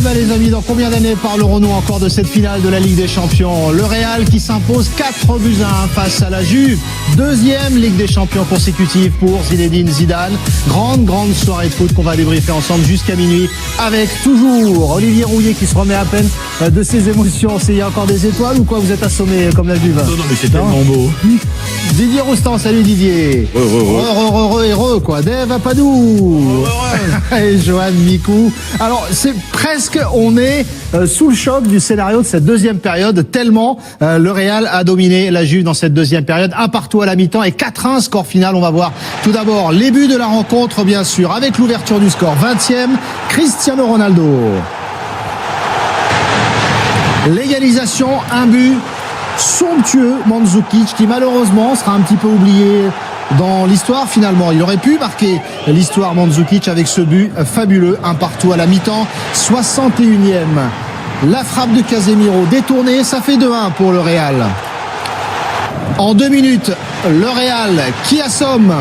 ben les amis, dans combien d'années parlerons-nous encore de cette finale de la Ligue des Champions? Le Real qui s'impose 4-1 face à la Juve. Deuxième Ligue des Champions consécutive pour Zinedine Zidane. Grande soirée de foot qu'on va débriefer ensemble jusqu'à minuit avec toujours Olivier Rouillet qui se remet à peine de ses émotions. C'est il y a encore des étoiles ou quoi? Vous êtes assommé comme la Juve? Non, mais c'est tellement beau. Didier Roustan, salut Didier. Heureux quoi. Dave Apadou. Et Johan Mikou. Alors c'est presque, on est sous le choc du scénario de cette deuxième période, tellement le Real a dominé la Juve dans cette deuxième période, 1-1 à la mi-temps et 4-1 score final. On va voir tout d'abord les buts de la rencontre, bien sûr, avec l'ouverture du score. 20e, Cristiano Ronaldo. L'égalisation, un but somptueux, Mandzukic, qui malheureusement sera un petit peu oublié dans l'histoire finalement. Il aurait pu marquer l'histoire Mandzukic avec ce but fabuleux, 1-1 à la mi-temps, 61e. La frappe de Casemiro détournée, ça fait 2-1 pour le Real. En 2 minutes, le Real qui assomme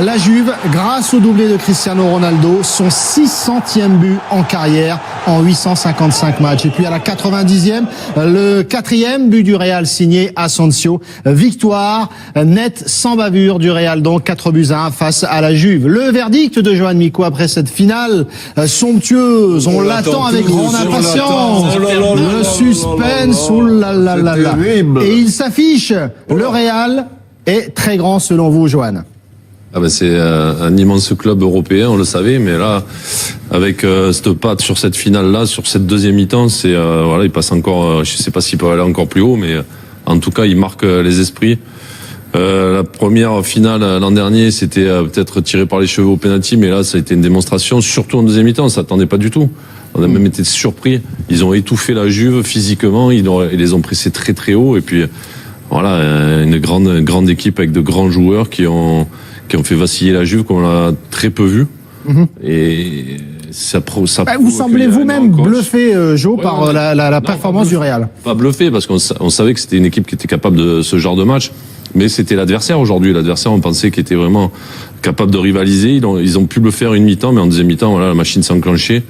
la Juve grâce au doublé de Cristiano Ronaldo, son 600e but en carrière en 855 matchs. Et puis à la 90e, le 4e but du Real signé Asensio. Victoire nette sans bavure du Real, donc 4-1 face à la Juve. Le verdict de Johan Mikou après cette finale somptueuse, on l'attend avec grande impatience. Le suspense, et il s'affiche. Le Real est très grand selon vous, Johan? Ah ben c'est un immense club européen, on le savait, mais là, avec cette patte sur cette finale-là, sur cette deuxième mi-temps, c'est voilà, il passe encore. Je sais pas s'il peut aller encore plus haut, mais en tout cas, il marque les esprits. La première finale l'an dernier, c'était peut-être tiré par les cheveux au penalty, mais là, ça a été une démonstration, surtout en deuxième mi-temps. On s'attendait pas du tout. On a même été surpris. Ils ont étouffé la Juve physiquement, ils les ont pressés très très haut, et puis voilà, une grande équipe avec de grands joueurs qui ont fait vaciller la Juve comme on l'a très peu vu. Et ça vous semblez vous-même bluffé, Jo, par la performance du Real. Pas bluffé, parce qu'on savait que c'était une équipe qui était capable de ce genre de match, mais c'était l'adversaire aujourd'hui. L'adversaire, on pensait qu'il était vraiment capable de rivaliser. Ils ont pu le faire une mi-temps, mais en deuxième mi-temps, voilà, la machine s'est enclenchée.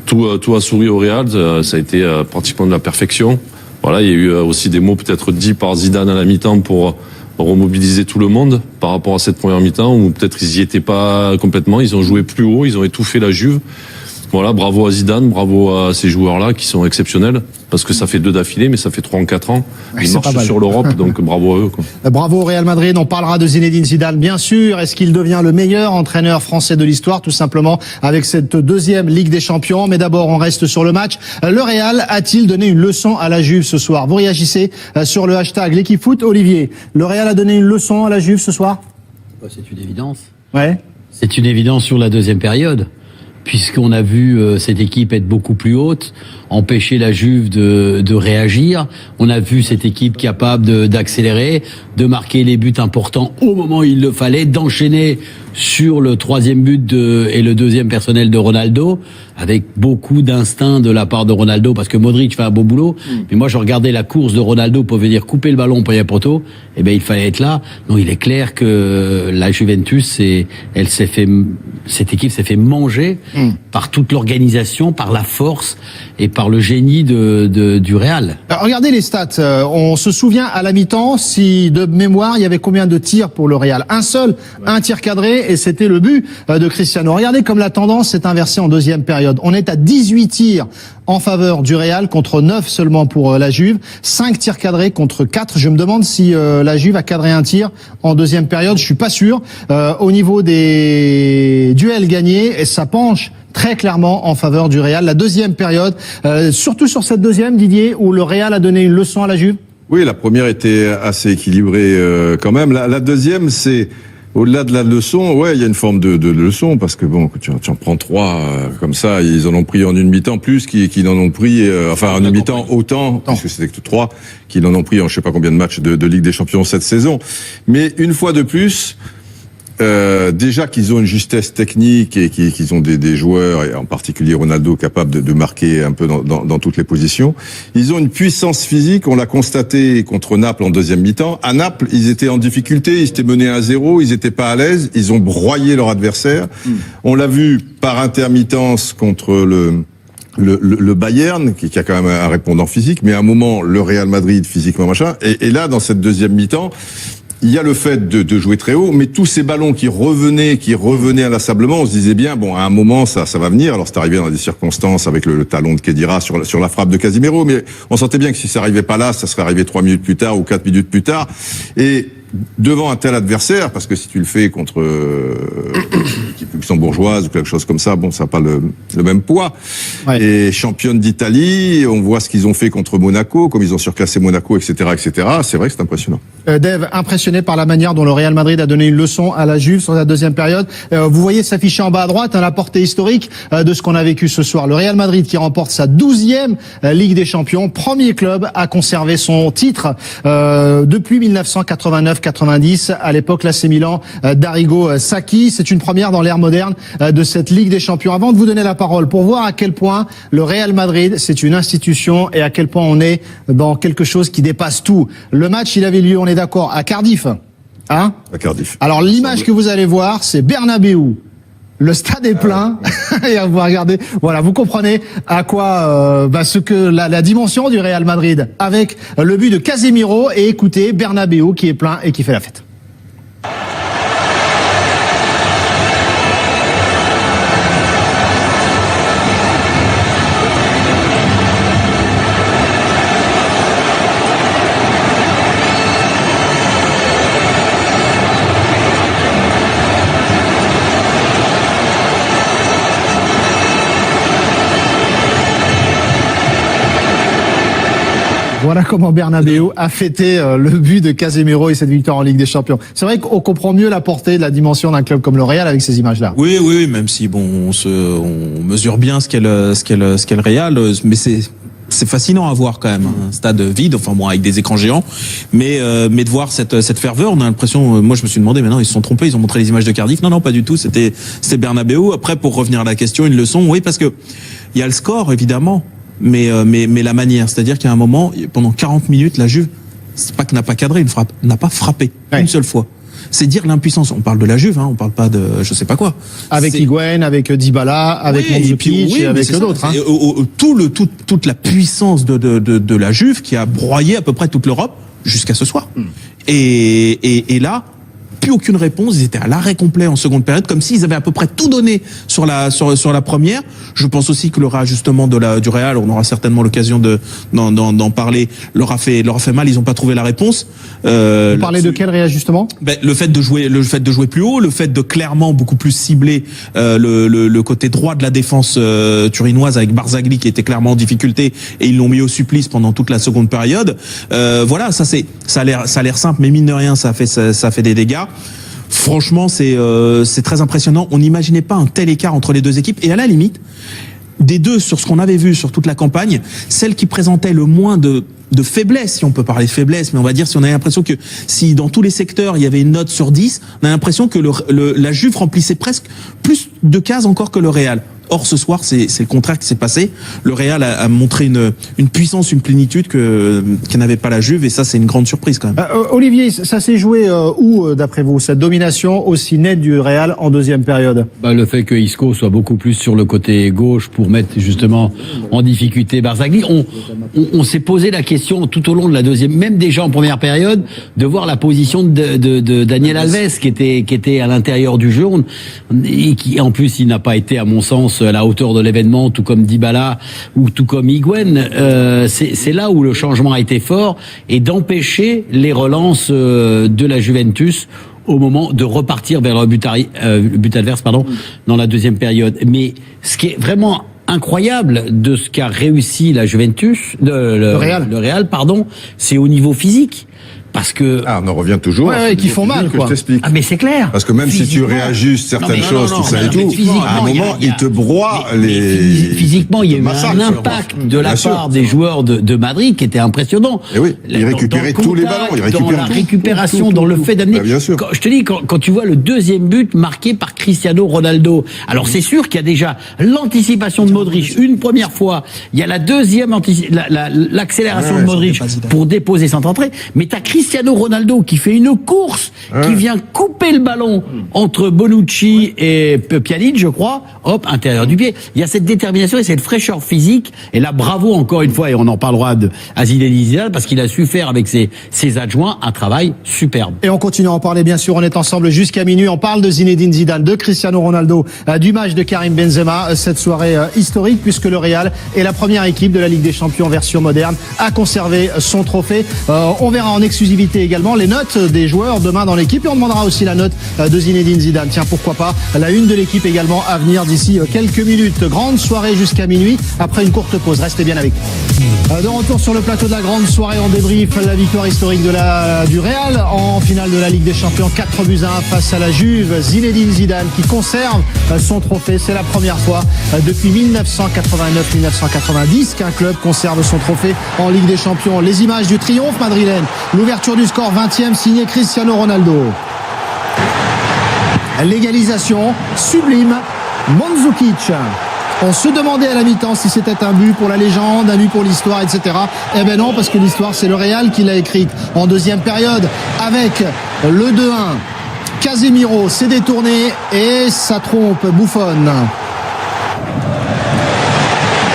Tout a souri au Real, ça a été pratiquement de la perfection. Voilà, il y a eu aussi des mots peut-être dits par Zidane à la mi-temps pour remobiliser tout le monde par rapport à cette première mi-temps, où peut-être ils y étaient pas complètement, ils ont joué plus haut, ils ont étouffé la Juve. Voilà, bravo à Zidane, bravo à ces joueurs-là qui sont exceptionnels, parce que ça fait 2 d'affilée, mais ça fait 3 en 4 ans. Ils marchent sur l'Europe, donc bravo à eux, quoi. Bravo au Real Madrid. On parlera de Zinedine Zidane, bien sûr. Est-ce qu'il devient le meilleur entraîneur français de l'histoire, tout simplement, avec cette deuxième Ligue des Champions? Mais d'abord, on reste sur le match. Le Real a-t-il donné une leçon à la Juve ce soir? Vous réagissez sur le hashtag l'équipe foot. Olivier, le Real a donné une leçon à la Juve ce soir? C'est une évidence. Ouais. C'est une évidence sur la deuxième période, puisqu'on a vu cette équipe être beaucoup plus haute, empêcher la Juve de réagir. On a vu cette équipe capable d'accélérer, de marquer les buts importants au moment où il le fallait, d'enchaîner sur le 3e but et le 2e personnel de Ronaldo, avec beaucoup d'instinct de la part de Ronaldo, parce que Modric fait un beau boulot. Mais moi, je regardais la course de Ronaldo pour venir couper le ballon pour les poteaux. Eh ben, il fallait être là. Donc, il est clair que la Juventus, cette équipe s'est fait manger par toute l'organisation, par la force et par le génie du Real. Alors, regardez les stats. On se souvient à la mi-temps, si de mémoire, il y avait combien de tirs pour le Real? Un seul, un tir cadré, et c'était le but de Cristiano. Regardez comme la tendance s'est inversée en deuxième période. On est à 18 tirs en faveur du Real contre 9 seulement pour la Juve. 5 tirs cadrés contre 4. Je me demande si la Juve a cadré un tir en deuxième période. Je suis pas sûr. Au niveau des duels gagnés, et ça penche très clairement en faveur du Real. La deuxième période, surtout sur cette deuxième, Didier, où le Real a donné une leçon à la Juve. Oui, la première était assez équilibrée quand même. La deuxième, c'est au-delà de la leçon, ouais, il y a une forme de leçon, parce que bon, tu en prends 3 comme ça, ils en ont pris en une mi-temps plus qu'ils n'en ont pris, en une mi-temps autant, puisque c'était que 3, qu'ils en ont pris en je sais pas combien de matchs de Ligue des Champions cette saison. Mais une fois de plus, déjà qu'ils ont une justesse technique et qu'ils ont des joueurs, et en particulier Ronaldo, capables de marquer un peu dans toutes les positions. Ils ont une puissance physique, on l'a constaté contre Naples en deuxième mi-temps. À Naples, ils étaient en difficulté, ils étaient menés 1-0, ils n'étaient pas à l'aise, ils ont broyé leur adversaire. On l'a vu par intermittence contre le Bayern, qui a quand même un répondant physique, mais à un moment, le Real Madrid, physiquement, machin. Et là, dans cette deuxième mi-temps, il y a le fait de jouer très haut, mais tous ces ballons qui revenaient inlassablement, on se disait bien, bon, à un moment, ça va venir. Alors, c'est arrivé dans des circonstances avec le talon de Khedira sur la frappe de Casemiro, mais on sentait bien que si ça arrivait pas là, ça serait arrivé 3 minutes plus tard ou 4 minutes plus tard. Et devant un tel adversaire, parce que si tu le fais contre une équipe luxembourgeoise ou quelque chose comme ça, bon, ça n'a pas le même poids. Ouais. Et championne d'Italie, on voit ce qu'ils ont fait contre Monaco, comme ils ont surclassé Monaco, etc., etc. C'est vrai que c'est impressionnant. Dave, impressionné par la manière dont le Real Madrid a donné une leçon à la Juve sur la deuxième période. Vous voyez s'afficher en bas à droite la portée historique de ce qu'on a vécu ce soir. Le Real Madrid qui remporte sa 12e Ligue des Champions, premier club à conserver son titre depuis 1989-90. À l'époque, l'AC Milan d'Arrigo Sacchi. C'est une première dans l'ère moderne de cette Ligue des Champions. Avant de vous donner la parole, pour voir à quel point le Real Madrid, c'est une institution et à quel point on est dans quelque chose qui dépasse tout. Le match, il avait lieu, on est d'accord, à Cardiff. Hein ? À Cardiff. Alors l'image que vous allez voir, c'est Bernabéu. Le stade est plein. Et vous regardez, voilà, vous comprenez à quoi ce que la dimension du Real Madrid avec le but de Casemiro. Et écoutez Bernabéu qui est plein et qui fait la fête. Voilà comment Bernabéu a fêté le but de Casemiro et cette victoire en Ligue des Champions. C'est vrai qu'on comprend mieux la portée de la dimension d'un club comme le Real avec ces images-là. Oui, même si bon, on mesure bien ce qu'est le Real, mais c'est fascinant à voir quand même, un stade vide, enfin bon, avec des écrans géants, mais de voir cette ferveur, on a l'impression, moi je me suis demandé, mais non, ils se sont trompés, ils ont montré les images de Cardiff, non, pas du tout, c'était Bernabéu. Après, pour revenir à la question, une leçon, oui, parce que il y a le score évidemment, mais la manière, c'est-à-dire qu'à un moment, pendant 40 minutes, la Juve, c'est pas que n'a pas cadré une frappe, n'a pas frappé une seule fois. C'est dire l'impuissance. On parle de la Juve, on parle pas de je sais pas quoi. Avec Higuaín, avec Dybala, avec Mandzukic et avec d'autres. Toute la puissance de la Juve qui a broyé à peu près toute l'Europe jusqu'à ce soir. Et là, plus aucune réponse. Ils étaient à l'arrêt complet en seconde période, comme s'ils avaient à peu près tout donné sur la première. Je pense aussi que le réajustement du Real, on aura certainement l'occasion d'en parler, leur a fait mal. Ils n'ont pas trouvé la réponse. Vous parlez de quel réajustement ? Le fait de jouer plus haut, le fait de clairement beaucoup plus cibler le côté droit de la défense turinoise avec Barzagli qui était clairement en difficulté et ils l'ont mis au supplice pendant toute la seconde période. Voilà, ça a l'air simple, mais mine de rien, ça fait des dégâts. Franchement, c'est très impressionnant. On n'imaginait pas un tel écart entre les deux équipes. Et à la limite, des deux, sur ce qu'on avait vu sur toute la campagne, celle qui présentait le moins de faiblesse, si on peut parler de faiblesse, mais on va dire si on avait l'impression que si dans tous les secteurs il y avait une note sur 10, on a l'impression que la Juve remplissait presque plus de cases encore que le Real. Or, ce soir, c'est le contraire qui s'est passé. Le Real a montré une puissance, une plénitude que n'avait pas la Juve, et ça, c'est une grande surprise quand même. Olivier, ça s'est joué où, d'après vous, cette domination aussi nette du Real en deuxième période ? Le fait que Isco soit beaucoup plus sur le côté gauche pour mettre justement en difficulté Barzagli. On s'est posé la question tout au long de la deuxième, même déjà en première période, de voir la position de Daniel Alves qui était à l'intérieur du jeu et qui, en plus, il n'a pas été, à mon sens, à la hauteur de l'événement, tout comme Dybala ou tout comme Higuaín. C'est là où le changement a été fort, et d'empêcher les relances de la Juventus au moment de repartir vers le but adverse, dans la deuxième période. Mais ce qui est vraiment incroyable de ce qu'a réussi la Juventus, le Real, c'est au niveau physique. parce que Ah, on en revient toujours. Ouais, qui font mal, que quoi. je t'explique. ah mais c'est clair. Parce que même si tu Physiquement. réajustes certaines Non, mais- choses, non, tout ça non, et mais tout, physiquement, à un il y a- moment, il y a- il te broie Mais physiquement, il y a eu massacre, un sur- impact de la Bien sûr. part des joueurs de Madrid qui était impressionnant. Et oui, il Dans- récupérait dans le tous les contact, ballons, il dans récupérait la tout, récupération, tout, dans le tout. fait d'amener. Bah, bien sûr. Je te dis, quand tu vois le deuxième but marqué par Cristiano Ronaldo, alors c'est sûr qu'il y a déjà l'anticipation de Modric une première fois, il y a la deuxième l'accélération de Modric c'était pas Zidane. pour déposer sans entrée, mais t'as Cristiano Ronaldo qui fait une course, qui vient couper le ballon entre Bonucci et Pjanic, je crois, hop, intérieur du pied. Il y a cette détermination et cette fraîcheur physique, et là, bravo encore une fois, et on en parlera à Zinedine Zidane, parce qu'il a su faire avec ses adjoints un travail superbe. Et on continue à en parler, bien sûr. On est ensemble jusqu'à minuit. On parle de Zinedine Zidane, de Cristiano Ronaldo, du match de Karim Benzema, cette soirée historique, puisque le Real est la première équipe de la Ligue des Champions version moderne à conserver son trophée. On verra en exclusivité également les notes des joueurs demain dans l'équipe, et on demandera aussi la note de Zinedine Zidane. Tiens, pourquoi pas la une de l'équipe également à venir d'ici quelques minutes. Grande soirée jusqu'à minuit, après une courte pause. Restez bien avec nous. De retour sur le plateau de la grande soirée, on débrief la victoire historique du Real en finale de la Ligue des Champions, 4-1 face à la Juve. Zinedine Zidane qui conserve son trophée. C'est la première fois depuis 1989-1990 qu'un club conserve son trophée en Ligue des Champions. Les images du triomphe madrilène. L'ouverture du score 20e signé Cristiano Ronaldo. L'égalisation sublime, Mandzukic. On se demandait à la mi-temps si c'était un but pour la légende, un but pour l'histoire, etc. Eh ben non, parce que l'histoire, c'est le Real qui l'a écrite en deuxième période avec le 2-1. Casemiro s'est détourné et ça trompe Buffon.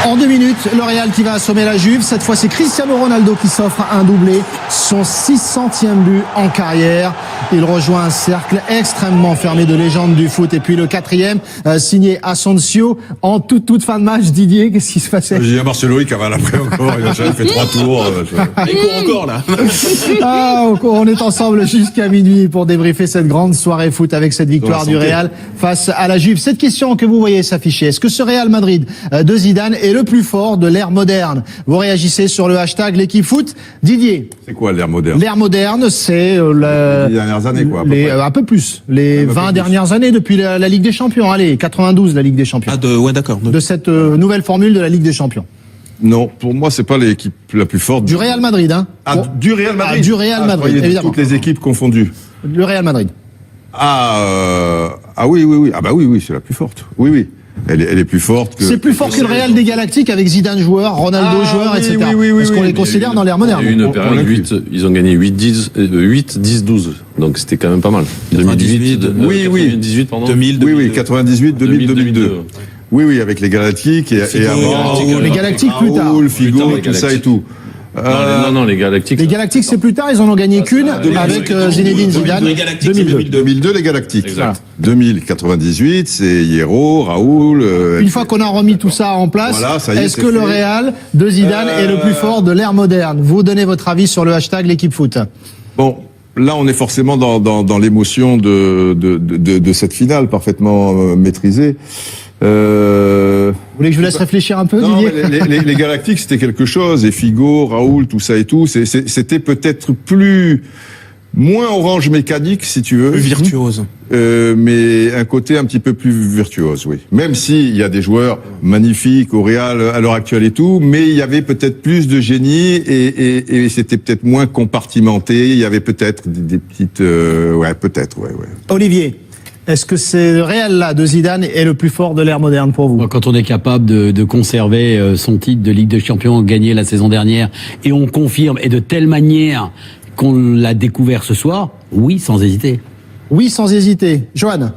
En 2 minutes, le Real qui va assommer la Juve. Cette fois, c'est Cristiano Ronaldo qui s'offre un doublé. Son 600e but en carrière. Il rejoint un cercle extrêmement fermé de légendes du foot. Et puis le 4e, signé Asensio. En toute fin de match, Didier, qu'est-ce qui se passait? J'ai dit à Marcelo, il cavale après encore, il a déjà fait 3 tours. Il court encore, là. Ah, on est ensemble jusqu'à minuit pour débriefer cette grande soirée foot avec cette victoire du Real face à la Juve. Cette question que vous voyez s'afficher, est-ce que ce Real Madrid de Zidane est le plus fort de l'ère moderne? Vous réagissez sur le hashtag l'équipe foot. Didier. C'est quoi l'ère moderne? L'ère moderne, c'est Les dernières années, quoi. un peu plus. Les 20 dernières années depuis la Ligue des Champions. Allez, 92, la Ligue des Champions. Ouais, d'accord. De cette nouvelle formule de la Ligue des Champions. Non, pour moi, c'est pas l'équipe la plus forte. Du Real Madrid, hein. Ah, du Real Madrid. Ah, du Real Madrid, je croyais de évidemment. toutes les équipes confondues. Le Real Madrid. Oui. Ah bah oui, c'est la plus forte. Oui. Elle est plus forte que... C'est plus fort que le Real des Galactiques avec Zidane joueur, Ronaldo joueur, oui, etc. oui, Parce qu'on les mais considère dans l'ère moderne. Il y a eu une On période l'inclut. 8, ils ont gagné 8-10-12. Donc c'était quand même pas mal. 98, 98, pardon. 2000, Oui, 98, 2000, 2002. Oui, avec les Galactiques et Figo, avant... Les Galactiques plus tard. Raoul, Figo, Plus tard, les tout ça et Galactiques. tout. Non, les Galactiques. Les Galactiques, c'est plus tard, ils en ont gagné qu'une avec Zinedine Zidane. Les Galactiques, 2002. 2002, les Galactiques. Exact. 2000, 98, c'est Hierro, Raoul... Une fois qu'on a remis tout ça en place, Voilà, ça y est, est-ce c'est que le fait. Real de Zidane est le plus fort de l'ère moderne? Vous donnez votre avis sur le hashtag l'équipe foot. Bon, là, on est forcément dans l'émotion de cette finale parfaitement maîtrisée. Vous voulez que je vous laisse réfléchir un peu, Non, Didier? mais les Galactiques, c'était quelque chose. Et Figo, Raoul, tout ça et tout. C'était peut-être moins orange mécanique, si tu veux. Plus virtuose. Mais un côté un petit peu plus virtuose, oui. Même s'il y a des joueurs magnifiques au Real à l'heure actuelle et tout, mais il y avait peut-être plus de génie et c'était peut-être moins compartimenté. Il y avait peut-être des petites... peut-être. Olivier, est-ce que ce Real-là de Zidane est le plus fort de l'ère moderne pour vous? Quand on est capable de conserver son titre de Ligue des Champions gagné la saison dernière, et on confirme, et de telle manière qu'on l'a découvert ce soir, oui, sans hésiter. Oui, sans hésiter. Johan?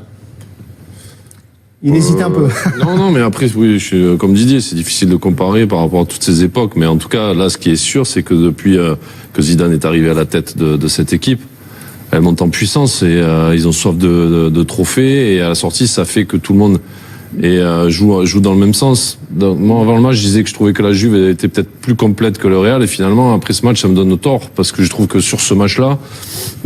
Il hésite un peu. Non, mais après, oui, comme Didier, c'est difficile de comparer par rapport à toutes ces époques. Mais en tout cas, là, ce qui est sûr, c'est que depuis que Zidane est arrivé à la tête de cette équipe, elle monte en puissance et ils ont soif de trophées. Et à la sortie, ça fait que tout le monde joue dans le même sens. Moi, avant le match, je disais que je trouvais que la Juve était peut-être plus complète que le Real. Et finalement, après ce match, ça me donne tort. Parce que je trouve que sur ce match-là,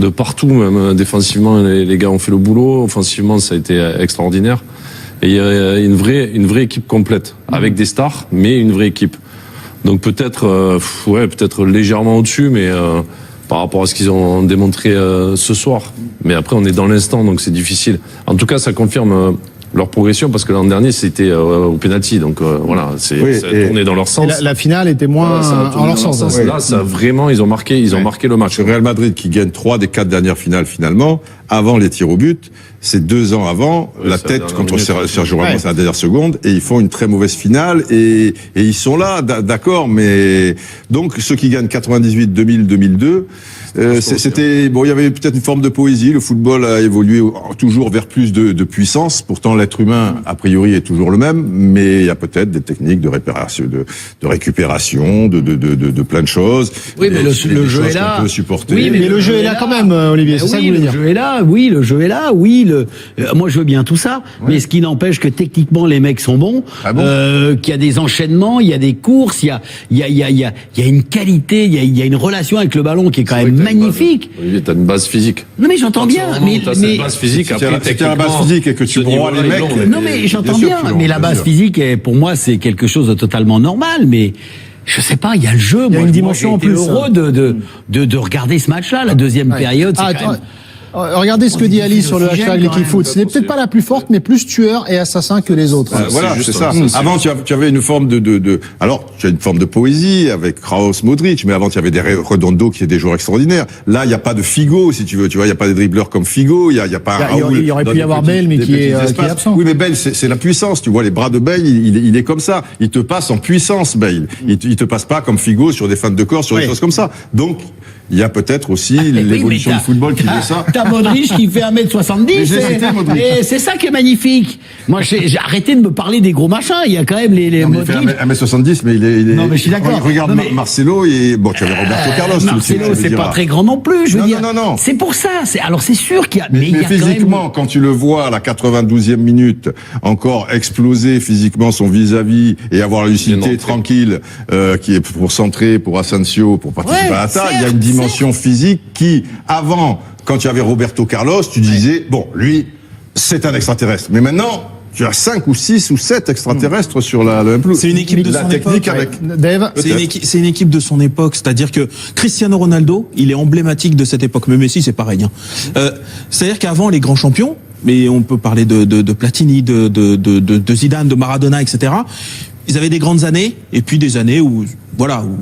de partout, même défensivement, les gars ont fait le boulot. Offensivement, ça a été extraordinaire. Et il y a une vraie équipe complète. Avec des stars, mais une vraie équipe. Donc peut-être légèrement au-dessus, mais... par rapport à ce qu'ils ont démontré ce soir. Mais après, on est dans l'instant, donc c'est difficile. En tout cas, ça confirme leur progression, parce que l'an dernier c'était au penalty, donc voilà, ça a tourné dans leur sens. La finale était moins en leur sens. Oui. Là, ça vraiment, ils ont marqué le match. Le Real Madrid qui gagne 3 des 4 dernières finales finalement, avant les tirs au but, c'est 2 ans avant, la c'est la tête dernière contre minute, Sergio Ramos à la dernière seconde, et ils font une très mauvaise finale, et ils sont là, d'accord, mais donc ceux qui gagnent 98, 2000, 2002, c'était bon, il y avait peut-être une forme de poésie. Le football a évolué toujours vers plus de puissance. Pourtant, l'être humain a priori est toujours le même, mais il y a peut-être des techniques de réparation, de récupération, de plein de choses. Oui, mais le jeu est là. On peut supporter. Oui, mais le jeu est là quand même, Olivier. C'est ça que vous voulez dire. Le jeu est là. Oui, le jeu est là. Oui, moi je veux bien tout ça, mais ce qui n'empêche que techniquement les mecs sont bons, qu'il y a des enchaînements, il y a des courses, il y a une qualité, il y a une relation avec le ballon qui est quand même magnifique. Olivier, t'as une base physique. Non mais j'entends bien, mais cette base physique, Si après, tu as la base physique et que tu broies les mecs. non mais j'entends bien, mais la base physique, pour moi, c'est quelque chose de totalement normal, mais je sais pas, il y a le jeu. Il y a une dimension en plus. Heureux de regarder ce match-là, la deuxième période. C'est quand même... Regardez ce que dit Ali sur le hashtag l'équipe foot. Ce n'est peut-être pas la plus forte, mais plus tueur et assassin que les autres. Voilà, c'est ça. Avant, tu avais une forme alors, tu as une forme de poésie avec Kraus, Modric, mais avant, tu avais des Redondo qui est des joueurs extraordinaires. Là, il n'y a pas de Figo, si tu veux. Tu vois, il n'y a pas des dribbleurs comme Figo. Il y a pas un Raoul. Il y aurait pu y avoir Bale, mais qui est absent. Oui, mais Bale, c'est la puissance. Tu vois, les bras de Bale, il est comme ça. Il te passe en puissance, Bale. Il te passe pas comme Figo sur des feintes de corps, sur des choses comme ça. Donc, il y a peut-être aussi l'évolution du football qui fait ça. T'as Modric qui fait 1m70. Et c'est ça qui est magnifique. Moi, j'ai arrêté de me parler des gros machins. Il y a quand même les Modric. Il fait 1m70, mais il est. Non, mais je suis d'accord. Regarde Marcelo et bon, tu avais Roberto Carlos. Marcelo, c'est pas très grand non plus. Je veux dire. Non. C'est pour ça. Alors c'est sûr qu'il y a. Mais il y a physiquement, quand tu le vois à la 92e minute, encore exploser physiquement son vis-à-vis et avoir la lucidité tranquille, qui est pour centrer, pour Asensio, pour participer à l'attaque, il y a une dimension physique qui, avant, quand tu avais Roberto Carlos, tu disais, bon, lui, c'est un extraterrestre. Mais maintenant, tu as 5 ou 6 ou 7 extraterrestres sur la pelouse. C'est une équipe de son époque. Dave, c'est une équipe de son époque. C'est-à-dire que Cristiano Ronaldo, il est emblématique de cette époque. Mais Messi, c'est pareil. C'est-à-dire qu'avant, les grands champions, mais on peut parler de Platini, de Zidane, de Maradona, etc., ils avaient des grandes années, et puis des années où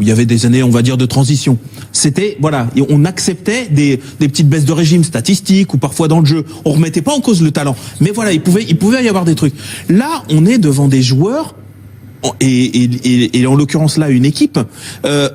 il y avait des années, on va dire, de transition. C'était, et on acceptait des petites baisses de régime statistiques ou parfois dans le jeu. On remettait pas en cause le talent. Mais voilà, il pouvait y avoir des trucs. Là, on est devant des joueurs, et en l'occurrence là, une équipe,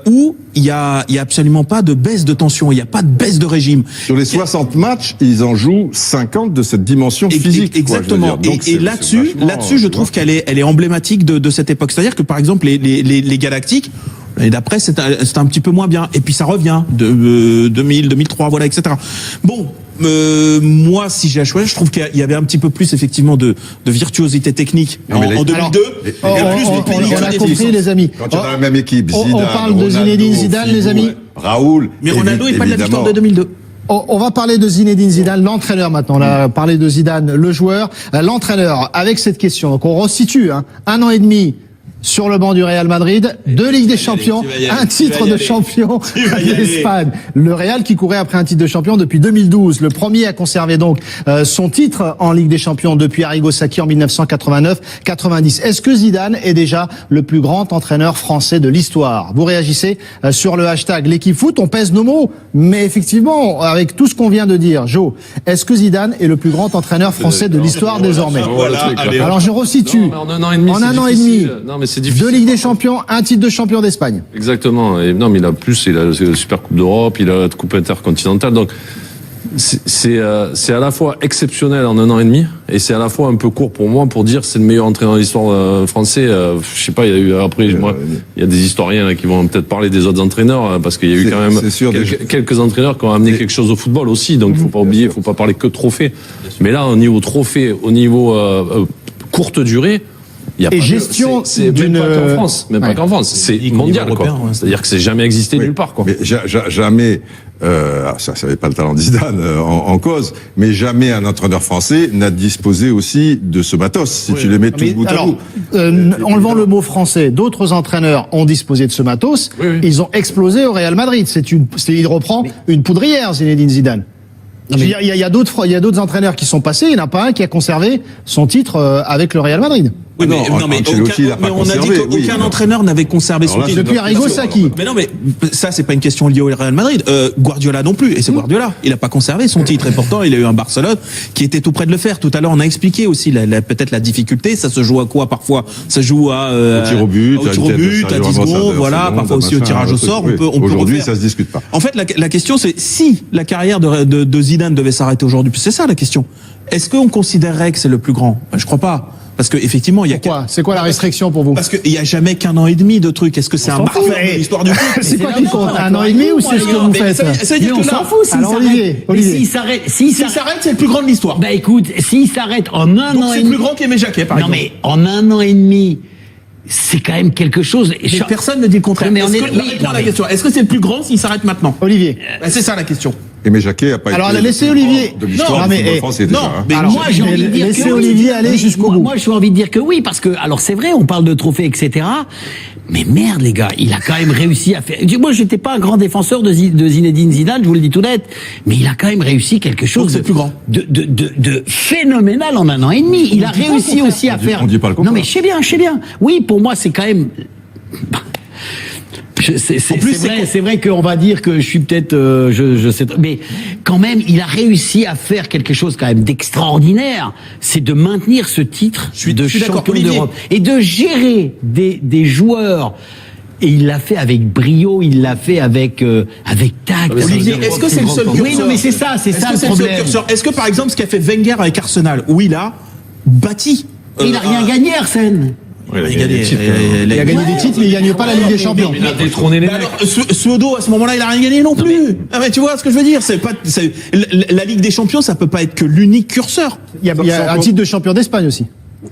où il y a absolument pas de baisse de tension, il y a pas de baisse de régime. Sur les 60 matchs, ils en jouent 50 de cette dimension physique. Exactement. Et là-dessus, je trouve qu'elle est emblématique de cette époque. C'est-à-dire que par exemple, les Galactiques, et d'après, c'est un petit peu moins bien. Et puis ça revient de 2000, 2003, voilà, etc. Bon. Moi, si j'ai à choisir, je trouve qu'il y avait un petit peu plus effectivement de virtuosité technique en 2002. On a compris, les amis. Quand tu es dans la même équipe, Zidane, on parle de Zinedine Zidane, les amis. Raoul. Mais Ronaldo n'est pas de la victoire de 2002. On va parler de Zinedine Zidane, l'entraîneur maintenant. On a parlé de Zidane, le joueur, l'entraîneur. Avec cette question, donc on resitue 1 an et demi sur le banc du Real Madrid, 2 Ligues des Champions, un titre de champion d'Espagne. Le Real qui courait après un titre de champion depuis 2012. Le premier à conserver donc son titre en Ligue des Champions depuis Arrigo Sacchi en 1989-90. Est-ce que Zidane est déjà le plus grand entraîneur français de l'histoire? Vous réagissez sur le hashtag l'équipe foot. On pèse nos mots, mais effectivement, avec tout ce qu'on vient de dire, Jo, est-ce que Zidane est le plus grand entraîneur français de l'histoire désormais? Alors je resitue. En un an et demi. En un an et demi. Non, mais c'est difficile. 2 Ligues des Champions, un titre de champion d'Espagne. Exactement. Et non, mais il a la Super Coupe d'Europe, il a la Coupe intercontinentale. Donc, c'est à la fois exceptionnel en un an et demi, et c'est à la fois un peu court pour moi pour dire c'est le meilleur entraîneur de l'histoire français. Je sais pas, il y a eu après, il y a des historiens là, qui vont peut-être parler des autres entraîneurs, parce qu'il y a eu quand même quelques entraîneurs qui ont amené quelque chose au football aussi. Donc, il faut pas oublier, il faut pas parler que de trophées. Mais là, au niveau trophée, au niveau courte durée, Il y a Et pas de- gestion c'est même d'une- pas qu'en France, même Ouais. pas qu'en France, c'est Au niveau mondial, quoi. européen, ouais. C'est-à-dire que c'est jamais existé Oui. nulle part, quoi. Mais jamais, ça n'avait pas le talent de Zidane en cause, mais jamais un entraîneur français n'a disposé aussi de ce matos, si tu les mets tous Mais bout à alors, bout. enlevant le mot français, d'autres entraîneurs ont disposé de ce matos. Oui, oui. Ils ont explosé au Real Madrid. Il reprend une poudrière, Zinedine Zidane. Je veux dire, il y a d'autres entraîneurs qui sont passés. Il n'y en a pas un qui a conservé son titre avec le Real Madrid. Oui, mais, Non, non, mais, Ancelotti, il a pas mais on a dit conservé, qu'aucun oui. entraîneur n'avait conservé son Alors là, titre. Depuis Arrigo Sacchi. Mais non, mais ça, c'est pas une question liée au Real Madrid. Guardiola non plus. Et c'est Guardiola. Il a pas conservé son titre. Et pourtant, il a eu un Barcelone qui était tout près de le faire. Tout à l'heure, on a expliqué aussi peut-être la difficulté. Ça se joue à quoi parfois? Ça joue à Au tir au but, à 10 secondes, voilà. Parfois aussi au tirage au sort. On peut Aujourd'hui, refaire. ça se discute pas. En fait, la question, c'est si la carrière de Zidane devait s'arrêter aujourd'hui. C'est ça la question. Est-ce qu'on considérerait que c'est le plus grand? Ben, je crois pas. Parce que effectivement, il y a Pourquoi? C'est quoi la restriction pour vous? parce qu'il y a jamais qu'un an et demi de truc. Est-ce que c'est un marqueur Mais- de l'histoire du foot? C'est quoi qui compte? Un an et demi ou c'est ce que vous Mais faites? ça veut dire Mais on que là, s'en fout s'il Alors, s'arrête. Olivier, Mais Olivier. s'il s'arrête, s'il s'arrête, c'est le plus grand de l'histoire. bah écoute, s'il s'arrête en un Donc an c'est et plus demi. grand qu'Aimé Jacquet, par Non exemple. mais en un an et demi, c'est quand même quelque chose. Mais personne ne dit le contraire. Mais on Est-ce est- que, oui, réponds non, à la mais- question. Est-ce que c'est le plus grand s'il s'arrête maintenant? Olivier. Ben, c'est ça la question. Aimé Jacquet a pas Alors, été laissez le plus Olivier. grand de l'histoire Non, du mais, football français déjà. non, hein. mais Alors, moi, j'ai envie de dire laissez que oui. Olivier aller Mais jusqu'au bout. Moi, j'ai envie de dire que oui, parce que, alors c'est vrai, on parle de trophées, etc. Mais merde, les gars, il a quand même réussi à faire. Moi, j'étais pas un grand défenseur de Zinedine Zidane, je vous le dis tout net, mais il a quand même réussi quelque chose Donc, c'est le plus grand. de phénoménal en un an et demi. Il a réussi aussi à faire. on dit pas le Non, contraire. mais je sais bien. Oui, pour moi, c'est quand même. C'est vrai qu'on va dire que je suis peut-être, je sais, mais quand même, il a réussi à faire quelque chose quand même d'extraordinaire. C'est de maintenir ce titre Je suis de d'accord, champion Olivier. d'Europe et de gérer des joueurs. Et il l'a fait avec brio, il l'a fait avec tact. mais ça Olivier, veut dire est-ce que c'est le seul curseur? Oui, non, mais c'est ça Est-ce le que c'est le seul problème. curseur? Est-ce que, par exemple, ce qu'a fait Wenger avec Arsenal, où il a bâti. Il a rien gagné, Arsène. Ouais, Il a gagné, Il a gagné des titres, mais il gagne pas la Ligue des Champions. Il a détrôné les Bah mecs. alors, Suodo, à ce moment-là, il a rien gagné non plus. Ah mais tu vois ce que je veux dire, la Ligue des Champions, ça peut pas être que l'unique curseur. Il y a un titre de champion d'Espagne aussi.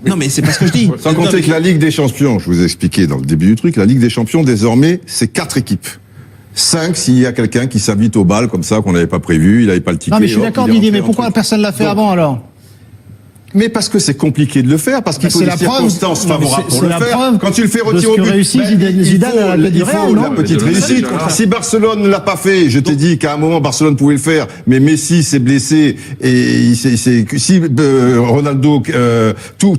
Non mais c'est pas ce que je dis. Sans Non, compter mais- que la Ligue des Champions, je vous ai expliqué dans le début du truc, la Ligue des Champions, désormais, c'est 4 équipes. 5 s'il y a quelqu'un qui s'invite au bal comme ça, qu'on n'avait pas prévu, il n'avait pas le ticket. Non, mais je suis hop, d'accord, il est Didier, rentré mais dans pourquoi le truc. personne l'a fait Donc, avant alors? Mais parce que c'est compliqué de le faire, parce qu'il Bah, faut c'est des la preuve. circonstances Non, mais favorables c'est pour le la faire. preuve Quand tu le fais de retirer ce au que but, réussit Zidane à la Côte il d'Ivoire, faut non la petite Mais de le réussite. faire, Si Barcelone ne l'a pas fait, je t'ai dit qu'à un moment Barcelone pouvait le faire, mais Messi s'est blessé et si Ronaldo, tout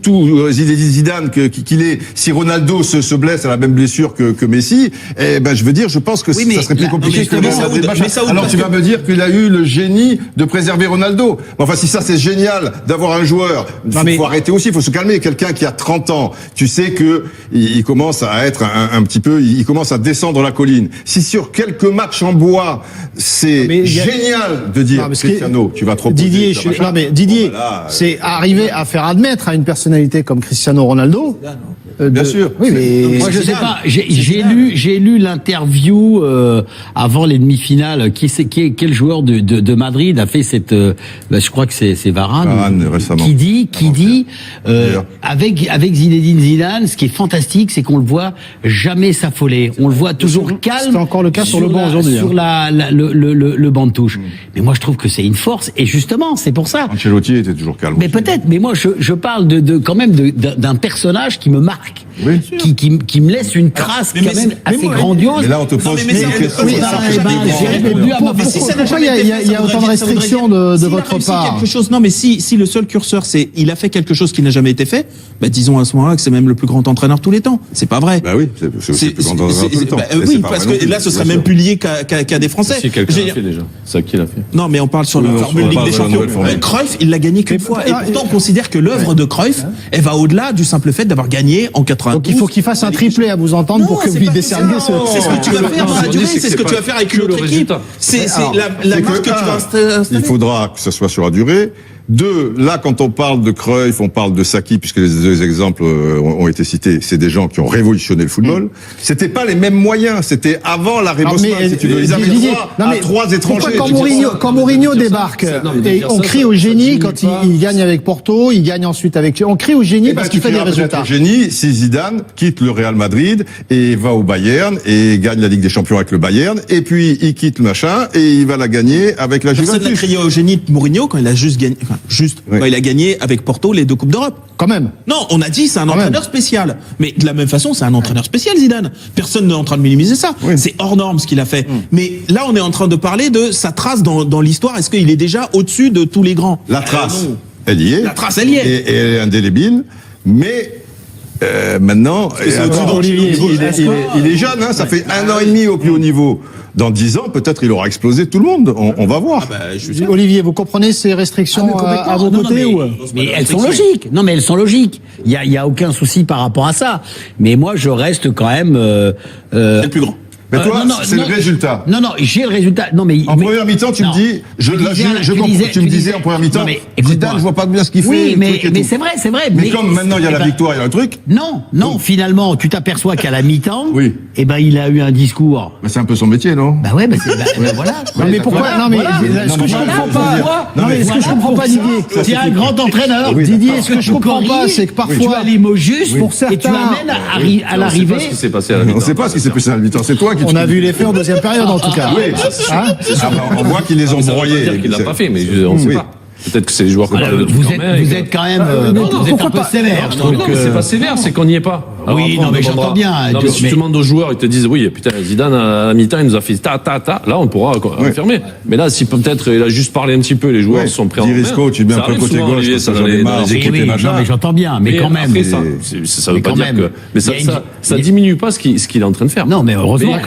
Zidane qu'il est, si Ronaldo se blesse à la même blessure que Messi, eh ben je veux dire, je pense que Oui, mais ça serait plus là, compliqué mais que mais Saoud, Madrid. mais Saoud, Alors parce tu que- vas me dire qu'il a eu le génie de préserver Ronaldo. Mais enfin, si ça c'est génial d'avoir un joueur, faut arrêter aussi, il faut se calmer. Quelqu'un qui a 30 ans, tu sais que il commence à être un petit peu, il commence à descendre la colline. Si sur quelques matchs en bois, c'est Mais il y a- génial de dire Non, mais ce qui est- Cristiano, tu vas trop Didier, poser, non mais Didier, Bon, là, c'est arriver à faire admettre à une personnalité comme Cristiano Ronaldo. Bien sûr. Oui, mais Moi, je sais Zidane. pas. J'ai lu l'interview avant les demi-finales. Quel joueur de Madrid a fait cette je crois que c'est Varane. Varane, récemment. Qui dit D'ailleurs. avec Zinedine Zidane, ce qui est fantastique, c'est qu'on le voit jamais s'affoler. On le voit toujours calme. C'est encore le cas sur le banc aujourd'hui, Sur le banc de touche. Mais moi, je trouve que c'est une force. Et justement, c'est pour ça. Ancelotti était toujours calme. Mais peut-être, mais moi je parle quand même d'un personnage qui me marque, Oui. qui me laisse une trace mais quand même mais assez moi, grandiose. Mais là, on te pose mais une ça- question. oui, Ça, ça- c'est eh ben, jamais j'ai grand. répondu à ma Mais si ça n'a Pourquoi jamais il y a été fait, ça autant de voudrait dire- restrictions de s'il a votre réussi part? quelque chose, non, mais si le seul curseur c'est il a fait quelque chose qui n'a jamais été fait, bah disons à ce moment-là que c'est même le plus grand entraîneur de tous les temps. C'est pas vrai. Bah oui, c'est aussi le plus grand entraîneur de tout le temps. bah, Mais oui, c'est pas parce vrai non que plus, là ce serait bien même sûr. plus lié qu'à des Français. Si quelqu'un Je veux l'a dire- fait déjà. C'est ça qui l'a fait. Non, mais on parle sur la Oui, formule on Ligue parle des de la Champions. nouvelle formule. Cruyff, il l'a gagné qu'une fois. Et pourtant, on considère que l'œuvre de Cruyff, elle va au-delà du simple fait d'avoir gagné en 92. Donc il faut qu'il fasse un triplé à vous entendre Non, pour que c'est vous pas décerniez ce. C'est ce que tu vas faire dans la Non, durée, c'est c'est ce que tu vas faire avec que une le autre équipe. résultat. C'est Alors, la C'est marque que tu vas il installer. faudra que ce soit sur la durée, Deux, là, quand on parle de Cruyff, on parle de Saki, puisque les deux exemples ont été cités, c'est des gens qui ont révolutionné le football. C'était pas les mêmes moyens, c'était avant l'arrêt Bosman, si tu veux. Ils avaient droit à 3 étrangers. Quand Mourinho débarque, et on crie au génie quand il gagne avec Porto, il gagne ensuite avec... On crie au génie parce qu'il fait des résultats. Au génie, si Zidane quitte le Real Madrid et va au Bayern et gagne la Ligue des Champions avec le Bayern, et puis il quitte le machin et il va la gagner avec la Juventus. Personne n'a crié au génie de Mourinho quand il a juste gagné, quand il a gagné avec Porto les 2 Coupes d'Europe. Quand même. Non, on a dit c'est un entraîneur spécial. Mais de la même façon, c'est un entraîneur spécial, Zidane. Personne n'est en train de minimiser ça. Oui. C'est hors norme ce qu'il a fait. Mais là, on est en train de parler de sa trace dans l'histoire. Est-ce qu'il est déjà au-dessus de tous les grands? La trace, elle y est. La trace, elle y est. Et elle est indélébile. Mais maintenant, il est jeune, hein, ça fait 1 an et demi au plus haut niveau. Dans 10 ans, peut-être il aura explosé tout le monde. On va voir. Olivier, vous comprenez ces restrictions à vos côtés ou... Mais elles sont logiques. Non, mais elles sont logiques. Il y a aucun souci par rapport à ça. Mais moi, je reste quand même. C'est le plus grand. Mais toi, c'est le résultat. Non, j'ai le résultat. Non, mais en première mi-temps, tu me dis, tu me disais en première mi-temps, Zidane, je vois pas bien ce qu'il fait. Oui, mais c'est vrai. Mais comme maintenant il y a la victoire, il y a un truc. Non, finalement, tu t'aperçois qu'à la mi-temps, oui. Eh ben, il a eu un discours. Mais c'est un peu son métier, non? Bah ouais, voilà. Non, mais pourquoi? Non, mais ce que je comprends pas. Non, mais ce que je comprends pas, Didier. Tu es un grand entraîneur. Didier, ce que je comprends pas, c'est que parfois. Tu as les mots justes pour certains. Et tu amènes à l'arrivée. On sait pas ce qui s'est passé à la mi-temps. On sait pas ce qui s'est passé à la mi-temps. C'est toi qui. On a vu les faits en deuxième période, en tout cas. Oui, on voit qu'ils les ont broyés. Il l'a pas fait, mais on sait pas. Peut-être que c'est les joueurs qui vous êtes quand même vous êtes un peu sévère. Non, c'est pas sévère, c'est qu'on n'y est pas. Oui, non, mais j'entends bien. Non, mais si tu demandes aux joueurs, ils te disent oui, putain, Zidane à la mi-temps, il nous a fait ta. Là, on pourra affirmer. Mais là, si peut-être il a juste parlé un petit peu, les joueurs se sont pris en main. Risco, tu mets un peu côté gauche, ça dans les équipes et machin. Non, mais j'entends bien, mais quand même. Ça veut pas dire que. Mais ça diminue pas ce qu'il est en train de faire. Non, mais heureusement.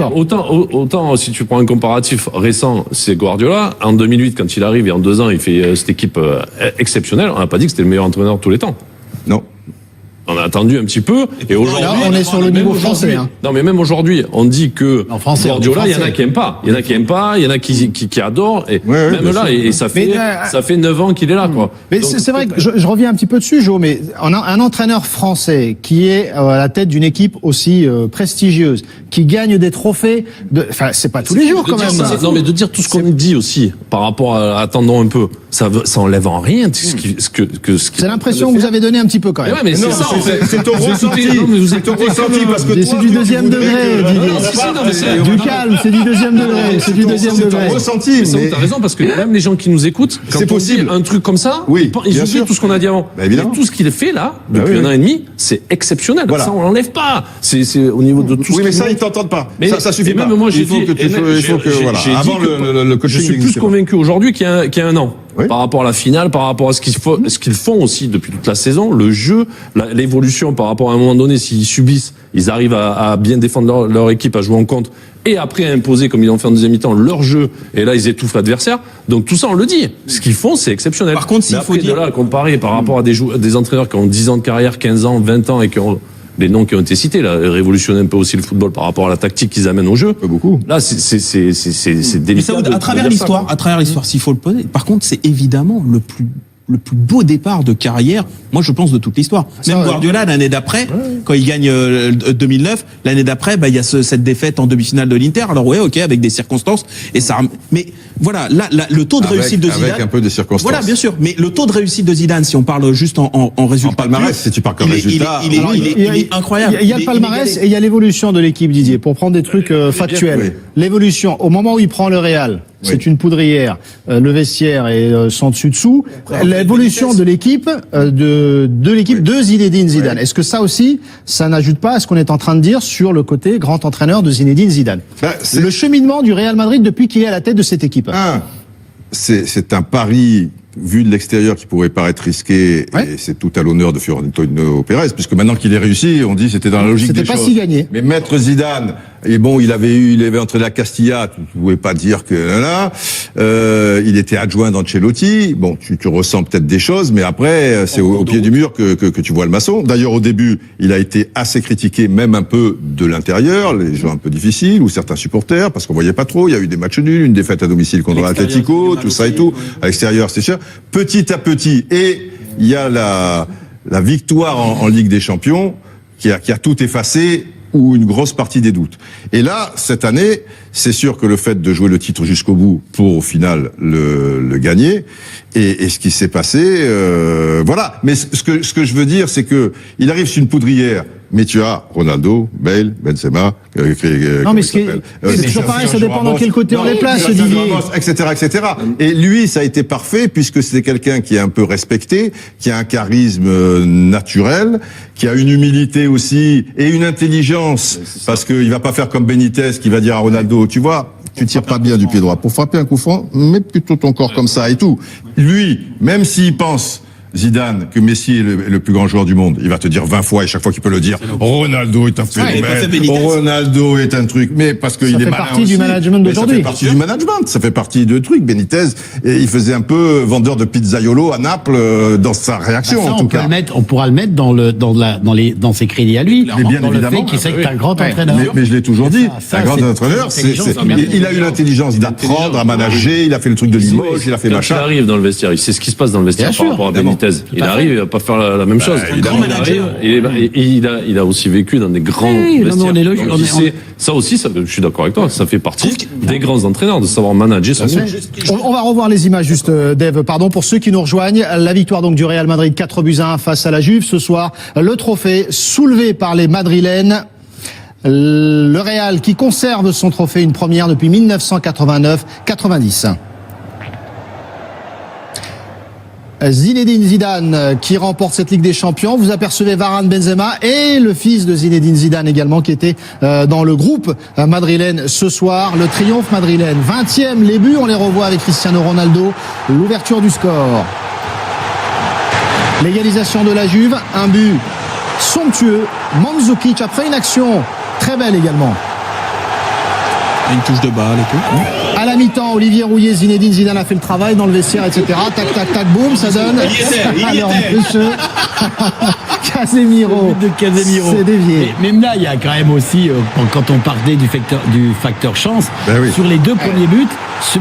Autant si tu prends un comparatif récent, c'est Guardiola. En 2008, quand il arrive et en 2 ans, il fait cette équipe exceptionnelle. On n'a pas dit que c'était le meilleur entraîneur de tous les temps. Non. On a attendu un petit peu, et aujourd'hui... Là, on est sur le niveau français. Hein. Non, mais même aujourd'hui, on dit que Guardiola, il y en a qui aiment pas. Il y en a qui aiment pas, il y en a qui adorent, et même là, et ça fait 9 ans qu'il est là, quoi. Mais c'est vrai que je reviens un petit peu dessus, Jo, mais un entraîneur français qui est à la tête d'une équipe aussi prestigieuse, qui gagne des trophées, enfin, c'est pas tous les jours, quand même. Non, mais de dire tout ce qu'on dit aussi, par rapport à attendons un peu, ça enlève en rien c'est l'impression que vous avez donné un petit peu, quand même. Mais c'est ça, c'est ton ressenti. C'est ton ressenti parce que c'est du deuxième degré, Didier. Du calme, c'est du deuxième degré. C'est du deuxième degré. C'est ton ressenti. T'as raison parce que même les gens qui nous écoutent, quand on dit un truc comme ça, ils oublient tout ce qu'on a dit avant. Et tout ce qu'il fait là depuis 1 an et demi, c'est exceptionnel. Ça on l'enlève pas. C'est au niveau de tout. Oui, mais ça ils t'entendent pas. Ça suffit pas. Même moi j'ai dit, il faut que voilà. Avant le coaching. Je suis plus convaincu aujourd'hui qu'il y a 1 an. Par rapport à la finale, par rapport à ce qu'ils font aussi depuis toute la saison, le jeu, l'évolution par rapport à un moment donné, s'ils subissent, ils arrivent à bien défendre leur équipe, à jouer en contre, et après à imposer, comme ils l'ont fait en deuxième mi-temps, leur jeu, et là ils étouffent l'adversaire. Donc tout ça on le dit. Ce qu'ils font, c'est exceptionnel. Par contre, s'il faut dire... de là, comparer par rapport à des entraîneurs qui ont 10 ans de carrière, 15 ans, 20 ans, et qui ont les noms qui ont été cités, là, révolutionner un peu aussi le football par rapport à la tactique qu'ils amènent au jeu. Pas beaucoup. Là, c'est délicat. À travers l'histoire, s'il faut le poser. Par contre, c'est évidemment le plus beau départ de carrière, moi je pense, de toute l'histoire. Même Guardiola, l'année d'après, quand il gagne 2009, l'année d'après, il y a cette défaite en demi-finale de l'Inter. Alors avec des circonstances, et ça. Mais voilà, là, le taux de réussite de Zidane. Avec un peu de circonstances. Voilà, bien sûr. Mais le taux de réussite de Zidane, si on parle juste en résultat. En palmarès, si tu parles comme résultat. Il est incroyable. Il y a le palmarès et il y a l'évolution de l'équipe, Didier, pour prendre des trucs factuels. L'évolution, au moment où il prend le Real, c'est une poudrière. Le vestiaire est sans dessus-dessous. L'évolution de l'équipe, de l'équipe de Zinedine Zidane. Est-ce que ça aussi, ça n'ajoute pas à ce qu'on est en train de dire sur le côté grand entraîneur de Zinedine Zidane? Le cheminement du Real Madrid depuis qu'il est à la tête de cette équipe. C'est un pari vu de l'extérieur qui pourrait paraître risqué, et c'est tout à l'honneur de Florentino Pérez, puisque maintenant qu'il est réussi, on dit c'était dans la logique des choses. C'était pas si gagné. Mais mettre Zidane Et bon, il avait entraîné la Castilla, tu pouvais pas dire que là, il était adjoint d'Ancelotti. Bon, tu ressens peut-être des choses, mais après, c'est au pied du mur que tu vois le maçon. D'ailleurs, au début, il a été assez critiqué, même un peu de l'intérieur, les gens un peu difficiles, ou certains supporters, parce qu'on voyait pas trop. Il y a eu des matchs nuls, une défaite à domicile contre l'Atlético, tout ça et tout. À l'extérieur, c'est cher. Petit à petit, et il y a la victoire en Ligue des Champions qui a tout effacé, ou une grosse partie des doutes. Et là, cette année, c'est sûr que le fait de jouer le titre jusqu'au bout pour au final le gagner, et ce qui s'est passé, voilà. Mais ce que je veux dire, c'est que il arrive sur une poudrière. Mais tu as Ronaldo, Bale, Benzema, non, mais c'est toujours pareil, ça dépend dans quel côté on les place, Didier. Etc. Et lui, ça a été parfait puisque c'est quelqu'un qui est un peu respecté, qui a un charisme naturel, qui a une humilité aussi et une intelligence, parce qu'il va pas faire comme Benitez qui va dire à Ronaldo, tu vois, tu tires pas bien du pied droit. Pour frapper un coup franc, mets plutôt ton corps comme ça et tout. Lui, même s'il pense Zidane, que Messi est le plus grand joueur du monde, il va te dire 20 fois et chaque fois qu'il peut le dire, Ronaldo est un phénomène, Ronaldo est un truc, mais parce qu'il est malin aussi. Ça fait partie du management d'aujourd'hui. Ça fait partie du management, ça fait partie de trucs. Benitez, et il faisait un peu vendeur de pizzaiolo à Naples dans sa réaction, ça, en tout cas. On pourra le mettre dans ses crédits à lui, mais bien dans évidemment, le fait qu'il sait que t'es un grand entraîneur. Mais je l'ai toujours dit, un grand entraîneur, il a eu l'intelligence d'apprendre à manager, il a fait le truc de Limoges, il a fait machin. Il arrive dans le vestiaire, il sait ce qui se passe dans le vestiaire par rapport à Benitez. Il arrive, il va pas faire la même chose. Il a aussi vécu dans des grands vestiaires. Ça aussi, je suis d'accord avec toi, ça fait partie des grands entraîneurs de savoir manager son groupe. On va revoir les images juste, Dave, pardon, pour ceux qui nous rejoignent. La victoire donc du Real Madrid 4-1 face à la Juve ce soir. Le trophée soulevé par les Madrilènes. Le Real qui conserve son trophée, une première depuis 1989-90. Zinedine Zidane qui remporte cette Ligue des Champions. Vous apercevez Varane, Benzema et le fils de Zinedine Zidane également qui était dans le groupe madrilène ce soir. Le triomphe madrilène. 20e, les buts, on les revoit avec Cristiano Ronaldo. L'ouverture du score. L'égalisation de la Juve. Un but somptueux. Mandzukic après une action très belle également. Une touche de balle et tout. À la mi-temps, Olivier Rouillet, Zinedine Zidane a fait le travail dans le vestiaire, etc. Tac, tac, tac, boum, ça donne. Alors, monsieur Casemiro. De Casemiro. C'est dévié. Mais même là, il y a quand même aussi, quand on parlait du facteur chance, sur les deux premiers buts,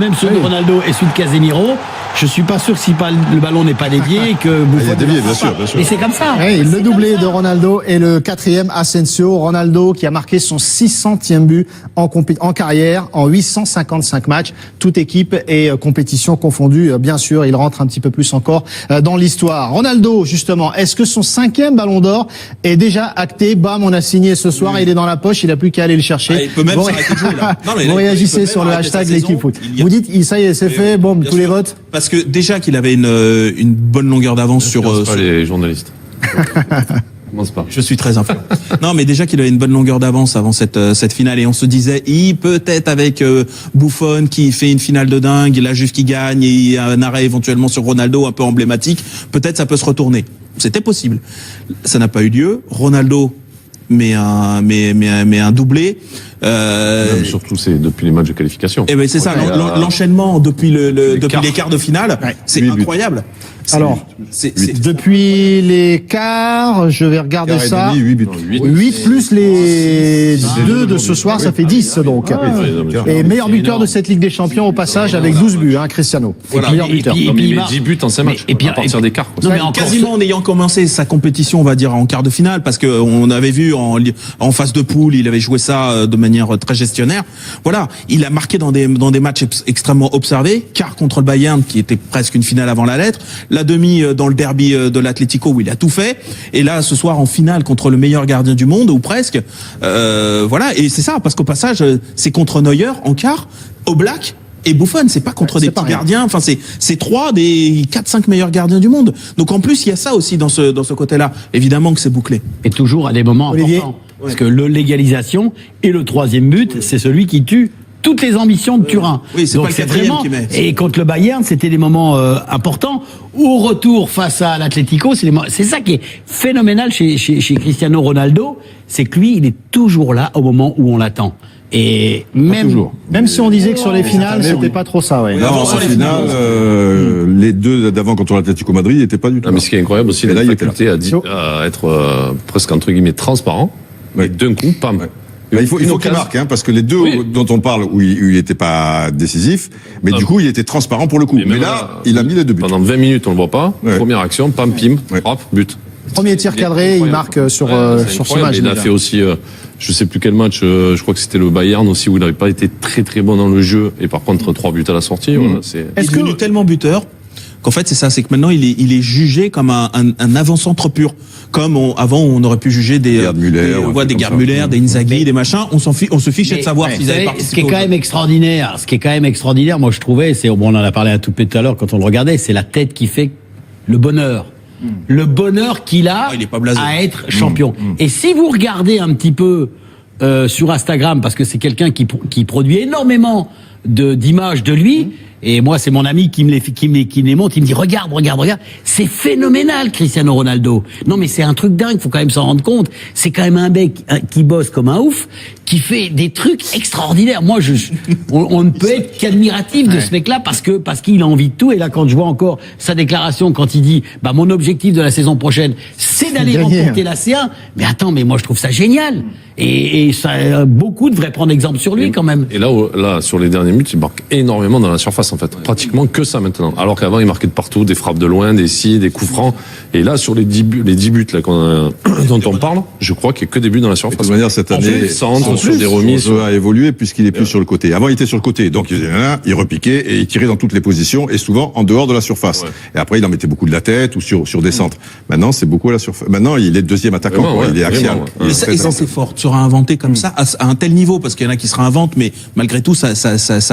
même ceux de Ronaldo et celui de Casemiro, je suis pas sûr que si le ballon n'est pas dévié, que Buffon. Il est dévié, bien sûr. Mais c'est comme ça. Oui, le doublé de Ronaldo et le 4e Asensio. Ronaldo qui a marqué son 600e but en carrière, en 855 matchs, toute équipe et compétition confondues. Bien sûr, il rentre un petit peu plus encore dans l'histoire. Ronaldo, justement, est-ce que son 5e Ballon d'Or est déjà acté? Bam, on a signé ce soir, il est dans la poche, il a plus qu'à aller le chercher. Il peut même s'arrêter de jouer, là. Vous réagissez sur le hashtag l'équipe foot. Vous dites, ça y est, c'est fait, bon, tous les votes. Parce que déjà qu'il avait une bonne longueur d'avance sur les journalistes. Commence pas. Je suis très influent. Non, mais déjà qu'il avait une bonne longueur d'avance avant cette finale, et on se disait, peut-être avec Buffon qui fait une finale de dingue, la Juve qui gagne et un arrêt éventuellement sur Ronaldo un peu emblématique, peut-être ça peut se retourner. C'était possible. Ça n'a pas eu lieu. Ronaldo mais un doublé. Surtout c'est depuis les matchs de qualification. Et ben c'est ça, l'enchaînement depuis les quarts de finale, c'est incroyable. Alors, depuis les quarts, je vais regarder ça. 8 plus les 2 de ce soir, ça fait 10 donc. Et meilleur buteur de cette Ligue des Champions au passage avec 12 buts, Cristiano. Voilà. Meilleur buteur. Il met 10 buts en 5 matchs, à partir des quarts. Quasiment en ayant commencé sa compétition, on va dire, en quart de finale, parce que on avait vu en phase de poule, il avait joué ça de manière très gestionnaire. Voilà, il a marqué dans des matchs extrêmement observés, quart contre le Bayern, qui était presque une finale avant la lettre, la demi dans le derby de l'Atlético où il a tout fait, et là ce soir en finale contre le meilleur gardien du monde ou presque. Voilà, et c'est ça, parce qu'au passage c'est contre Neuer en quart, Oblak et Buffon, c'est pas contre des petits gardiens, enfin c'est 3 des 4-5 meilleurs gardiens du monde. Donc en plus il y a ça aussi dans ce côté-là. Évidemment que c'est bouclé. Et toujours à des moments Olivier. importants. Parce que l'égalisation et le 3e but, c'est celui qui tue toutes les ambitions de Turin. Oui, c'est Donc pas le quatrième qui met. Et contre le Bayern, c'était des moments importants. Au retour face à l'Atlético, c'est ça qui est phénoménal chez Cristiano Ronaldo, c'est que lui, il est toujours là au moment où on l'attend. Et Même si on disait que sur les finales, c'était pas trop ça, ouais. Non, en finale, les deux d'avant contre l'Atlético Madrid n'étaient pas du tout. Non, mais ce qui est incroyable aussi, Et là, la il était faculté à être presque entre guillemets transparent. Ouais. Et d'un coup, pam. Ouais. Bah, il faut qu'il marque, hein, parce que les deux dont on parle, où il était pas décisif, mais du coup, il était transparent pour le coup. Mais là, il a mis les deux buts. Pendant 20 minutes, on le voit pas. Ouais. Première action, pam, pim, hop, but. Premier tir cadré, il marque sur ce match. Il a fait aussi, je sais plus quel match, je crois que c'était le Bayern aussi, où il n'avait pas été très très bon dans le jeu, et par contre 3 buts à la sortie. Voilà, Il est devenu tellement buteur qu'en fait c'est ça, c'est que maintenant il est jugé comme un avant-centre pur, comme avant on aurait pu juger des Gerd Müller, des Gerd Müller, des Inzaghi, des machins. On se fichait de savoir s'ils avaient ce qui participé. est quand même extraordinaire, moi je trouvais, on en a parlé un tout petit à l'heure quand on le regardait, c'est la tête qui fait le bonheur. Le bonheur qu'il a il est pas blasé. à être champion. Et si vous regardez un petit peu sur Instagram, parce que c'est quelqu'un qui produit énormément d'images de lui, et moi c'est mon ami qui me les montre, il me dit regarde, c'est phénoménal Cristiano Ronaldo. Non mais c'est un truc dingue, faut quand même s'en rendre compte. C'est quand même un mec qui bosse comme un ouf, qui fait des trucs extraordinaires. Moi on ne peut être qu'admiratif de ce mec-là parce qu'il a envie de tout. Et là quand je vois encore sa déclaration quand il dit mon objectif de la saison prochaine c'est d'aller remporter la C1. Mais attends, mais moi je trouve ça génial. Et ça, beaucoup devraient prendre exemple sur lui quand même. Et là, sur les derniers minutes, il marque énormément dans la surface, en fait. Pratiquement que ça maintenant. Alors qu'avant, il marquait de partout, des frappes de loin, des coups francs. Et là, sur les 10 buts là, dont on parle, je crois qu'il n'y a que des buts dans la surface. De toute manière, cette année, sur des remises. Le jeu a évolué puisqu'il est plus sur le côté. Avant, il était sur le côté. Donc, il repiquait et il tirait dans toutes les positions et souvent en dehors de la surface. Ouais. Et après, il en mettait beaucoup de la tête ou sur des centres. Maintenant, c'est beaucoup à la surface. Maintenant, il est deuxième attaquant. Vraiment, il est axial. Et ça c'est fort. Tu seras inventé comme ça à un tel niveau, parce qu'il y en a qui se réinventent, mais malgré tout ça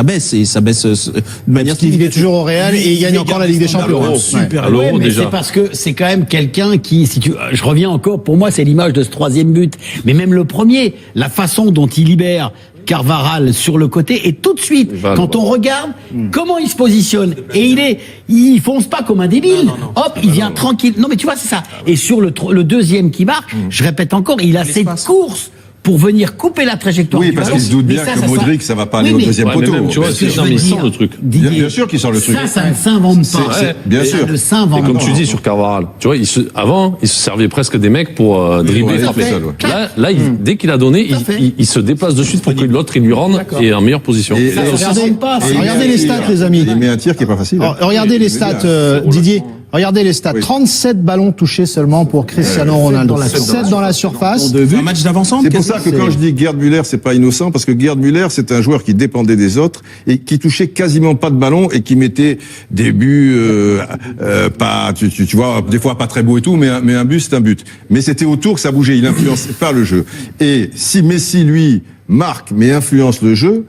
baisse, et ça baisse de manière Il est toujours au Real et il gagne encore la Ligue des Champions. Super. Ouais, mais c'est parce que c'est quand même quelqu'un qui, je reviens encore, pour moi c'est l'image de ce troisième but, mais même le premier, la façon dont il libère Carvajal sur le côté, et tout de suite, quand on regarde comment il se positionne, et il fonce pas comme un débile. Hop, il vient tranquille. Non, mais tu vois, c'est ça. Et sur le deuxième qui marque, je répète encore, il a cette course pour venir couper la trajectoire. Oui, parce qu'il se doute bien que Modric, ça va pas aller au deuxième poteau. Tu vois, il sort le truc. Bien sûr qu'il sort le truc. Ça ne s'invente pas. Bien sûr. Ça ne s'invente pas. Et comme tu dis sur Carvajal, tu vois, avant, il se servait presque des mecs pour dribbler, frapper. Là, dès qu'il a donné, il se déplace de suite pour que l'autre, il lui rende et en meilleure position. Regardez les stats, les amis. Il met un tir qui est pas facile. Regardez les stats, Didier. Regardez les stats. 37 ballons touchés seulement pour Cristiano Ronaldo. 7 dans la surface. Un match d'avant-centre. C'est pour ça que quand je dis Gerd Müller, c'est pas innocent, parce que Gerd Müller, c'est un joueur qui dépendait des autres et qui touchait quasiment pas de ballon et qui mettait des buts pas, tu vois, des fois pas très beau et tout, mais un but c'est un but. Mais c'était autour que ça bougeait, il influençait pas le jeu. Et si Messi lui marque mais influence le jeu,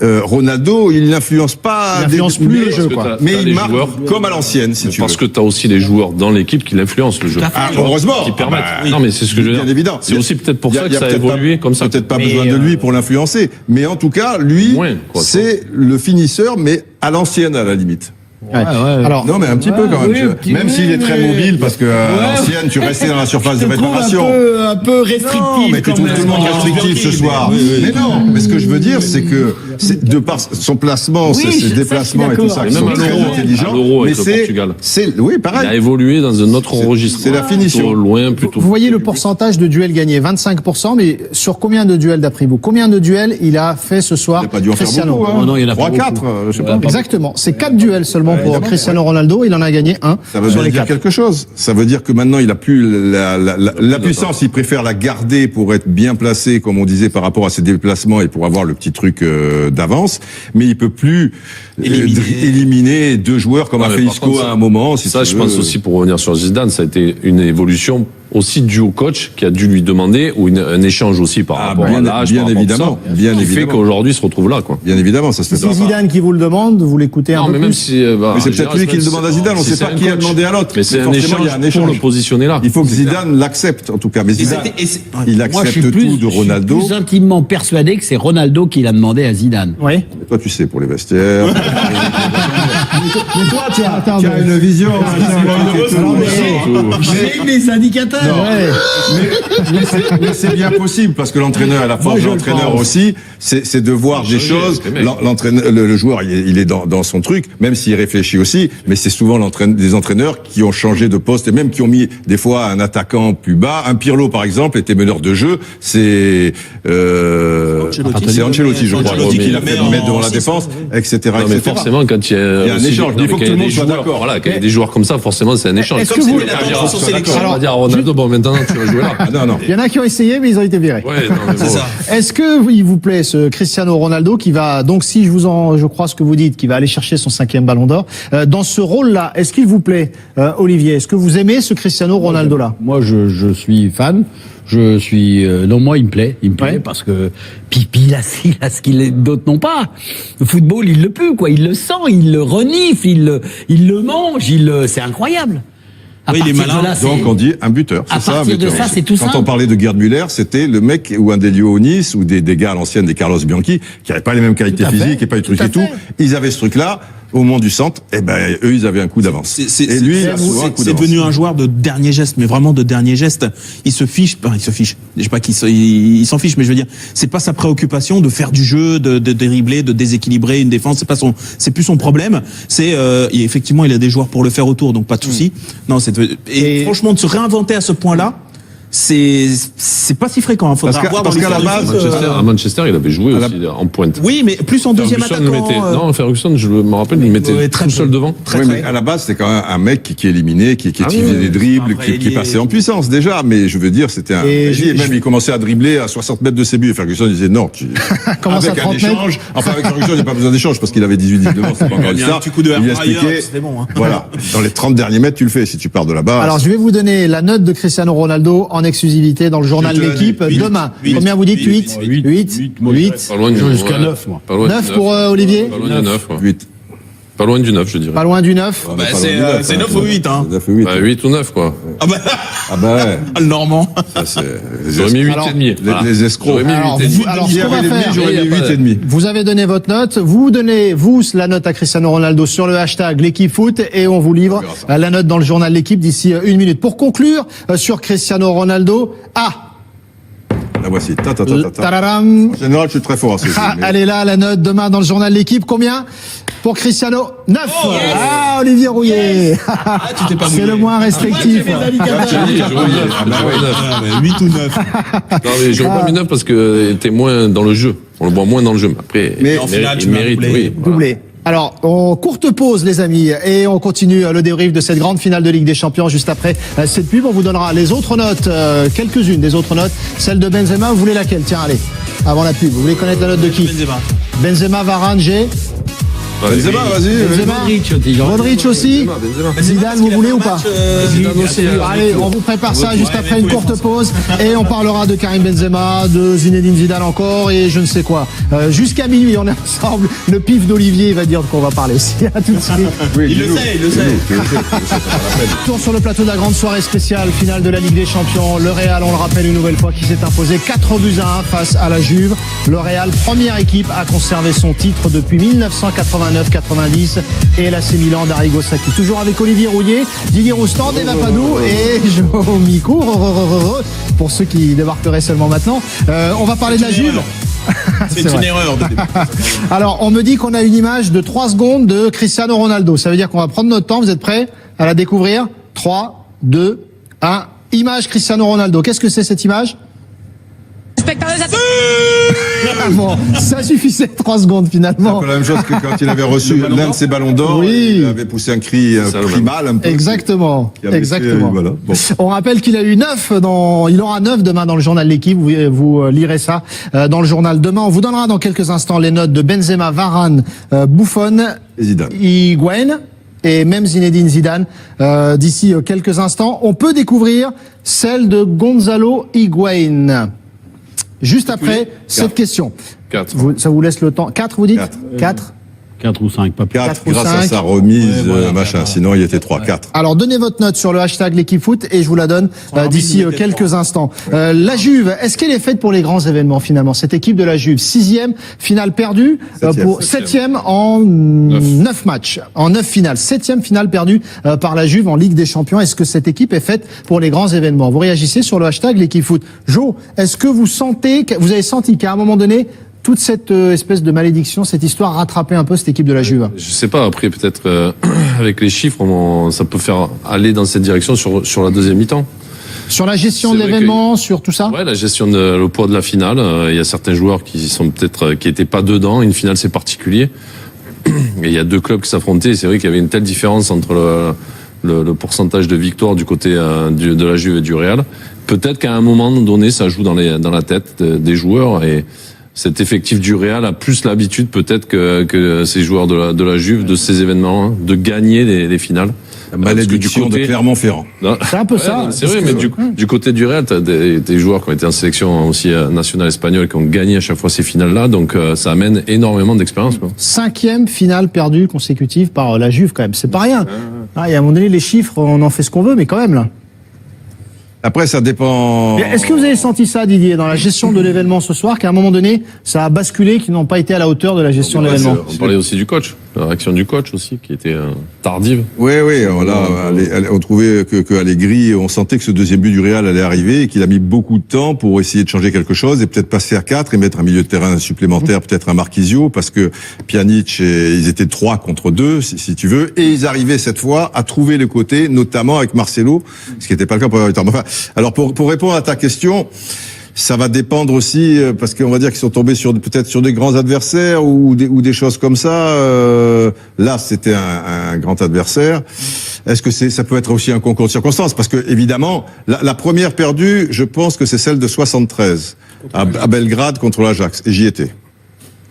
Ronaldo, il n'influence pas. Il n'influence plus le jeu, quoi. Mais il marque comme à l'ancienne, si tu veux. Parce que t'as aussi des joueurs dans l'équipe qui l'influencent le jeu. Ah, heureusement. Qui permettent. Non, mais c'est ce que je veux dire. Bien évident. C'est aussi peut-être pour ça que ça a évolué comme ça. Peut-être pas besoin de lui pour l'influencer. Mais en tout cas, lui, c'est le finisseur, mais à l'ancienne, à la limite. Alors, non, mais un petit peu quand même. Même s'il est très mobile, parce que à l'ancienne, tu restais dans la surface de réparation. Un peu restrictif. Non, mais t'es tout le monde restrictif ce soir. Mais non, mais ce que je veux dire, c'est que de par son placement, ses déplacements et tout ça, qui sont très intelligents. Mais oui, pareil. Il a évolué dans un autre registre. C'est la finition. Loin, plutôt. Vous voyez le pourcentage de duels gagnés, 25%, mais sur combien de duels d'après vous? Combien de duels il a fait ce soir? Il n'a pas dû en faire beaucoup, hein. Non, il y en a 3, 4, je sais pas. Exactement. C'est 4 duels seulement pour Cristiano Ronaldo. Il en a gagné 1. Ça veut dire quelque chose. Ça veut dire que maintenant, il a plus la puissance. Il préfère la garder pour être bien placé, comme on disait, par rapport à ses déplacements et pour avoir le petit truc d'avance. Mais il peut plus éliminer 2 joueurs comme a fait Isco à un moment. Ça, je pense aussi, pour revenir sur Zidane, ça a été une évolution aussi dû au coach qui a dû lui demander, ou un échange aussi par rapport à l'âge, bien par rapport à évidemment, tout ça, bien qui fait évidemment. qu'aujourd'hui il se retrouve là, quoi. Bien évidemment, ça se fait C'est pas. Zidane qui vous le demande, vous l'écoutez un Non, peu mais plus. même si, Mais c'est peut-être lui qui le demande à Zidane, on sait pas qui a demandé à l'autre. Mais c'est Mais un forcément, il y a un échange pour échange. le positionner là. Il faut que Zidane l'accepte, en tout cas. Mais Zidane, il Moi, je accepte suis plus, tout de Ronaldo. je suis plus intimement persuadé que c'est Ronaldo qui l'a demandé à Zidane. Oui. Et toi, tu sais, pour les vestiaires. Mais toi, tiens, attends. Tu as une vision. J'ai mes indicateurs. Mais c'est bien possible, parce que l'entraîneur, à la force de l'entraîneur aussi, c'est de voir des choses. L'entraîneur, le joueur, il est dans son truc, même s'il réfléchit aussi, mais c'est souvent des entraîneurs qui ont changé de poste et même qui ont mis des fois un attaquant plus bas. Un Pirlo, par exemple, était meneur de jeu. C'est Ancelotti, je crois, Ancelotti qui l'a qui fait le met mettre devant en la six, défense, etc. Non, mais forcément, quand il y a un aussi échange. Il faut que tout le monde soit d'accord. Voilà, quand il y a des joueurs comme ça, forcément, c'est un échange. Est-ce Comme que c'est vous- le cas, Attends, sur sélection. on va dire à Ronaldo, bon, maintenant, tu vas jouer là. Ah non, non. Il y en a qui ont essayé, mais ils ont été virés. Ouais, non, mais bon. C'est ça. Est-ce que il vous plaît ce Cristiano Ronaldo qui va donc, si je crois ce que vous dites, qui va aller chercher son 5e Ballon d'Or dans ce rôle-là? Est-ce qu'il vous plaît, Olivier? Est-ce que vous aimez ce Cristiano Ronaldo-là? Moi, je suis fan. Je suis non, moi il me plaît Ouais. parce que Pipi il a ce qu'il d'autres n'ont pas. Le football, il le pue quoi, il le sent, il le renifle, il le mange, c'est incroyable. À Oui, il est partir de malin. là, c'est- Donc on dit un buteur. À C'est ça, un partir de buteur. ça, c'est tout Quand simple. on parlait de Gerd Müller, c'était le mec ou un Delio Onis ou des gars à l'ancienne, des Carlos Bianchi, qui n'avaient pas les mêmes qualités Tout à fait. physiques et pas eu de trucs Tout à et tout. fait. Ils avaient ce truc-là. Au moment du centre, eh ben eux ils avaient un coup d'avance. Et lui, il a souvent un coup c'est d'avance. devenu un joueur de dernier geste, mais vraiment de dernier geste. Il se fiche, je sais pas il s'en fiche, mais je veux dire, c'est pas sa préoccupation de faire du jeu, de dribbler, de déséquilibrer une défense. C'est plus son problème. Effectivement, il a des joueurs pour le faire autour, donc pas de souci. Non, et franchement, de se réinventer à ce point-là, c'est pas si fréquent. Faudra voir dans parce qu'à la l'histoire du base, foot, À Manchester, il avait joué aussi en pointe. oui, mais plus en deuxième Ferguson le attaquant. mettait. Non, Ferguson, je me rappelle, il le mettait très tout seul peu. devant. Oui, mais à la base, c'est quand même un mec qui éliminait, qui utilisait des dribbles, un vrai qui ailier. passait en puissance déjà. Mais je veux dire, c'était un Et ailier. Même il commençait à dribbler à 60 mètres de ses buts. Et Ferguson disait non. Commence à avec un 30 mètres. échange. Enfin, avec Ferguson, il n'y a pas besoin d'échange parce qu'il avait 18-19 ans. C'est pas encore Il y a ça. un petit coup de air Il fryer, expliquait, c'était bon, hein. Voilà. Dans les 30 derniers mètres, tu le fais. Si tu pars de là-bas. Alors, je vais vous donner la note de Cristiano Ronaldo en exclusivité dans le journal Je te la L'équipe dis, demain. huit. Combien vous dites? 8? 8. 8? Pas loin du Jusqu'à ouais. 9, moi. Pas loin 9 du pour Olivier? Pas loin du 9, quoi. 8. Pas loin du 9, je dirais. Pas loin du 9. On est Bah, pas c'est, loin du c'est 9 ou 8, hein. 9 ou 8. Bah, 8 ou 9, quoi. Ah bah, Ah bah ouais. le Normand. Ça, c'est J'aurais mis 8 Alors, et demi. Voilà. les escrocs. J'aurais mis Alors, 8 et demi. alors, S'il ce y qu'on va avait les demi, faire, j'aurais mis il y a 8 pas et demi. vous avez donné votre note, vous donnez, vous, la note à Cristiano Ronaldo sur le hashtag l'équipe foot et on vous livre verra ça. la note dans le journal L'équipe d'ici 1 minute. Pour conclure sur Cristiano Ronaldo, La voici. tararam. En général, je suis très fort à ce jeu. mais- Elle est là, la note demain dans le journal L'équipe. Combien pour Cristiano? 9. Ah, Olivier Rouillet. tu t'es pas C'est mouillé. le moins restrictif. J'aurais mis 9. Ah bah ouais. 8 ou 9. Non, mais j'aurais pas mis 9 parce que t'es moins dans le jeu. On le voit moins dans le jeu. Après, Mais en il finale, tu il mets un mérite, doublé. oui. voilà. Doublé. Alors, on courte pause, les amis, et on continue le débrief de cette grande finale de Ligue des Champions juste après cette pub. On vous donnera les autres notes, quelques-unes des autres notes. Celle de Benzema, vous voulez laquelle? Tiens, allez, avant la pub. Vous voulez connaître la note de qui? Benzema. Benzema, Varane, G. Benzema, vas-y. Benzema. Modric aussi, genre. Modric aussi. Zidane, vous voulez ou pas? Zidane aussi, Allez, on vous prépare ça juste après une courte pause et on parlera de Karim Benzema, de Zinedine Zidane encore et je ne sais quoi. Jusqu'à minuit, on est ensemble. Le pif d'Olivier va dire qu'on va parler aussi. À tout de suite. Oui, Il le dis-nous. sait, il le sait. Dis-nous, tu le sais, c'est pas la peine. Tour sur le plateau de la grande soirée spéciale finale de la Ligue des Champions. Le Real, on le rappelle une nouvelle fois, qui s'est imposé 4-1 face à la Juve. Le Real, première équipe à conserver son titre depuis 1989-90 et l'AC Milan d'Arrigo Sacchi. Toujours avec Olivier Rouillet, Didier Roustan, Deva Padou et Jo Miko. Pour ceux qui débarqueraient seulement maintenant. On va parler de la Juve. C'est vrai. une erreur de début. Alors, on me dit qu'on a une image de 3 secondes de Cristiano Ronaldo. Ça veut dire qu'on va prendre notre temps. Vous êtes prêts à la découvrir? 3, 2, 1. Image Cristiano Ronaldo. Qu'est-ce que c'est cette image? Ah bon, ça suffisait 3 secondes C'est finalement. un peu la même chose que quand il avait reçu l'un de ses ballons d'or. Oui. Il avait poussé un cri ça, le primal un peu. Exactement, Qui avait fait, exactement. voilà. Bon. On rappelle qu'il a eu 9 il aura 9 demain dans le journal L'équipe. Vous lirez ça dans le journal demain. On vous donnera dans quelques instants les notes de Benzema, Varane, Buffon, Et Zidane. Higuain. et même Zinedine Zidane d'ici quelques instants. On peut découvrir celle de Gonzalo Higuaín. Juste après cette question. 4. Ça vous laisse le temps. 4, vous dites 4 4 ou 5, pas plus. 4 ou grâce à 5. sa remise, Ouais, voilà, machin. voilà. Sinon, il était 3, 4. Alors donnez votre note sur le hashtag l'équipe foot et je vous la donne d'ici quelques instants. La Juve, est-ce qu'elle est faite pour les grands événements finalement? Cette équipe de la Juve, 6e finale perdue, pour 7e en 9 matchs, en 9 finales. 7e finale perdue par la Juve en Ligue des Champions. Est-ce que cette équipe est faite pour les grands événements? Vous réagissez sur le hashtag l'équipe foot. Jo, est-ce que vous avez senti qu'à un moment donné, toute cette espèce de malédiction, cette histoire rattrapait un peu cette équipe de la Juve? Je sais pas, après peut-être avec les chiffres, ça peut faire aller dans cette direction sur la deuxième mi-temps. Sur la gestion C'est de vrai l'événement, sur tout ça? Ouais, la gestion le poids de la finale. Il y a certains joueurs qui étaient pas dedans. Une finale, c'est particulier. Et il y a deux clubs qui s'affrontaient. Et c'est vrai qu'il y avait une telle différence entre le pourcentage de victoire du côté de la Juve et du Real. Peut-être qu'à un moment donné, ça joue dans la tête des joueurs et cet effectif du Real a plus l'habitude peut-être que ces joueurs de la Juve, de ces événements, hein, de gagner les finales. La malédiction de Clermont-Ferrand. C'est un peu ça. C'est vrai, mais du côté du Real, t'as des joueurs qui ont été en sélection aussi nationale espagnole qui ont gagné à chaque fois ces finales-là, donc ça amène énormément d'expérience. 5e finale perdue consécutive par la Juve quand même, c'est pas rien. Il y a un moment donné les chiffres, on en fait ce qu'on veut, mais quand même là. Après, ça dépend. Est-ce que vous avez senti ça, Didier, dans la gestion de l'événement ce soir, qu'à un moment donné, ça a basculé, qu'ils n'ont pas été à la hauteur de la gestion de l'événement? On parlait aussi du coach, la réaction du coach aussi, qui était tardive. Oui, on trouvait que Allegri, on sentait que ce deuxième but du Real allait arriver et qu'il a mis beaucoup de temps pour essayer de changer quelque chose et peut-être pas se faire 4 et mettre un milieu de terrain supplémentaire, peut-être un Marquisio, parce que Pjanic, ils étaient 3 contre 2, si tu veux, et ils arrivaient cette fois à trouver le côté, notamment avec Marcelo, ce qui n'était pas le cas pour la temps. Enfin, alors pour répondre à ta question, ça va dépendre aussi parce qu'on va dire qu'ils sont tombés peut-être sur des grands adversaires ou des choses comme ça. Là, c'était un grand adversaire. Est-ce que ça peut être aussi un concours de circonstances? Parce que évidemment, la première perdue, je pense que c'est celle de 73 à Belgrade contre l'Ajax, et j'y étais.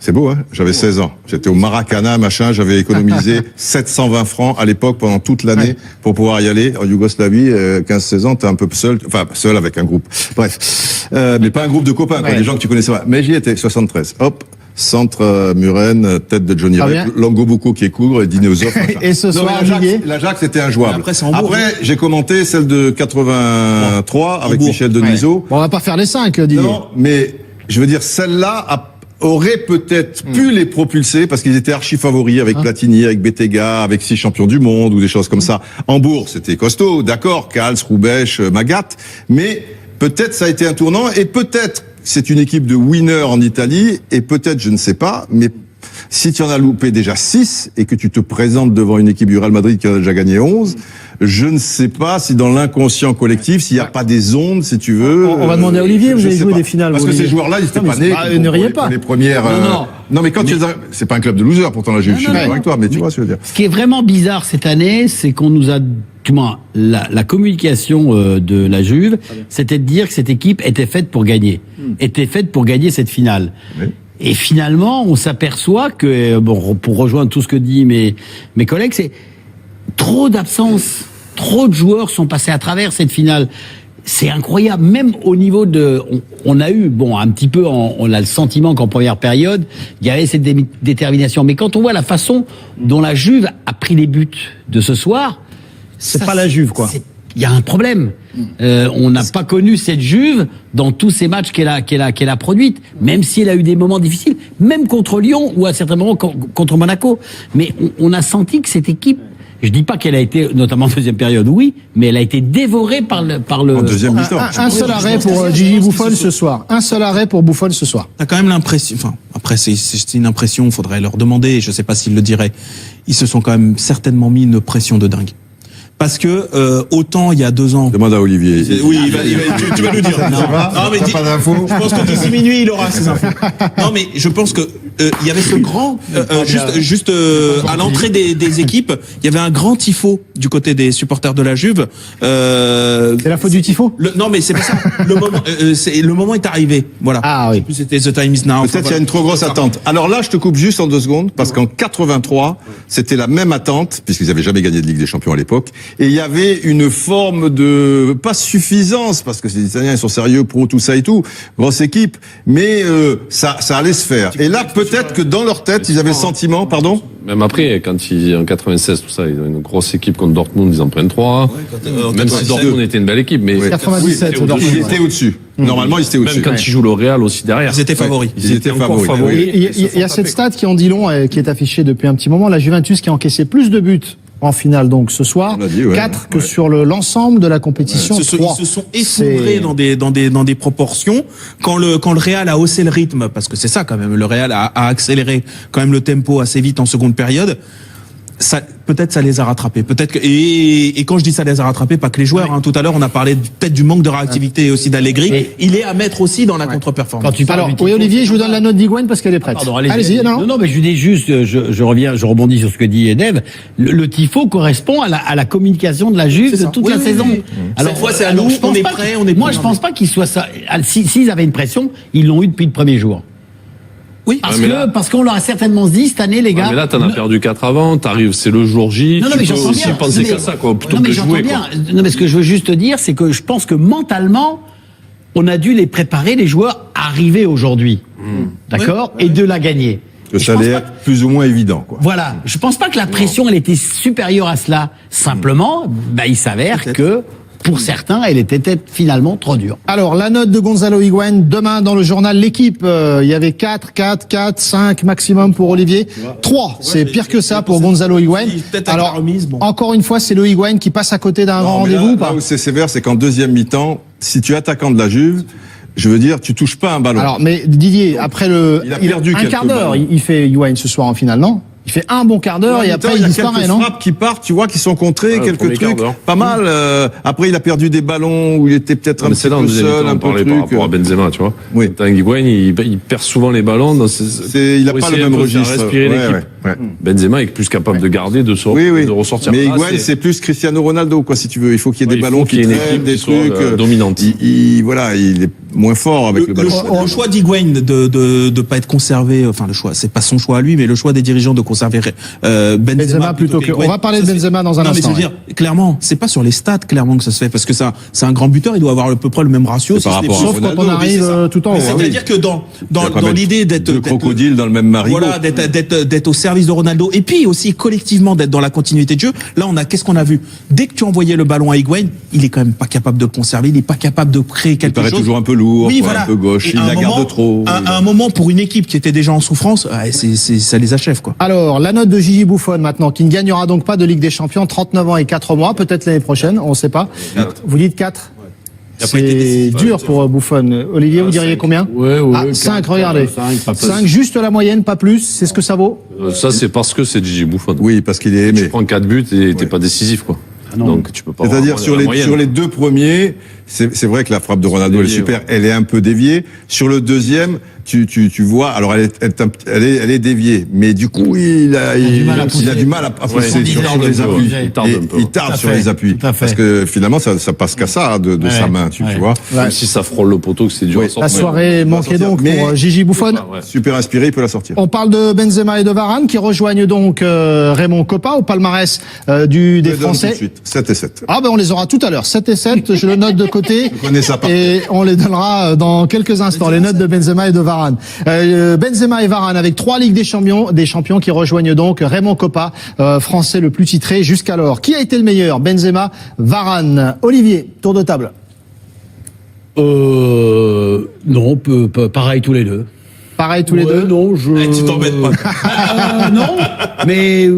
C'est beau, hein? J'avais 16 ans. J'étais au Maracana, machin. J'avais économisé 720 francs à l'époque pendant toute l'année pour pouvoir y aller. En Yougoslavie, 15-16 ans, t'es un peu seul. Enfin, seul avec un groupe. Bref. Mais pas un groupe de copains, quoi, des gens que tu connaissais pas. Mais j'y étais, 73. Hop. Centre Muren, tête de Johnny Rep, Longo Bocco qui est couvre et Dinosaure. Et ce soir, l'Ajax était injouable. Après, j'ai commenté celle de 83 avec Michel Denisot. Bon, on va pas faire les 5, Didier. Non, mais je veux dire, celle-là aurait peut-être pu les propulser parce qu'ils étaient archi favoris avec Platini, avec Bettega, avec 6 champions du monde ou des choses comme ça. Hambourg, c'était costaud, d'accord, Kals, Roubaix, Magat, mais peut-être ça a été un tournant et peut-être c'est une équipe de winners en Italie et peut-être, je ne sais pas, mais si tu en as loupé déjà 6 et que tu te présentes devant une équipe du Real Madrid qui en a déjà gagné 11, je ne sais pas si dans l'inconscient collectif, s'il n'y a pas des ondes, si tu veux. On va demander à Olivier, vous avez joué des finales. Parce que ces joueurs-là, ils n'étaient pas nés. Ne riez pas. Les premières. Non, mais quand c'est pas un club de losers, pourtant là, je suis d'accord avec toi, mais tu vois ce que je veux dire. Ce qui est vraiment bizarre cette année, c'est qu'on nous a, du moins, la communication de la Juve, c'était de dire que cette équipe était faite pour gagner, était faite pour gagner cette finale. Oui. Et finalement, on s'aperçoit que, bon, pour rejoindre tout ce que disent mes collègues, c'est trop d'absence, trop de joueurs sont passés à travers cette finale. C'est incroyable, même au niveau de... On a eu, bon, un petit peu, on a le sentiment qu'en première période, il y avait cette détermination. Mais quand on voit la façon dont la Juve a pris les buts de ce soir... C'est pas la Juve, quoi. Il y a un problème. On n'a pas connu cette Juve dans tous ces matchs qu'elle a produites, même si elle a eu des moments difficiles, même contre Lyon ou à certains moments contre Monaco. Mais on a senti que cette équipe, je dis pas qu'elle a été, notamment en deuxième période, oui, mais elle a été dévorée par le... En deuxième mi-temps. Un seul arrêt pour Gigi Buffon ce soir. Un seul arrêt pour Buffon ce soir. T'as quand même l'impression, enfin, après c'est une impression, faudrait leur demander, je sais pas s'ils le diraient. Ils se sont quand même certainement mis une pression de dingue. Parce que autant il y a 2 ans. Demande à Olivier. Oui, tu vas nous dire. Non, mais pas d'infos. je pense que d'ici minuit, il aura ces infos. Non, mais je pense que il y avait ce grand, juste à l'entrée des équipes, il y avait un grand tifo du côté des supporters de la Juve. C'est la faute du tifo? Non, mais c'est pas ça. Le moment est arrivé. Voilà. Ah oui. Je sais plus, c'était The Time Is Now. Peut-être qu'il y a une trop grosse attente. Alors là, je te coupe juste en 2 secondes, parce qu'en 83, c'était la même attente, puisqu'ils n'avaient jamais gagné de Ligue des Champions à l'époque, et il y avait une forme de, pas suffisance, parce que les Italiens, ils sont sérieux, pro, tout ça et tout, grosse équipe, mais ça allait se faire. Et là, peut-être que dans leur tête, ils avaient le sentiment, pardon. Même après, quand ils, en 96, tout ça, ils ont une grosse équipe contre Dortmund, ils en prennent 3. Même si Dortmund était une belle équipe, mais 97, Ils étaient au-dessus. Normalement, ils étaient au-dessus. même quand ils jouent le Real aussi derrière. Ils étaient favoris. Ils étaient encore favoris. favoris. Oui. Il y a cette stat qui en dit long et qui est affichée depuis un petit moment. La Juventus qui a encaissé plus de buts en finale donc ce soir, On a dit, ouais. 4 que sur l'ensemble de la compétition. Ils 3. se sont effondrés dans des proportions. Quand le Real a haussé le rythme, parce que c'est ça quand même, le Real a accéléré quand même le tempo assez vite en seconde période. Peut-être ça les a rattrapés. Peut-être que et quand je dis ça les a rattrapés, pas que les joueurs. Tout à l'heure, on a parlé peut-être du manque de réactivité et aussi d'Allegri. Et il est à mettre aussi dans la contre-performance. Quand tu parles Alors, du oui, tifo, Olivier, je vous donne la note d'Higuaín parce qu'elle est prête. Pardon, allez-y. non, mais je dis juste, je rebondis sur ce que dit Edev. Le tifo correspond à la communication de la Juve de toute la saison. Cette fois, c'est à nous, je pense on est pas prêt, qu'ils- on est Moi, prêt. je pense pas qu'ils soient ça. S'ils avaient une pression, ils l'ont eu depuis le premier jour. Oui, Parce qu'on leur a certainement dit cette année, les gars. Mais là, t'en as perdu 4 avant, t'arrives, c'est le jour J. Non, tu mais peux j'entends aussi bien. penser Non, mais- qu'à ça, quoi, plutôt non, mais que de j'entends jouer, bien. quoi. Non, mais ce que je veux juste te dire, c'est que je pense que mentalement, on a dû les préparer, les joueurs, à arriver aujourd'hui. D'accord? Et de la gagner. Que Et je ça pense allait pas être plus ou moins évident, quoi. Voilà. Je pense pas que la pression, elle était supérieure à cela. Simplement, il s'avère que, pour certains, elle était peut-être finalement trop dure. Alors, la note de Gonzalo Higuaín, demain dans le journal L'équipe, il y avait 4, 5 maximum pour Olivier. 3, c'est pire que ça pour Gonzalo Higuaín. Peut-être avec la Alors, remise, bon. encore une fois, c'est le Higuaín qui passe à côté d'un grand Non, mais rendez-vous ou là pas? où c'est sévère, c'est qu'en deuxième mi-temps, si tu es attaquant de la Juve, je veux dire, tu touches pas un ballon. Alors, mais Didier, après il a perdu un quelques quart d'heure, ballons. il fait Higuaín ce soir en finale, non? Il fait un bon quart d'heure et après il y a disparaît, quelques non? frappes qui partent, tu vois, qui sont contrées, Ouais, le quelques premier quart trucs, d'heure. pas mal. Après, il a perdu des ballons où il était peut-être un Mais petit c'est là, en peu deuxième seul, mi-temps, un on peu parlait par rapport à truc. Benzema, tu vois. Oui. T'as un Higuaín, il perd souvent les ballons dans Il a pour pas le essayer même un peu de faire registre. respirer Ouais, l'équipe. ouais. Benzema est plus capable de garder, de ressortir. Mais Là, Higuaín, c'est plus Cristiano Ronaldo, quoi, si tu veux. Il faut qu'il y ait des ballons qui qu'il y ait une traînent, équipe des qui soit, trucs. dominante. Voilà, il est moins fort avec le ballon. Le choix d'Higuaín de pas être conservé, enfin le choix, c'est pas son choix à lui, mais le choix des dirigeants de conserver Benzema plutôt que. qu'Higuaín. On va parler de Ça, Benzema dans un non, instant. mais je veux dire, clairement, c'est pas sur les stats clairement que ça se fait, parce que c'est un grand buteur, il doit avoir à peu près le même ratio. C'est par si ce n'est rapport à plus. Sauf quand Ronaldo, on arrive c'est ça. tout en haut. Mais c'est-à-dire que Il va pas dans mettre l'idée d'être deux crocodiles dans le même marigot. voilà, d'être au service de Ronaldo, et puis aussi collectivement d'être dans la continuité de jeu. Là, qu'est-ce qu'on a vu? Dès que tu envoyais le ballon à Higuaín, il est quand même pas capable de le conserver, il est pas capable de créer Il quelque paraît chose. toujours un peu lourd, Oui, quoi, voilà. un peu gauche, Et il à un la moment- garde trop. À un moment, pour une équipe qui était déjà en souffrance, ça les achève, quoi. Alors, la note de Gigi Buffon maintenant, qui ne gagnera donc pas de Ligue des Champions, 39 ans et 4 mois, peut-être l'année prochaine, on ne sait pas. Vous dites 4? Il a pas été C'est décisif. dur pour Buffon. Olivier, vous diriez combien? Ouais, 5, regardez. 5, 5, juste la moyenne, pas plus, c'est ce que ça vaut? Ça, c'est parce que c'est Gigi Buffon. Oui, parce qu'il est Tu aimé. prends 4 buts et t'es pas décisif, quoi. Donc, tu peux pas. C'est-à-dire avoir sur la les moyenne. sur les deux premiers, c'est vrai que la frappe de Ronaldo elle est dévié, super, elle est un peu déviée. Sur le deuxième, tu vois, alors elle est déviée, mais du coup il a du mal à pousser sur les appuis. Il tarde un peu. Il tarde Tout à sur fait, les appuis tout à fait. parce que finalement ça passe qu'à ça de sa main, tu vois. Même si ça frôle le poteau, que c'est dur Oui. à sortir. La soirée manquait donc Mais- pour Gigi Buffon. Ouais. Super inspiré, il peut la sortir. On parle de Benzema et de Varane qui rejoignent donc Raymond Kopa au palmarès des Je le donne tout de Français. suite, 7 et 7. Ah ben on les aura tout à l'heure, 7 et 7, je le note de côté. connais ça par Et on les donnera dans quelques instants, les notes de Benzema et de Varane. Benzema et Varane avec 3 Ligues des champions qui rejoignent donc Raymond Kopa, français le plus titré jusqu'alors. Qui a été le meilleur? Benzema, Varane. Olivier, tour de table. Non, pareil tous les deux. Pareil tous les deux. Non, Tu t'embêtes pas. non, mais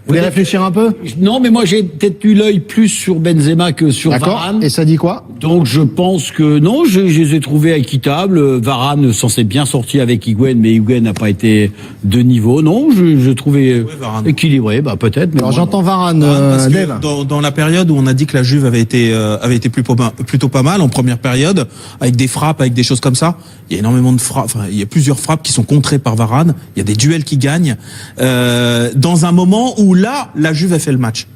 Vous voulez réfléchir un peu? Non, mais moi j'ai peut-être eu l'œil plus sur Benzema que sur D'accord. Varane. Et ça dit quoi? Donc je pense que non, je les ai trouvés équitables. Varane s'en s'est bien sorti avec Higuain, mais Higuain n'a pas été de niveau. Non, je trouvais Varane. équilibré, peut-être. Mais Alors moi, j'entends Varane, Parce que Dave. dans la période où on a dit que la Juve avait été plutôt pas mal en première période, avec des frappes, avec des choses comme ça, il y a énormément de frappes, enfin il y a plusieurs frappes qui sont contrées par Varane, il y a des duels qui gagnent, dans un moment où là, la Juve a fait le match.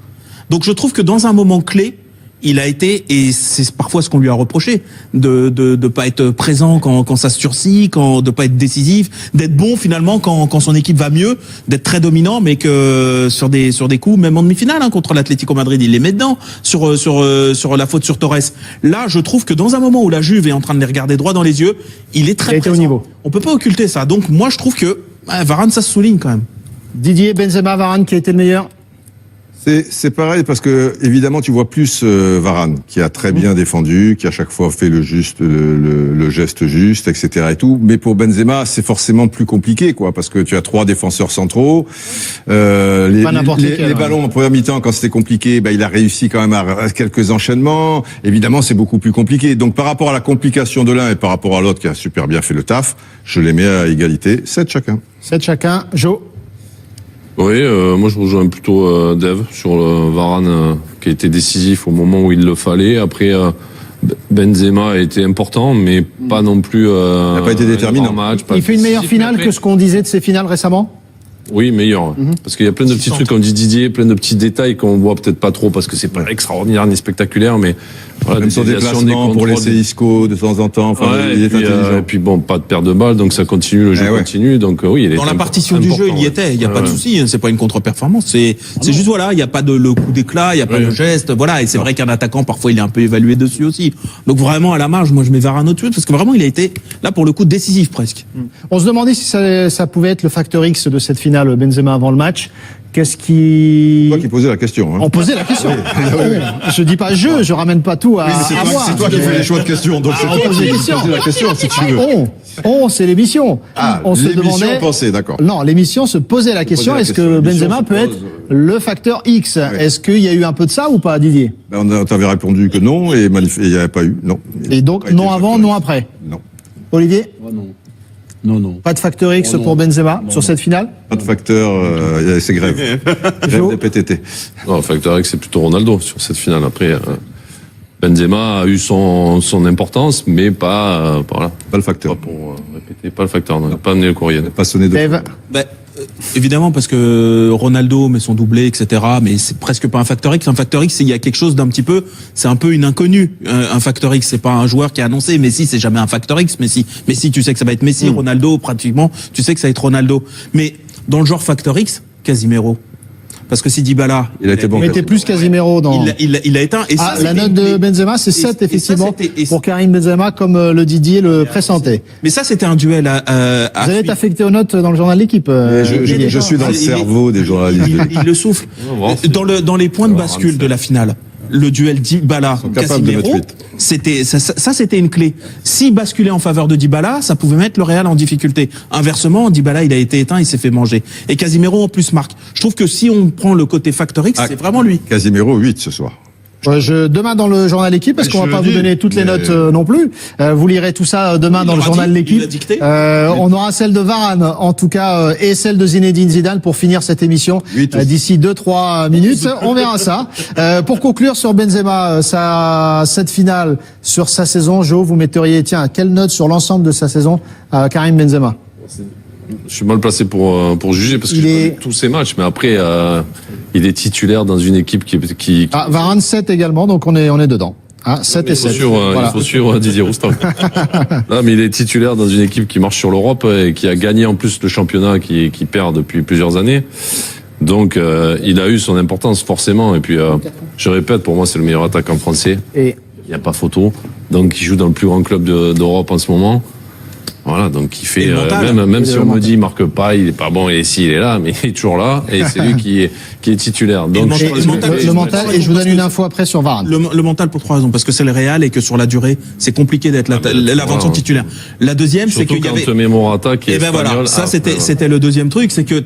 Donc je trouve que dans un moment clé, il a été, et c'est parfois ce qu'on lui a reproché, de pas être présent quand ça se sursit, de pas être décisif, d'être bon finalement quand son équipe va mieux, d'être très dominant, mais que sur des coups, même en demi-finale, contre l'Atlético Madrid, il les met dedans, sur la faute sur Torres. Là, je trouve que dans un moment où la Juve est en train de les regarder droit dans les yeux, il est très Il a été présent. au niveau. On peut pas occulter ça. Donc moi, je trouve que Varane, ça se souligne quand même. Didier, Benzema, Varane, qui a été le meilleur? C'est pareil parce que évidemment tu vois plus Varane qui a très bien défendu, qui à chaque fois fait le geste juste, etc. et tout. Mais pour Benzema c'est forcément plus compliqué quoi parce que tu as 3 défenseurs centraux. Les ballons en première mi-temps quand c'était compliqué, il a réussi quand même à quelques enchaînements. Évidemment c'est beaucoup plus compliqué. Donc par rapport à la complication de l'un et par rapport à l'autre qui a super bien fait le taf, je les mets à égalité, 7 chacun. 7 chacun. Joe? Oui, moi je rejoins plutôt Dave sur le Varane qui a été décisif au moment où il le fallait. Après, Benzema a été important, mais pas non plus. Il n'a pas été déterminant. Match, Il fait une meilleure finale que ce qu'on disait de ses finales récemment? Oui, meilleur. Parce qu'il y a plein de petits trucs, comme dit Didier, plein de petits détails qu'on voit peut-être pas trop parce que c'est pas extraordinaire ni spectaculaire, mais voilà, même son déplacement pour laisser Isco de temps en temps. Enfin, il est intelligent. Et puis bon, pas de perte de balle, donc ça continue, le jeu continue. Donc oui, il est dans la partition du jeu, il y était. Il y a pas de souci. C'est pas une contre-performance. C'est juste voilà, il y a pas de le coup d'éclat, il y a pas de geste. Voilà, et c'est vrai qu'un attaquant parfois il est un peu évalué dessus aussi. Donc vraiment à la marge, moi je mets Varane au-dessus parce que vraiment il a été là pour le coup décisif presque. On se demandait si ça pouvait être le facteur X de cette finale Benzema avant le match. Qu'est-ce qui... Toi qui posais la question. On posait la question. Je dis pas je ramène pas tout à moi. C'est toi qui fais les choix de questions, donc c'est toi qui posais la question si tu veux. C'est l'émission. On se demandait. Pensait, d'accord. Non, l'émission se posait la question. Est-ce que Benzema peut être le facteur X? Est-ce qu'il y a eu un peu de ça ou pas, Didier? On t'avait répondu que non et il n'y avait pas eu. Non. Et donc non avant, non après. Non. Olivier? Non. Pas de facteur X pour Benzema sur cette finale? Pas de facteur, c'est grève. Grève des PTT. Non, facteur X, c'est plutôt Ronaldo sur cette finale. Après, Benzema a eu son importance, mais pas voilà. Pas le facteur. Pas pour répéter, pas le facteur. Non, pas amené le courrier. Pas sonné de. Évidemment parce que Ronaldo met son doublé, etc. Mais c'est presque pas un facteur X. Un facteur X, il y a quelque chose d'un petit peu, c'est un peu une inconnue. Un facteur X, c'est pas un joueur qui a annoncé. Messi, c'est jamais un facteur X. Messi, tu sais que ça va être Messi. Ronaldo, pratiquement, tu sais que ça va être Ronaldo. Mais dans le genre facteur X, Casimiro. Parce que si Dybala, il a été bon. Mettez plus Casimiro dans. Il a éteint. Et ça, la note de Benzema, c'est 7 effectivement pour Karim Benzema, comme le Didier le pressentait. Mais ça, c'était un duel à Vous allez être affecté aux notes dans le journal de l'équipe. Je suis dans le cerveau des journalistes. Il le souffle. Dans les points de bascule de la finale, le duel Dybala-Casimiro, c'était une clé. S'il basculait en faveur de Dybala, ça pouvait mettre le Real en difficulté. Inversement, Dybala, il a été éteint, il s'est fait manger. Et Casimiro en plus marque. Je trouve que si on prend le côté factor X, c'est vraiment lui. Casimiro 8 ce soir. Demain dans le journal L'équipe, parce qu'on va pas vous donner toutes les notes non plus. Vous lirez tout ça demain dans le journal L'équipe. On aura celle de Varane, en tout cas, et celle de Zinedine Zidane pour finir cette émission d'ici 2-3 minutes. On verra ça. Pour conclure sur Benzema, cette finale sur sa saison, Joe, vous metteriez, quelle note sur l'ensemble de sa saison à Karim Benzema? Je suis mal placé pour juger parce que j'ai pas vu tous ces matchs, mais après il est titulaire dans une équipe qui Varane 7 également, donc on est dedans. 7 et 7. Il faut suivre Didier Roustan. Non, mais il est titulaire dans une équipe qui marche sur l'Europe et qui a gagné en plus le championnat qui perd depuis plusieurs années. Donc il a eu son importance forcément. Et puis je répète, pour moi c'est le meilleur attaquant français. Et il n'y a pas photo. Donc il joue dans le plus grand club d'Europe en ce moment. Voilà, donc il fait Et le mental. même si on me dit il marque pas, il est pas bon, et si il est là, mais il est toujours là et c'est lui qui est titulaire. Donc Et le mental, Le mental, et je vous donne une info après sur Varane. Le mental pour 3 raisons, parce que c'est le Real et que sur la durée, c'est compliqué d'être l'avant-centre titulaire. La deuxième, c'est surtout qu'il y quand avait tu mets Morata qui est et ben espagnol. voilà, ça après, c'était le deuxième truc, c'est que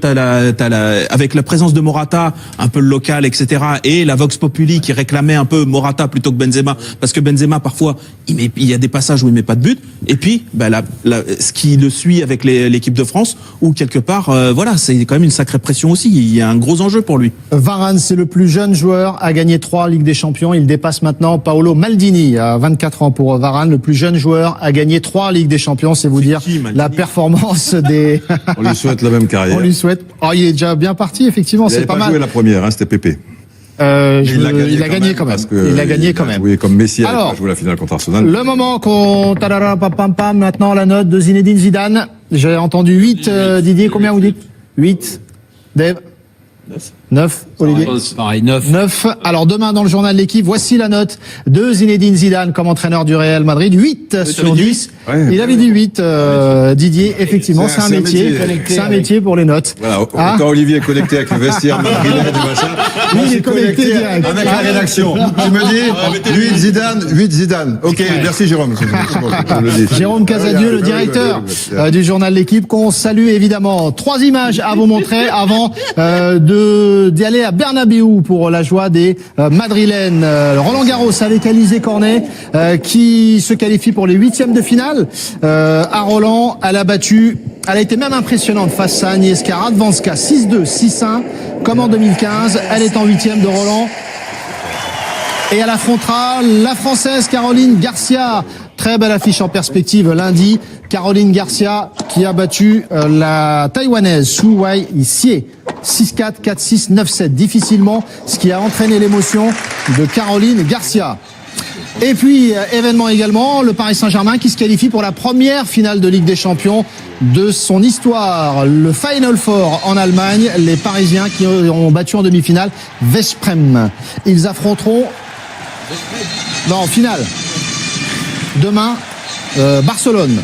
avec la présence de Morata, un peu le local, etc., et la Vox Populi qui réclamait un peu Morata plutôt que Benzema, parce que Benzema parfois il y a des passages où il met pas de but, et puis ce qui le suit avec l'équipe de France, où quelque part, voilà, c'est quand même une sacrée pression aussi. Il y a un gros enjeu pour lui. Varane, c'est le plus jeune joueur à gagner 3 Ligues des Champions. Il dépasse maintenant Paolo Maldini, à 24 ans pour Varane, le plus jeune joueur à gagner 3 Ligues des Champions. C'est vous dire qui, Maldini la performance des... On lui souhaite la même carrière. On lui souhaite. Oh, il est déjà bien parti, effectivement, Il c'est n'avait pas pas joué mal. la première, hein, c'était Pépé. Il a gagné quand même. parce que Il a gagné quand même. Oui, comme Messi a Alors, joué la finale contre Arsenal. Le moment qu'on... Tadara, pam, pam, pam, maintenant la note de Zinedine Zidane. J'ai entendu 8, Didier, combien vous dites 8. Dave 9, Olivier Pareil, 9. 9. Alors demain dans le journal de l'équipe, voici la note de Zinedine Zidane comme entraîneur du Real Madrid. 8 sur 10. Ouais, Il avait dit 8, Didier. Effectivement, c'est un métier. C'est un métier pour les notes. Voilà, Ah. autant Olivier est connecté avec le vestiaire, madrilène, du machin. Lui, Moi, il je est suis connecté connecté direct. avec la rédaction. Tu me dis 8 Zidane, 8 Zidane. Ok, merci Jérôme. C'est bon, je le dis. Jérôme Casadieu, le directeur du journal de l'équipe, qu'on salue évidemment. 3 images à vous montrer avant d'y aller à Bernabéu pour la joie des madrilènes. Roland Garros avec Alizé Cornet qui se qualifie pour les 8e de finale. À Roland, elle a battu, elle a été même impressionnante face à Agnieszka Radwanska 6-2, 6-1 comme en 2015. Elle est en 8e de Roland. Et elle affrontera la Française Caroline Garcia. Très belle affiche en perspective lundi. Caroline Garcia qui a battu la Taïwanaise Su Wei Xie. 6-4, 4-6, 9-7. Difficilement, ce qui a entraîné l'émotion de Caroline Garcia. Et puis, événement également, le Paris Saint-Germain qui se qualifie pour la première finale de Ligue des Champions de son histoire. Le Final Four en Allemagne, les Parisiens qui ont battu en demi-finale Veszprém. Ils affronteront... Non, en finale. Demain, Barcelone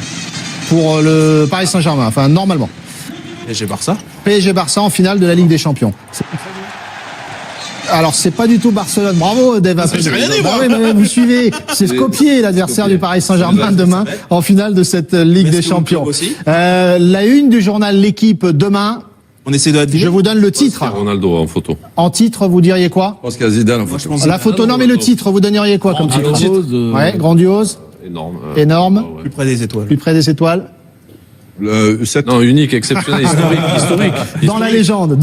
pour le Paris Saint-Germain. Enfin, normalement. PSG Barça. PSG Barça en finale de la Ligue des Champions. Alors, c'est pas du tout Barcelone. Bravo, Dave. j'ai rien dit, Bah moi. oui, mais vous suivez. C'est Skopje, l'adversaire du Paris Saint-Germain demain en finale de cette Ligue Mais des est-ce que vous Champions. club aussi La une du journal L'équipe demain. On essaie de Je vous donne le titre. Ronaldo en photo. En titre, vous diriez quoi? Je pense qu'il y a Zidane en Moi, je photo. pense La photo, non, mais le titre, vous donneriez quoi comme titre? Grandiose, Ouais, grandiose, Énorme. énorme, plus près des étoiles. plus près des étoiles. Non, unique, exceptionnel, historique. Dans la légende,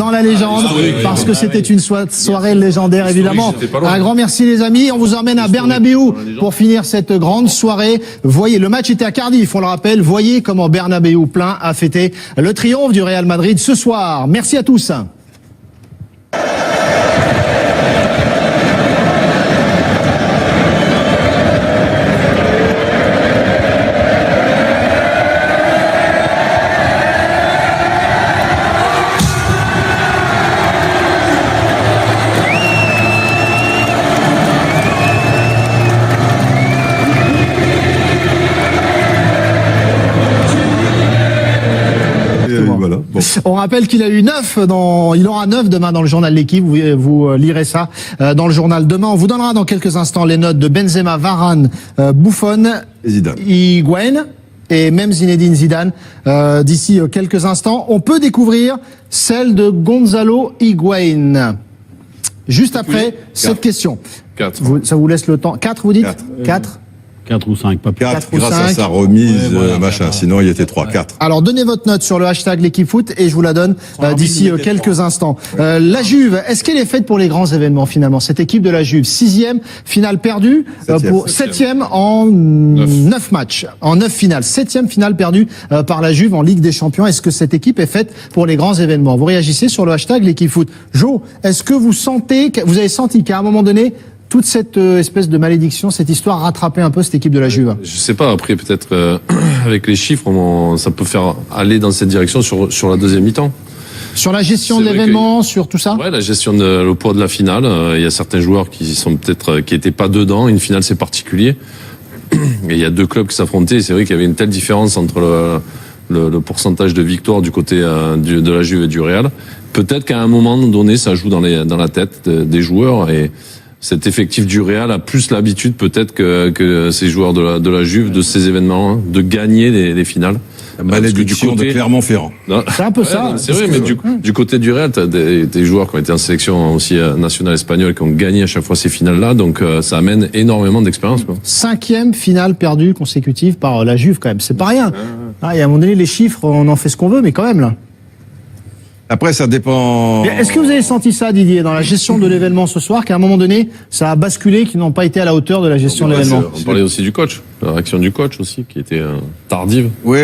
parce que c'était une soirée légendaire, évidemment. c'était pas loin. Un grand merci, les amis. On vous emmène à Bernabéu pour finir cette grande soirée. Voyez, le match était à Cardiff, on le rappelle. Voyez comment Bernabéu plein a fêté le triomphe du Real Madrid ce soir. Merci à tous. Voilà. Bon. On rappelle qu'il a eu 9 il aura 9 demain dans le journal de l'équipe. Vous lirez ça dans le journal demain. On vous donnera dans quelques instants les notes de Benzema, Varane, Buffon, Et Zidane. Higuaín et même Zinedine Zidane d'ici quelques instants. On peut découvrir celle de Gonzalo Higuaín. Juste après cette question. 4. Ça vous laisse le temps. 4, vous dites? 4. 4 ou 5, pas plus. 4 4 ou grâce à 5. sa remise, Ouais, voilà, machin. voilà. Sinon, il était 3, 4. Alors donnez votre note sur le hashtag l'équipe foot et je vous la donne d'ici quelques instants. La Juve, est-ce qu'elle est faite pour les grands événements finalement? Cette équipe de la Juve, 6e, finale perdue, pour 7e en 9 matchs, en 9 finales. 7e finale perdue par la Juve en Ligue des Champions. Est-ce que cette équipe est faite pour les grands événements? Vous réagissez sur le hashtag l'équipe foot. Jo, est-ce que vous avez senti qu'à un moment donné, toute cette espèce de malédiction, cette histoire rattrapait un peu cette équipe de la Juve? Je sais pas, après peut-être avec les chiffres, ça peut faire aller dans cette direction sur la deuxième mi-temps. Sur la gestion C'est de vrai l'événement, sur tout ça? Ouais, la gestion le poids de la finale. Il y a certains joueurs qui étaient pas dedans. Une finale, c'est particulier. il y a deux clubs qui s'affrontaient. C'est vrai qu'il y avait une telle différence entre le pourcentage de victoire du côté de la Juve et du Real. Peut-être qu'à un moment donné, ça joue dans la tête des joueurs, et cet effectif du Real a plus l'habitude peut-être que ces joueurs de la Juve, de ces événements, hein, de gagner les finales. La malédiction de Clermont-Ferrand. C'est un peu ça. C'est vrai, mais du côté du Real, t'as des joueurs qui ont été en sélection aussi nationale espagnole, qui ont gagné à chaque fois ces finales-là, donc ça amène énormément d'expérience, quoi. 5e finale perdue consécutive par la Juve, quand même. C'est pas rien. Ah, et à un moment donné, les chiffres, on en fait ce qu'on veut, mais quand même, là. Après, ça dépend. Est-ce que vous avez senti ça, Didier, dans la gestion de l'événement ce soir, qu'à un moment donné, ça a basculé, qu'ils n'ont pas été à la hauteur de la gestion de l'événement? On parlait aussi du coach, la réaction du coach aussi, qui était tardive. Oui,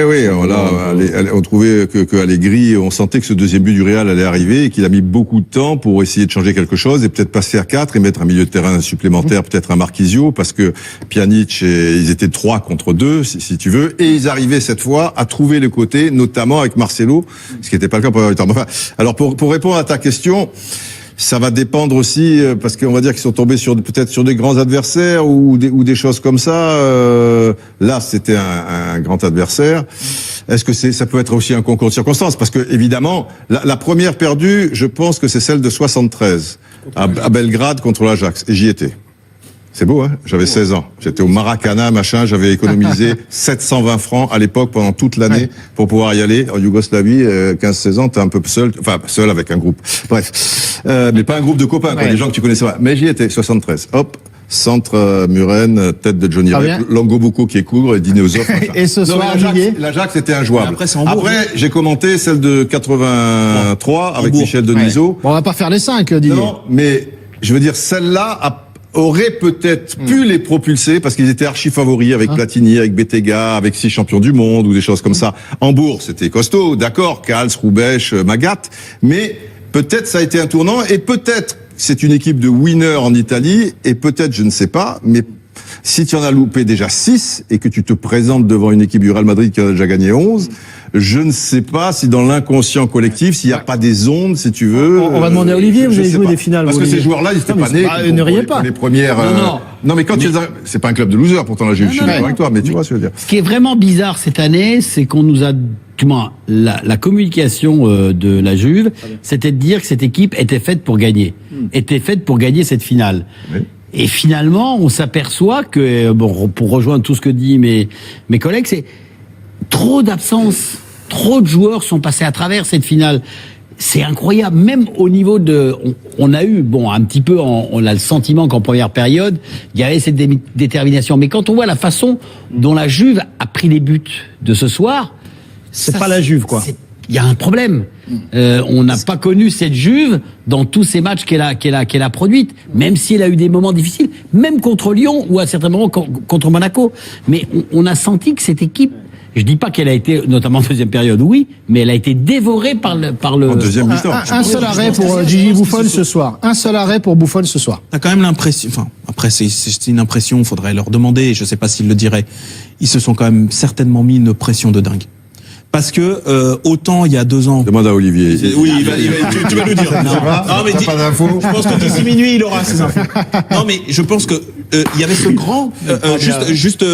on trouvait que Allegri, on sentait que ce deuxième but du Real allait arriver et qu'il a mis beaucoup de temps pour essayer de changer quelque chose et peut-être passer à 4 et mettre un milieu de terrain supplémentaire, peut-être un Marquisio, parce que Pjanic, ils étaient 3 contre 2, si tu veux, et ils arrivaient cette fois à trouver le côté, notamment avec Marcelo, ce qui n'était pas le cas pour la temps. Enfin, alors pour répondre à ta question, ça va dépendre aussi, parce qu'on va dire qu'ils sont tombés peut-être sur des grands adversaires ou des choses comme ça. Là, c'était un grand adversaire. Est-ce que ça peut être aussi un concours de circonstances? Parce que évidemment, la première perdue, je pense que c'est celle de 73 à Belgrade contre l'Ajax, et j'y étais. C'est beau, hein? J'avais 16 ans. J'étais au Maracana, machin. J'avais économisé 720 francs à l'époque pendant toute l'année pour pouvoir y aller. En Yougoslavie, 15-16 ans, t'es un peu seul. Enfin, seul avec un groupe. Bref. Mais pas un groupe de copains, quoi, des gens que tu connaissais pas. Mais j'y étais, 73. Hop. Centre Muren, tête de Johnny Rep, Longobuco qui est cougre et dinosaure. Et ce soir, l'Ajax était injouable. Après, j'ai commenté celle de 83 avec Michel Denisot. Bon, on va pas faire les 5, Didier. Non, mais je veux dire, celle-là aurait peut-être pu les propulser parce qu'ils étaient archi favoris avec Platini, avec Bettega, avec 6 champions du monde ou des choses comme ça. Hambourg, c'était costaud, d'accord, Kals, Roubaix, Magat, mais peut-être ça a été un tournant et peut-être c'est une équipe de winners en Italie et peut-être, je ne sais pas, mais si tu en as loupé déjà 6 et que tu te présentes devant une équipe du Real Madrid qui en a déjà gagné 11, je ne sais pas si dans l'inconscient collectif, s'il n'y a pas des ondes, si tu veux. On va demander à Olivier, vous avez joué des finales. Parce que ces joueurs-là, ils n'étaient pas nés. Ne riez pas. Les premières. Non, mais quand c'est pas un club de losers, pourtant là, je suis d'accord avec toi, mais tu vois ce que je veux dire. Ce qui est vraiment bizarre cette année, c'est qu'on nous a, la communication de la Juve, c'était de dire que cette équipe était faite pour gagner, était faite pour gagner cette finale. Oui. Et finalement, on s'aperçoit que, bon, pour rejoindre tout ce que disent mes collègues, c'est trop d'absence, trop de joueurs sont passés à travers cette finale. C'est incroyable, même au niveau de... On a eu, bon, un petit peu, on a le sentiment qu'en première période, il y avait cette détermination. Mais quand on voit la façon dont la Juve a pris les buts de ce soir... C'est pas la Juve, quoi. Il y a un problème. On n'a pas connu cette Juve dans tous ces matchs qu'elle a produites, même si elle a eu des moments difficiles, même contre Lyon ou à certains moments contre Monaco. Mais on a senti que cette équipe, je dis pas qu'elle a été, notamment en deuxième période, oui, mais elle a été dévorée par le. En deuxième mi-temps. Un seul arrêt pour Gigi Buffon ce soir. Un seul arrêt pour Buffon ce soir. T'as quand même l'impression, enfin, après c'est une impression, faudrait leur demander, je sais pas s'ils le diraient. Ils se sont quand même certainement mis une pression de dingue. Parce que autant il y a 2 ans. Demande à Olivier. Oui, tu vas nous dire. Non, mais pas d'infos. Je pense que d'ici minuit il aura ces infos. Non, mais je pense que il y avait ce grand juste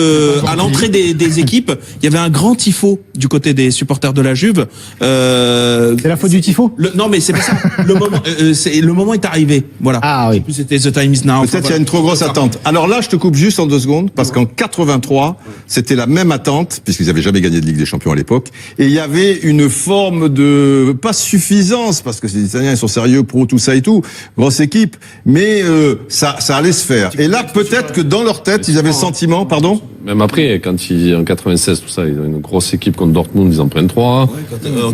à l'entrée des équipes, il y avait un grand tifo du côté des supporters de la Juve. C'est la faute du tifo. Non, mais c'est pas ça. Le moment est arrivé. Voilà. Ah oui. C'était The Time Is Now. Peut-être qu'il y a une trop grosse attente. Alors là, je te coupe juste en 2 secondes parce qu'en 83, c'était la même attente puisqu'ils n'avaient jamais gagné de Ligue des Champions à l'époque. Et il y avait une forme de, pas suffisance, parce que les Italiens, ils sont sérieux, pro, tout ça et tout, grosse équipe, mais ça allait se faire. Et là, peut-être que dans leur tête, ils avaient le sentiment, pardon. Même après, quand en 96, tout ça, ils ont une grosse équipe contre Dortmund, ils en prennent 3.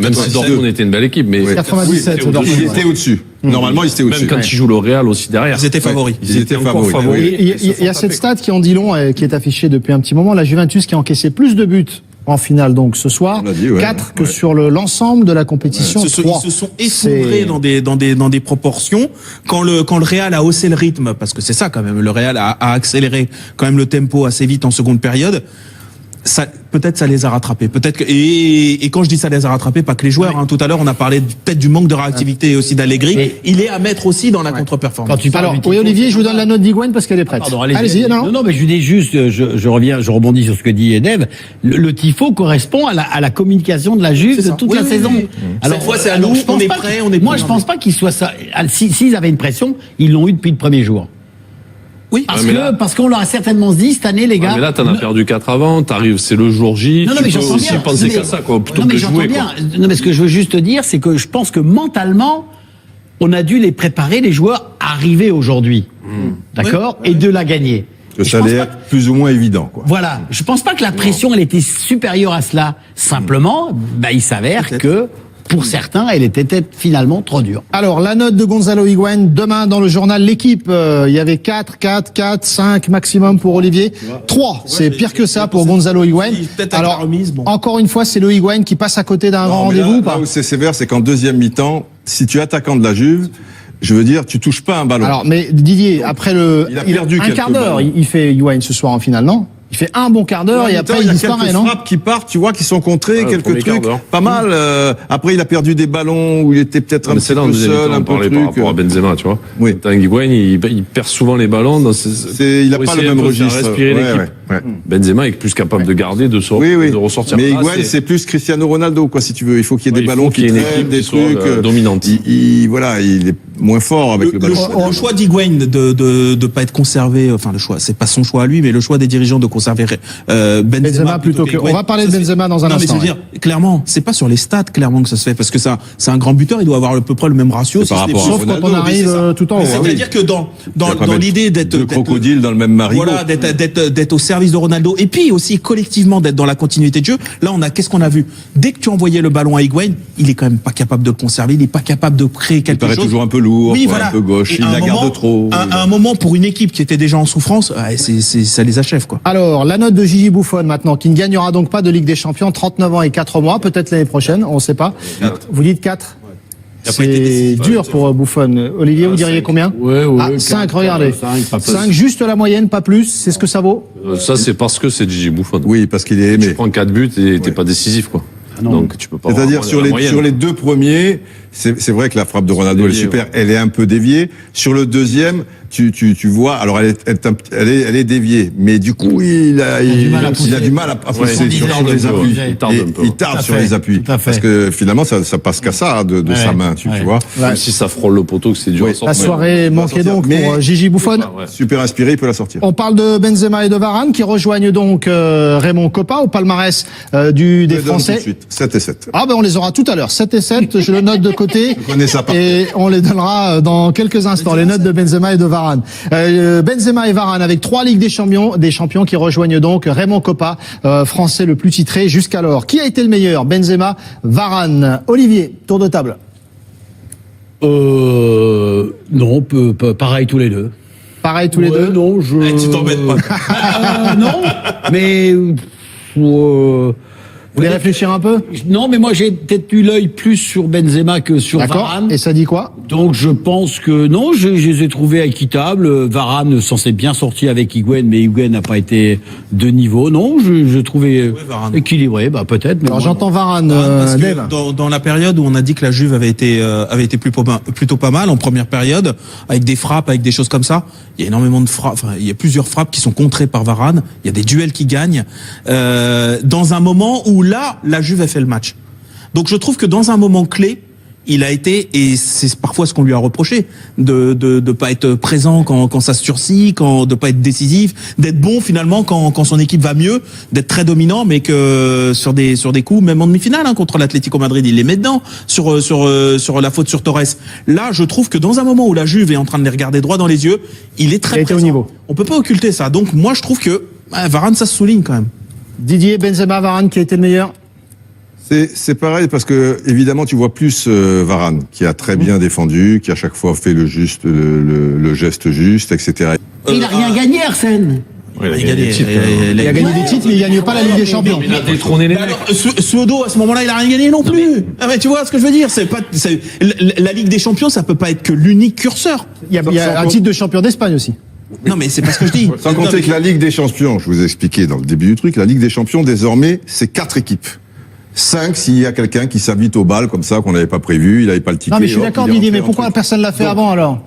Même si Dortmund était une belle équipe, mais 97, ils étaient au-dessus. Normalement, ils étaient au-dessus. Même quand ils jouent le Real aussi derrière. Ils étaient favoris. Ils étaient favoris. Il y a cette stat qui en dit long et qui est affichée depuis un petit moment. La Juventus qui a encaissé plus de buts en finale donc ce soir, 4 que sur l'ensemble de la compétition. Ils se sont effondrés dans des proportions. Quand le Real a haussé le rythme, parce que c'est ça quand même, le Real a accéléré quand même le tempo assez vite en seconde période. peut-être ça les a rattrapés. Peut-être que, et quand je dis ça les a rattrapés, pas que les joueurs. Tout à l'heure, on a parlé peut-être du manque de réactivité aussi d'Allegri. Et il est à mettre aussi dans la contre-performance. Quand tu parles Alors, du oui, tifo, Olivier, je vous donne la note d'Higuaín parce qu'elle est prête. Pardon, allez-y. non, mais je dis juste, je rebondis sur ce que dit Dave. Le tifo correspond à la communication de la Juve de toute la saison. Cette fois, c'est à nous, je pense on est pas prêt, qu'il- on est Moi, prêt. je pense pas qu'ils soient ça. S'ils avaient une pression, ils l'ont eu depuis le premier jour. Oui. Parce qu'on leur a certainement dit cette année, les gars. Mais là, t'en as perdu 4 avant, t'arrives, c'est le jour J. Non, tu mais peux j'entends aussi bien. penser Non, mais- qu'à ça, quoi, plutôt non, mais que de j'entends jouer, bien. quoi. Non, mais ce que je veux juste te dire, c'est que je pense que mentalement, on a dû les préparer, les joueurs, à arriver aujourd'hui. D'accord? Et de la gagner. Que Et ça je pense allait pas- être plus ou moins évident, quoi. Voilà. Je pense pas que la pression, elle était supérieure à cela. Simplement, il s'avère que, pour certains, elle était peut-être finalement trop dure. Alors, la note de Gonzalo Higuaín, demain dans le journal L'équipe, il y avait 4, 5 maximum pour Olivier. 3, c'est pire que ça pour Gonzalo Higuaín. Peut-être avec la Alors, remise, bon. encore une fois, c'est le Higuaín qui passe à côté d'un grand Non, mais rendez-vous ou là pas? où c'est sévère, c'est qu'en deuxième mi-temps, si tu es attaquant de la Juve, je veux dire, tu touches pas un ballon. Alors, mais Didier, après il a perdu un quelques quart d'heure, ballons. il fait Higuaín ce soir en finale, non? Il fait un bon quart d'heure et après il y a disparaît, quelques non? frappes qui partent, tu vois, qui sont contrées, Ouais, le quelques premier quart trucs, d'heure. pas mal. Après, il a perdu des ballons où il était peut-être un Mais petit c'est là, en peu deuxième seul, mi-temps, un on peu parlait par truc. rapport à Benzema, tu vois. Oui. T'as un Higuaín, il perd souvent les ballons dans Il a pour pas essayer le un même peu de faire registre. respirer Ouais, l'équipe. ouais. Benzema est plus capable de garder, de ressortir. Mais Là, Higuaín, c'est plus Cristiano Ronaldo, quoi, si tu veux. Il faut qu'il y ait des il faut ballons qu'il y qui ait une traînent, équipe des qui soit, trucs. dominante. Voilà, il est moins fort avec le ballon. Le choix d'Higuaín de pas être conservé, enfin le choix, c'est pas son choix à lui, mais le choix des dirigeants de conserver Benzema plutôt que. On va parler de Benzema dans un non, instant. mais je veux dire, clairement, c'est pas sur les stats clairement que ça se fait, parce que ça, c'est un grand buteur, il doit avoir à peu près le même ratio. C'est par si ce n'est rapport à plus. Sauf quand Ronaldo, on oui, arrive c'est ça. tout en haut. Mais c'est-à-dire que dans l'idée d'être deux crocodiles dans le même marigot. voilà, d'être au service de Ronaldo, et puis aussi collectivement d'être dans la continuité de jeu. Là, qu'est-ce qu'on a vu? Dès que tu envoyais le ballon à Higuaín, il est quand même pas capable de le conserver, il est pas capable de créer Il quelque paraît chose. toujours un peu lourd, Oui, quoi, voilà. un peu gauche. Et Il à un la garde moment- trop. À un moment, pour une équipe qui était déjà en souffrance, ça les achève, quoi. Alors, la note de Gigi Buffon maintenant, qui ne gagnera donc pas de Ligue des Champions, 39 ans et 4 mois, peut-être l'année prochaine, on ne sait pas. Vous dites 4? Il a pas été C'est décisif. dur pour Buffon. Olivier, vous diriez combien? Ouais, 5, regardez. 5, 5, juste la moyenne, pas plus. C'est ce que ça vaut? Ça, c'est parce que c'est Gigi Buffon. Oui, parce qu'il est Tu aimé. prends 4 buts et t'es pas décisif, quoi. Donc, tu peux pas. C'est-à-dire avoir sur la les moyenne. sur les deux premiers, c'est vrai que la frappe de Ronaldo elle est dévié, super, elle est un peu déviée. Sur le deuxième, tu vois, alors elle est déviée, mais du coup il a du mal à pousser Ouais, sur tarde les un peu, appuis. ouais. Il tarde Et un peu. il tarde Tout à sur fait, les appuis tout à fait. parce que finalement ça passe qu'à ça de sa main, tu vois. Même si ça frôle le poteau, que c'est dur Oui. à sortir. La soirée manquait sortir. donc Mais- pour Gigi Buffon. Ouais. Super inspiré, il peut la sortir. On parle de Benzema et de Varane qui rejoignent donc Raymond Kopa au palmarès des Je le donne tout de Français. suite, 7 et 7. Ah ben on les aura tout à l'heure, 7 et 7, je le note de côté. Je connais ça par Et on les donnera dans quelques instants, les notes de Benzema et de Varane. Benzema et Varane avec 3 Ligues des champions qui rejoignent donc Raymond Kopa, français le plus titré jusqu'alors. Qui a été le meilleur? Benzema, Varane. Olivier, tour de table. Non, pareil tous les deux. Pareil tous les Ouais, deux. Non, je. Tu t'embêtes pas. Non, mais. Vous voulez réfléchir un peu? Non, mais moi j'ai peut-être eu l'œil plus sur Benzema que sur D'accord. Varane. Et ça dit quoi? Donc je pense que non, je les ai trouvés équitables. Varane s'en s'est bien sorti avec Higuaín, mais Higuaín n'a pas été de niveau. Non, je trouvais Varane. équilibré, peut-être. Mais Alors moi, j'entends Varane, Parce que Dave. dans la période où on a dit que la Juve avait été plutôt pas mal en première période, avec des frappes, avec des choses comme ça, il y a énormément de frappes, enfin il y a plusieurs frappes qui sont contrées par Varane, il y a des duels qui gagnent, dans un moment où là la Juve a fait le match. Donc je trouve que dans un moment clé, il a été, et c'est parfois ce qu'on lui a reproché, de pas être présent quand ça se sursit, de pas être décisif, d'être bon finalement quand son équipe va mieux, d'être très dominant, mais que sur des coups, même en demi-finale contre l'Atlético Madrid, il les met dedans sur la faute sur Torres. Là, je trouve que dans un moment où la Juve est en train de les regarder droit dans les yeux, il est très Il a été présent. au niveau. On peut pas occulter ça. Donc moi, je trouve que Varane, ça se souligne quand même. Didier, Benzema, Varane, qui a été le meilleur? C'est pareil parce que évidemment tu vois plus Varane qui a très bien défendu, qui à chaque fois fait le geste juste, etc. il a rien gagné, Arsène. Ouais, Il a gagné, des titres, Il a gagné des titres, mais il gagne pas la Ligue des Champions. Il a détrôné les mecs. Alors, Suodo, à ce moment-là, il a rien gagné non plus. Ah, mais tu vois ce que je veux dire? La Ligue des Champions, ça peut pas être que l'unique curseur. Il y a un titre de champion d'Espagne aussi. Non, mais c'est pas ce que je dis. Sans Non, compter mais- que la Ligue des Champions, je vous ai expliqué dans le début du truc, la Ligue des Champions, désormais, c'est 4 équipes. 5 s'il y a quelqu'un qui s'invite au bal comme ça, qu'on n'avait pas prévu, il n'avait pas le ticket. Non, mais je suis hop, d'accord, il est Didier, rentré mais en pourquoi truc. personne l'a fait Donc, avant alors?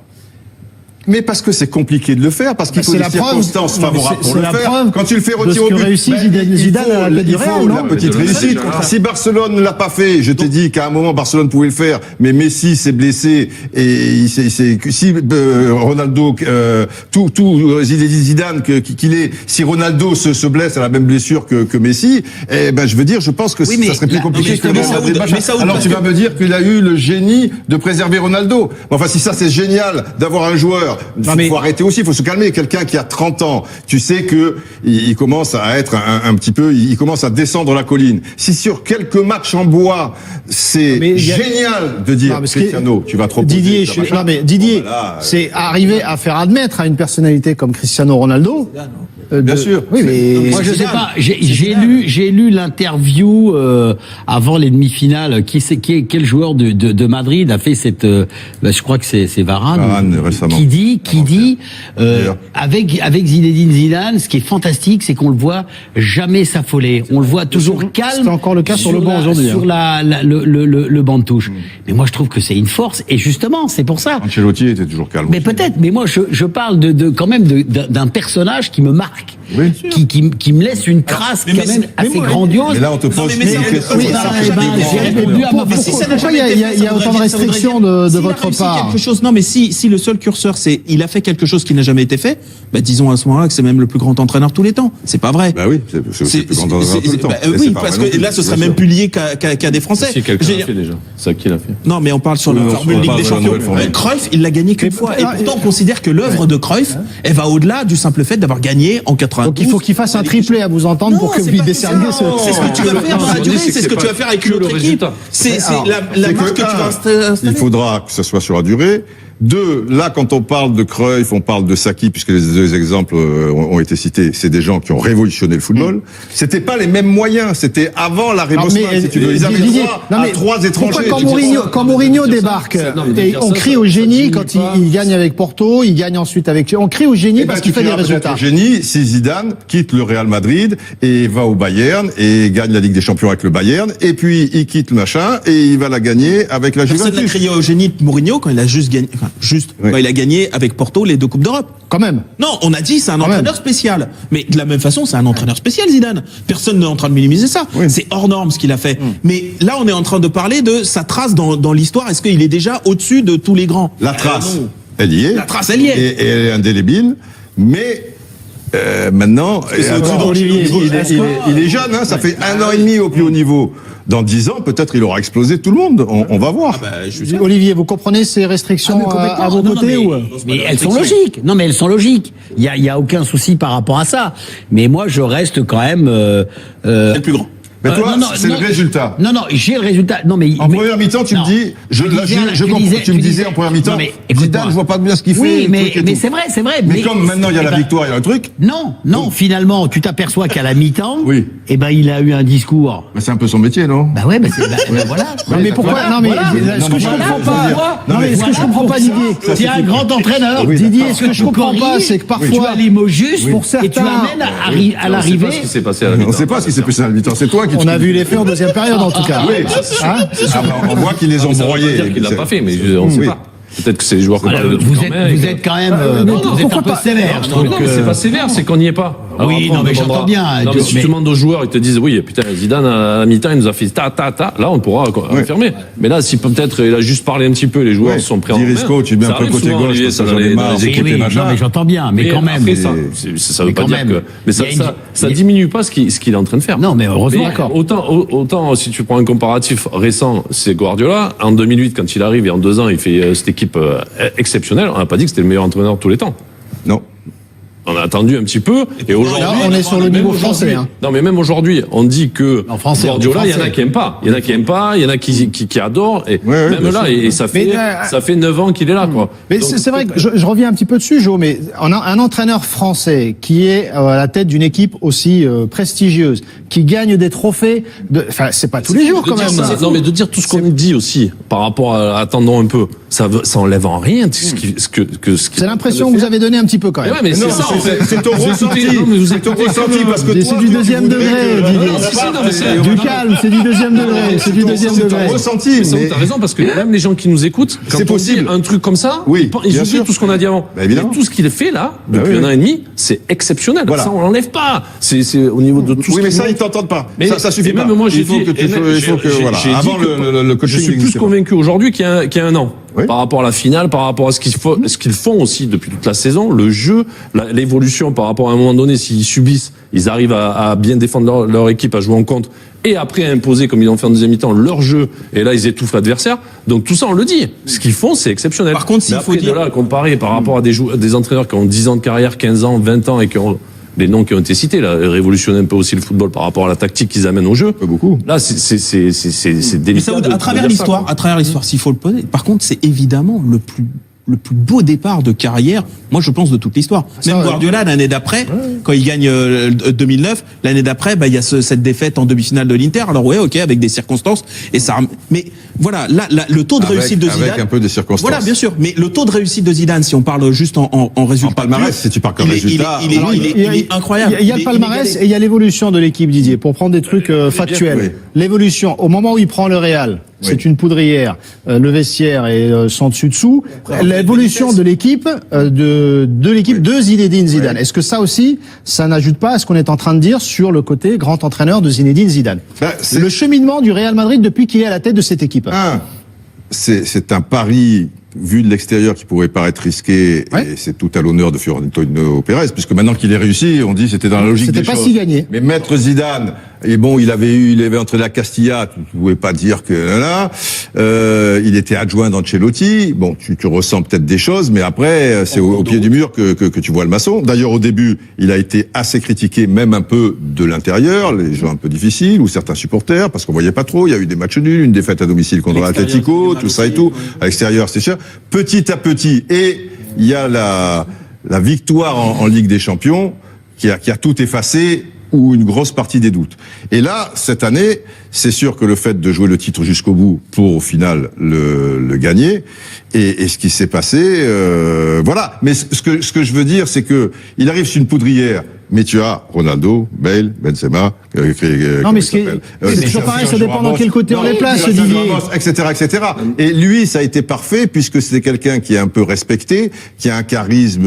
Mais parce que c'est compliqué de le faire, parce qu'il Bah, faut c'est des la preuve. circonstances Non, mais favorables c'est pour le la faire. preuve Quand tu le fais de retirer ce au que but, réussit ben, Zidane à la tête du il faut Real, non? la petite Mais de le réussite. faire, Si Barcelone ne l'a pas fait, je t'ai dit qu'à un moment Barcelone pouvait le faire, mais Messi s'est blessé et si Ronaldo, tout Zidane qu'il est, si Ronaldo se blesse à la même blessure que Messi, eh ben je veux dire, je pense que Oui, mais ça serait plus là- compliqué mais que le mais Real Saoud, Madrid. mais Saoud, Alors parce tu que- vas me dire qu'il a eu le génie de préserver Ronaldo. Enfin, si ça c'est génial d'avoir un joueur, faut arrêter aussi, il faut se calmer. Quelqu'un qui a 30 ans, tu sais que il commence à être un petit peu, il commence à descendre la colline. Si sur quelques matchs en bois, c'est Mais il y a- génial de dire Non, mais ce qui est- Cristiano, tu vas trop Didier, poser, non mais Didier, Bon, ben là, c'est arriver à faire admettre à une personnalité comme Cristiano Ronaldo. Bien sûr. Oui, mais Moi, je sais Zidane. pas. J'ai lu l'interview avant les demi-finales. Quel joueur de Madrid a fait cette je crois que c'est Varane. Varane, récemment. Qui dit D'ailleurs. avec Zinedine Zidane, ce qui est fantastique, c'est qu'on le voit jamais s'affoler. On le voit toujours calme. C'est encore le cas sur le banc aujourd'hui, Sur le banc de touche. Mais moi, je trouve que c'est une force. Et justement, c'est pour ça. Ancelotti était toujours calme. Mais peut-être, mais moi je parle quand même d'un personnage qui me marque, Oui. qui me laisse une trace mais quand même mais assez moi, grandiose. Mais là, on te pose mais une ça- question. oui, Ça, ça- ça- eh ben, ça- j'ai répondu à ma Mais si ça n'a Pourquoi jamais été fait, il y a ça autant de voudrait dire- restrictions de s'il a votre réussi part? quelque chose, non, mais si le seul curseur c'est il a fait quelque chose qui n'a jamais été fait, bah disons à ce moment-là que c'est même le plus grand entraîneur de tous les temps. C'est pas vrai. Bah oui, c'est aussi le plus grand entraîneur de tout le temps. Mais oui, c'est pas parce vrai non que plus, là ce serait bien même sûr. plus lié qu'à des Français. Si quelqu'un J'ai- l'a fait déjà. C'est qui l'a fait. Non, mais on parle sur Oui, la on formule parle Ligue de des la Champions. nouvelle formule. Cruyff, il l'a gagné qu'une fois. Et pourtant, on considère que l'œuvre de Cruyff, elle va au-delà du simple fait d'avoir gagné en 92. Donc il faut qu'il fasse un triplé à vous entendre Non, pour que c'est vous pas décerniez ça. ce. C'est ce que tu vas faire dans la Non, durée, c'est c'est ce que que tu vas faire avec que une le autre équipe. résultat. C'est Alors, la C'est marque que tu vas installer. il faudra que ce soit sur la durée. 2, là, quand on parle de Cruyff, on parle de Saki, puisque les deux exemples ont été cités. C'est des gens qui ont révolutionné le football. C'était pas les mêmes moyens. C'était avant l'arrêt Non, Bosman, mais, si tu veux. Ils avaient Didier, droit non, à mais 3 étrangers. Pourquoi Tu dis, quand Mourinho débarque non, mais de et dire on ça, crie ça au génie diminue quand pas. il gagne avec Porto, il gagne ensuite avec. On crie au génie Eh ben, parce qu'il tu fait des crieras peut-être résultats. au génie si Zidane quitte le Real Madrid et va au Bayern et gagne la Ligue des Champions avec le Bayern, et puis il quitte le machin et il va la gagner avec la Personne n'a Juventus. crié au génie de Mourinho quand il a juste gagné, Oui. quand il a gagné avec Porto les 2 Coupes d'Europe. Quand même. Non, on a dit c'est un Quand entraîneur même. spécial. Mais de la même façon, c'est un entraîneur spécial, Zidane. Personne n'est en train de minimiser ça. Oui. C'est hors norme ce qu'il a fait. Mais là, on est en train de parler de sa trace dans l'histoire. Est-ce qu'il est déjà au-dessus de tous les grands? La trace, non. elle y est. La trace, elle y est. Et elle est indélébile. Mais maintenant, c'est au-dessus attends, d'Olivier. il est jeune, hein, ça fait 1 an et demi au plus haut niveau. Dans 10 ans, peut-être il aura explosé tout le monde. On va voir. Olivier, vous comprenez ces restrictions à vos côtés ou Mais elles sont logiques. Non, mais elles sont logiques. Il y a aucun souci par rapport à ça. Mais moi, je reste quand même. C'est le plus grand. Mais toi, non, c'est le non. résultat. Non, j'ai le résultat. Non, mais En première mi-temps, tu non. me dis, Tu me disais en première mi-temps, non, mais écoute-moi. Zidane, je vois pas bien ce qu'il fait. Oui, le mais truc et tout. c'est vrai. Mais comme maintenant il y a eh la ben, victoire, il y a un truc. Non, finalement, tu t'aperçois qu'à la mi-temps, Oui. eh ben, il a eu un discours. Mais c'est un peu son métier, non? Bah ouais, voilà. Non mais pourquoi Voilà, Non mais voilà. ce que je Voilà, comprends voilà. pas. Non, Non mais ce que je comprends pas, Didier. C'est un grand entraîneur. Oui, Didier, d'accord. ce que je comprends pas, c'est que tu parfois as les mots justes Pour et tu certains, amènes à On sait pas l'arrivée. ce qui s'est passé à la On mi-temps. sait pas ce qui s'est passé à la mi-temps. C'est toi qui. on a vu les faits en deuxième période en tout cas. Oui. Hein On voit qu'ils les ont Ça veut pas broyés. dire qu'il l'a pas fait, mais on ne sait Oui. pas. Peut-être que c'est les joueurs qui Voilà, parlent de vous trucs êtes, en mer et vous que- êtes quand même, non, vous êtes un peu pourquoi pas sévère. je Non, trouve non, que- mais c'est pas sévère, c'est qu'on n'y est pas. Alors Oui, après, non, on mais demandera- j'entends bien. Non, mais si Mais- tu demandes aux joueurs, ils te disent oui, putain, Zidane à la mi-temps, il nous a fait ta. Là, on pourra affirmer. Mais là, si peut-être il a juste parlé un petit peu, les joueurs Ouais. se sont pris en Dirisco, main. tu mets un Ça peu arrive côté souvent, gauche, Olivier, parce ça que dans j'en ai les marre. dans les Oui, équipes. oui, non, mais j'entends bien, mais quand même. Après, ça veut Mais pas quand dire même, que. Mais il y a ça une- diminue pas ce qu'il est en train de faire. Non, mais heureusement. Mais autant si tu prends un comparatif récent, c'est Guardiola. En 2008, quand il arrive et en 2 ans, il fait cette équipe exceptionnelle. On n'a pas dit que c'était le meilleur entraîneur de tous les temps. Non. On a attendu un petit peu. Et aujourd'hui, Là, on est sur le même niveau aujourd'hui- français. Hein. Non, mais même aujourd'hui, on dit que En français, Guardiola, en il y en a français. qui aiment pas. Il y en a qui aiment pas, il y en a qui adorent. Et Ouais, même bien là, sûr. et ça Mais, fait 9 ans qu'il est là, quoi. Mais Donc, c'est vrai que je reviens un petit peu dessus, Jo, mais un entraîneur français qui est à la tête d'une équipe aussi prestigieuse, qui gagne des trophées, enfin c'est pas tous les jours de quand dire même. ça, non, mais de dire tout ce qu'on dit aussi par rapport à attendons un peu. ça enlève en rien C'est l'impression que vous avez donné un petit peu quand même. mais c'est ça, en fait. C'est ton ressenti. C'est ton ressenti parce que C'est du deuxième degré, Didier. Du calme, c'est du deuxième degré. C'est du deuxième C'est ton degré. ressenti. T'as raison, parce que même les gens qui nous écoutent, quand C'est on possible. dit un truc comme ça, Oui, ils bien oublient sûr. tout ce qu'on a dit avant. Bah, évidemment. Et tout ce qu'il fait là, Bah depuis oui, un oui. an et demi, c'est exceptionnel. Voilà. Ça, on l'enlève pas. C'est au niveau de tout ce Oui, mais qui ça, monte. ils t'entendent pas. Mais Ça suffit et pas. même moi, j'ai il faut dit, que tu sois- il faut que, j'ai- voilà. j'ai dit Avant que le coaching. je suis plus c'est convaincu aujourd'hui qu'il y a un an. Oui. Par rapport à la finale, par rapport à ce qu'ils font aussi depuis toute la saison, le jeu, l'évolution par rapport à un moment donné, s'ils subissent, ils arrivent à bien défendre leur équipe, à jouer en contre, et après à imposer, comme ils l'ont fait en deuxième mi-temps, leur jeu, et là ils étouffent l'adversaire. Donc tout ça, on le dit. Ce qu'ils font, c'est exceptionnel. Par contre, s'il Mais faut après, dire- de là, comparer par rapport à des entraîneurs qui ont 10 ans de carrière, 15 ans, 20 ans, et qui ont les noms qui ont été cités, là, révolutionner un peu aussi le football par rapport à la tactique qu'ils amènent au jeu. Pas beaucoup. Là, c'est Mais délicat. ça, de à travers dire ça, l'histoire, quoi. à travers l'histoire, s'il faut le poser. Par contre, c'est évidemment le plus beau départ de carrière, moi je pense, de toute l'histoire. Même ouais. Guardiola, l'année d'après, quand il gagne 2009, l'année d'après, il y a cette défaite en demi-finale de l'Inter. Alors ouais, ok, avec des circonstances, et ça. Mais voilà, là, le taux de réussite de Zidane. Avec un peu de circonstances. Voilà, bien sûr. Mais le taux de réussite de Zidane, si on parle juste en résultat. En palmarès, si tu pars comme résultat. Il est incroyable. Il y a le palmarès et il y a l'évolution de l'équipe, Didier. Pour prendre des trucs factuels. oui. L'évolution, au moment où il prend le Real, c'est une poudrière. Le vestiaire est sans dessus-dessous. L'évolution de l'équipe, de l'équipe de Zinedine Zidane. Est-ce que ça aussi, ça n'ajoute pas à ce qu'on est en train de dire sur le côté grand entraîneur de Zinedine Zidane? Bah, c'est- Le cheminement du Real Madrid depuis qu'il est à la tête de cette équipe. C'est un pari vu de l'extérieur qui pourrait paraître risqué, Ouais. et c'est tout à l'honneur de Florentino Pérez, puisque maintenant qu'il est réussi, on dit c'était dans la logique C'était des pas choses. si gagné. Mais maître Zidane, et bon, il avait entré la Castilla, tu pouvais pas dire que là, il était adjoint d'Ancelotti. Bon, tu ressens peut-être des choses, mais après, c'est au pied du mur que tu vois le maçon. D'ailleurs, au début, il a été assez critiqué, même un peu de l'intérieur, les gens un peu difficiles, ou certains supporters, parce qu'on voyait pas trop. Il y a eu des matchs nuls, une défaite à domicile contre l'Atlético, tout ça et tout. À l'extérieur, c'est cher. Petit à petit, et il y a la victoire en Ligue des Champions qui a tout effacé, ou une grosse partie des doutes. Et là, cette année, c'est sûr que le fait de jouer le titre jusqu'au bout pour au final le gagner, et ce qui s'est passé, voilà. Mais ce que je veux dire, c'est que il arrive sur une poudrière, mais tu as Ronaldo, Bale, Benzema, Non, mais c'est toujours pareil, ça dépend dans quel côté on les place, Didier. etc. Et lui, ça a été parfait puisque c'est quelqu'un qui est un peu respecté, qui a un charisme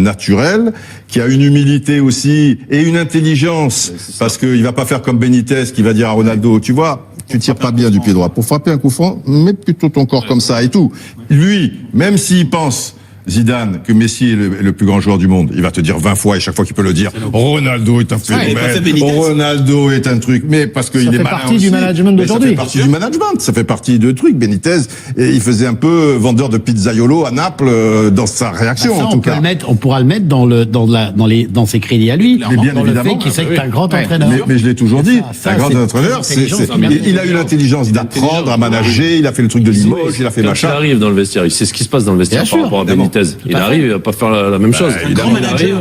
naturel, qui a une humilité aussi et une intelligence, parce qu'il va pas faire comme Benitez qui va dire à Ronaldo, tu vois, tu tires pas bien du pied droit. Pour frapper un coup franc, mets plutôt ton corps comme ça et tout. Lui, même s'il pense Zidane, que Messi est le plus grand joueur du monde, il va te dire 20 fois, et chaque fois qu'il peut le dire, Ronaldo est un phénomène, Ronaldo est un truc, mais parce qu'il est malin. Ça fait partie aussi. du management Mais d'aujourd'hui. Ça fait partie du management, ça fait partie de trucs. Benitez, et il faisait un peu vendeur de pizzaiolo à Naples dans sa réaction, Ça, en tout cas. on pourra le mettre dans ses crédits à lui, Mais bien dans le évidemment. fait qu'il sait que t'es un grand Ouais. entraîneur. Mais je l'ai toujours dit, Ça, un grand c'est entraîneur, intelligence, il a eu l'intelligence d'apprendre à manager, il a fait le truc de Limoges, il a fait Quand il machin. arrive dans le vestiaire, il sait ce qui se passe dans le vestiaire Bien par sûr, rapport à évidemment. Benitez. Il arrive, il va pas faire la même chose. évidemment. Il arrive,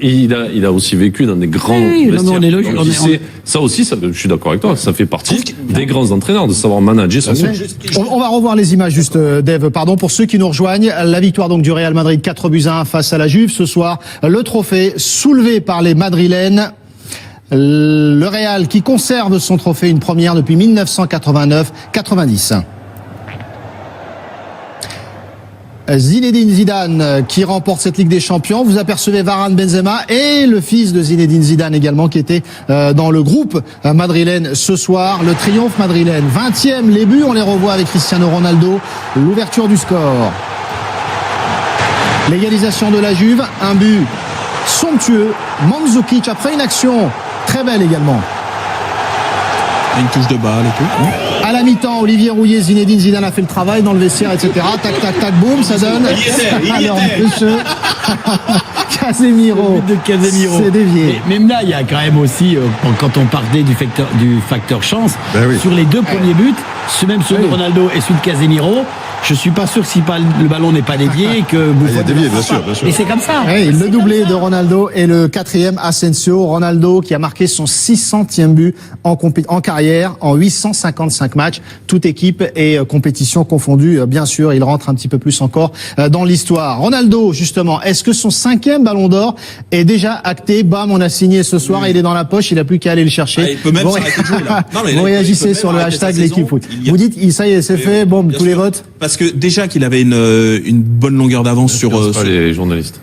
et il a aussi vécu dans des grands Oui, non, mais vestiaires. on est logique, Donc, on il est- sait- ça aussi, je suis d'accord avec toi, ça fait partie des grands entraîneurs de savoir manager son groupe. On va revoir les images juste, Dave, pardon, pour ceux qui nous rejoignent. La victoire donc du Real Madrid 4-1 face à la Juve ce soir. Le trophée soulevé par les Madrilènes. Le Real qui conserve son trophée, une première depuis 1989-90. Zinedine Zidane qui remporte cette Ligue des Champions. Vous apercevez Varane, Benzema et le fils de Zinedine Zidane également qui était dans le groupe madrilène ce soir. Le triomphe madrilène. 20e, les buts, on les revoit avec Cristiano Ronaldo. L'ouverture du score. L'égalisation de la Juve. Un but somptueux. Mandzukic après une action très belle également. Une touche de balle et tout. À la mi-temps, Olivier Rouillet, Zinedine Zidane a fait le travail dans le vestiaire, etc. Tac, tac, tac, boum, ça donne. Alors, monsieur Casemiro. Le but de Casemiro. C'est dévié. Mais même là, il y a quand même aussi, quand on parlait du facteur chance, Ben oui. sur les deux premiers buts, même celui de Ronaldo et celui de Casemiro, je suis pas sûr que si le ballon n'est pas dévié, que Buffon. Il a dévié, bien sûr. Mais c'est comme ça. Oui, le doublé de Ronaldo et le 4e Asensio. Ronaldo qui a marqué son 600e but en carrière, en 855 matchs, toute équipe et compétition confondues. Bien sûr, il rentre un petit peu plus encore dans l'histoire. Ronaldo, justement, est-ce que son 5e ballon d'or est déjà acté? Bam, on a signé ce soir, il est dans la poche, il a plus qu'à aller le chercher. Ah, il peut même s'arrêter de jouer, là. Non, mais vous il réagissez peut sur même le arrêter sa hashtag saison. l'équipe foot. Il y a- Vous dites, ça y est, c'est fait, bon, Bien tous les sûr. votes. Parce que déjà qu'il avait une bonne longueur d'avance sur, Pas les journalistes.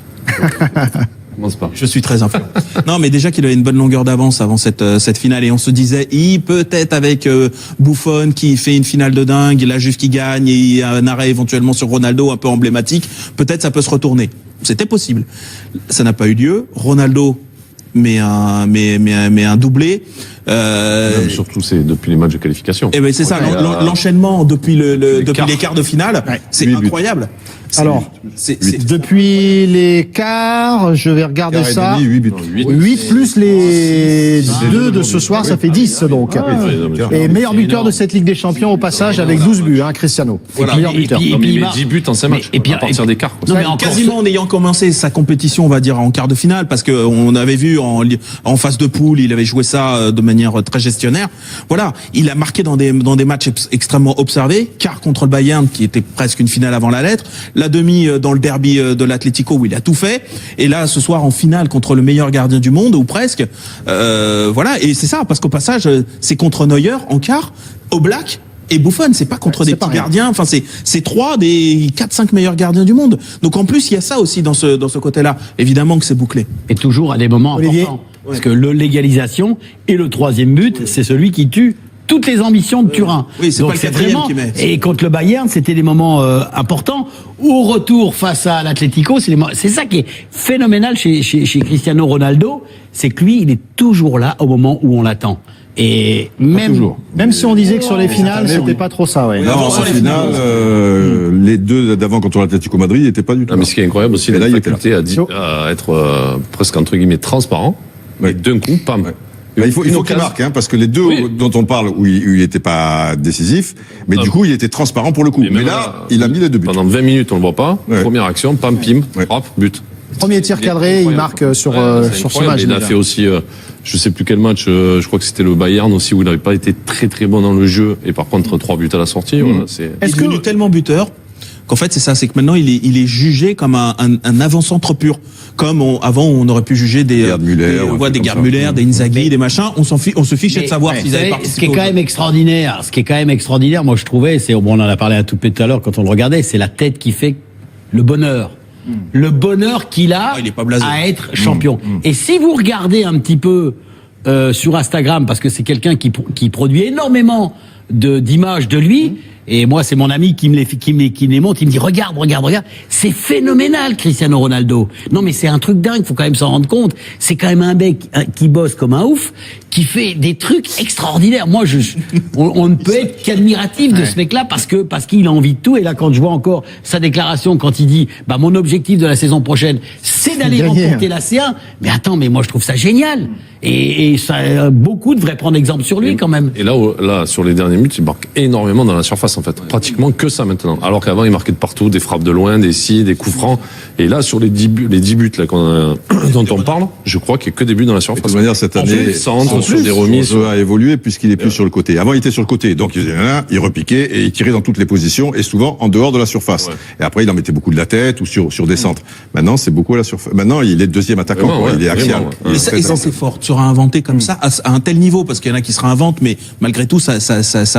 Commence pas. je suis très influent. Non, mais déjà qu'il avait une bonne longueur d'avance avant cette finale, et on se disait, il peut-être avec Buffon qui fait une finale de dingue, la Juve qui gagne et un arrêt éventuellement sur Ronaldo un peu emblématique, peut-être ça peut se retourner. C'était possible. Ça n'a pas eu lieu. Ronaldo met un doublé. Même surtout, c'est depuis les matchs de qualification. Et ben c'est ça, l'enchaînement depuis depuis les quarts de finale, c'est 8 buts. incroyable. Alors, c'est depuis les quarts, je vais regarder Quart et ça. demi, 8 buts. 8 plus les 2 de ce soir, ça fait 10 donc. Et meilleur buteur de cette Ligue des Champions au passage avec 12 buts, Cristiano. Voilà. Meilleur buteur. Non, mais il met marque. 10 buts en 5 matchs. Et puis- à partir des quarts. Non, mais encore quasiment en ayant commencé sa compétition, on va dire en quart de finale, parce que on avait vu en phase de poule, il avait joué ça de manière très gestionnaire. Voilà, il a marqué dans des matchs extrêmement observés, quart contre le Bayern qui était presque une finale avant la lettre, la demi dans le derby de l'Atlético où il a tout fait, et là ce soir en finale contre le meilleur gardien du monde ou presque. Voilà, et c'est ça, parce qu'au passage c'est contre Neuer en quart, Oblak et Buffon, c'est pas contre Ouais, des c'est pas petits rien. gardiens, enfin c'est 3 des 4-5 meilleurs gardiens du monde. Donc en plus il y a ça aussi dans ce côté-là. Évidemment que c'est bouclé. Et toujours à des moments Olivier. importants. Parce que l'égalisation et le 3e but, c'est celui qui tue toutes les ambitions de Turin. Oui, c'est Donc pas le 4e qui met. Et contre le Bayern, c'était des moments importants. Au retour face à l'Atlético, c'est ça qui est phénoménal chez Cristiano Ronaldo, c'est que lui, il est toujours là au moment où on l'attend. Et Même si on disait que sur les finales, c'était pas trop ça, ouais. Non, Avant, en sur les finale, les deux d'avant contre l'Atlético Madrid n'étaient pas du tout. Ah, mais ce qui est incroyable aussi, Et la là, il était faculté à être presque entre guillemets transparent. Ouais. Et d'un coup, pam. Ouais. Bah, il faut qu'il marque, parce que les deux Oui. dont on parle, où il était pas décisif, mais Non. du coup, il était transparent pour le coup. Mais même là, il a mis les 2 buts. Pendant 20 minutes, on le voit pas. Ouais. Première action, pam, pim, Ouais. hop, but. Premier tir cadré, il marque sur C'est ce incroyable. match. Il a déjà. fait aussi, je sais plus quel match, je crois que c'était le Bayern aussi, où il n'avait pas été très très bon dans le jeu, et par contre 3 buts à la sortie. Voilà, c'est... Il est devenu tellement buteur qu'en fait c'est ça, c'est que maintenant il est jugé comme un avant-centre pur, comme avant on aurait pu juger des Gerd Müller, un truc des comme Gerd ça. Müller, des Inzaghi, des machins. On se fichait de savoir Mais s'ils vous avaient savez, participé. ce qui est quand même extraordinaire, moi je trouvais, on en a parlé un tout tout à l'heure quand on le regardait, c'est la tête qui fait le bonheur. Le bonheur qu'il a il est pas blasé. à être champion. Et si vous regardez un petit peu sur Instagram, parce que c'est quelqu'un qui produit énormément d'images de lui, et moi c'est mon ami qui me les montre, il me dit regarde, c'est phénoménal Cristiano Ronaldo. Non mais c'est un truc dingue, faut quand même s'en rendre compte. C'est quand même un mec qui bosse comme un ouf, qui fait des trucs extraordinaires. Moi on ne peut être qu'admiratif de ce mec-là parce qu'il a envie de tout. Et là quand je vois encore sa déclaration quand il dit mon objectif de la saison prochaine c'est d'aller Gagner. remporter la C1. Mais attends, mais moi je trouve ça génial. Et ça, beaucoup devraient prendre exemple sur lui quand même. Et là, sur les derniers minutes, il marque énormément dans la surface, en fait. Pratiquement que ça maintenant. Alors qu'avant, il marquait de partout, des frappes de loin, des coups francs. Et là, sur les 10 buts là, dont on parle, je crois qu'il n'y a que des buts dans la De surface. toute manière, cette année, Sur des centres, sur des son remises. jeu a évolué puisqu'il est plus sur le côté. Avant, il était sur le côté, donc il repiquait et il tirait dans toutes les positions et souvent en dehors de la surface. Ouais. Et après, il en mettait beaucoup de la tête ou sur des centres. Maintenant, c'est beaucoup à la surface. Maintenant, il est deuxième attaquant, Vraiment, quoi. ouais, Il est axial. vraiment, ouais. Il est Et ça, très c'est fort. Tu auras inventé comme ça à un tel niveau, parce qu'il y en a qui se réinventent, mais malgré tout, ça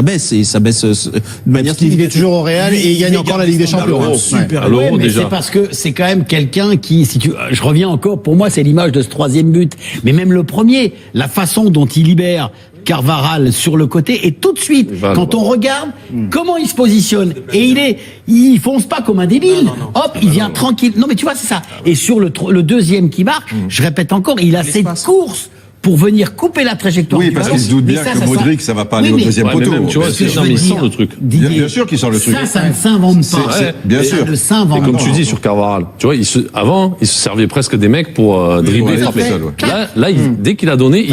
baisse et ça baisse de manière Il est toujours au Real et il gagne encore la Ligue des Champions. l'Euro. Super. À l'Euro, Ouais, mais déjà. c'est parce que c'est quand même quelqu'un qui, je reviens encore, pour moi, c'est l'image de ce 3e but. Mais même le premier, la façon dont il libère Carvajal sur le côté, et tout de suite, Val, quand on regarde comment il se positionne, et il fonce pas comme un débile. Hop, il vient tranquille. Non, mais tu vois, c'est ça. Et sur le deuxième qui marque, je répète encore, il a cette L'espace. course pour venir couper la trajectoire Oui, du parce ballon. qu'il se doute Mais bien ça que sent- Modric, ça va pas aller Oui, au mais- deuxième Ouais, mais poteau. même, tu vois, Mais c'est- je non, veux mais il dire, sent le truc. Didier, bien sûr qu'il sort le truc. Ça ne s'invente pas. Bien Ça sûr. ne s'invente Et comme pas. tu dis sur Carvajal, tu vois, avant, il se servait presque des mecs pour dribbler, ouais, frapper. tout à fait. Là, dès qu'il a donné,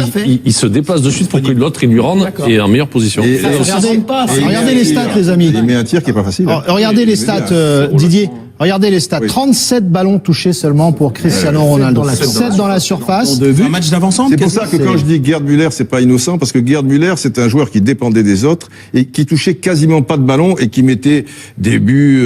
il se déplace de suite pour que l'autre il lui rende et est en meilleure position. Et- Ça ne s'invente pas. et- regardez les stats, les amis. Il met un tir qui est pas facile. Alors, regardez les stats, Didier. Regardez les stats. Oui. 37 ballons touchés seulement pour Cristiano Ronaldo. 7 dans la surface. Un match d'avant-centre. C'est pour ça que quand je dis Gerd Müller, c'est pas innocent, parce que Gerd Müller, c'est un joueur qui dépendait des autres et qui touchait quasiment pas de ballon et qui mettait des buts,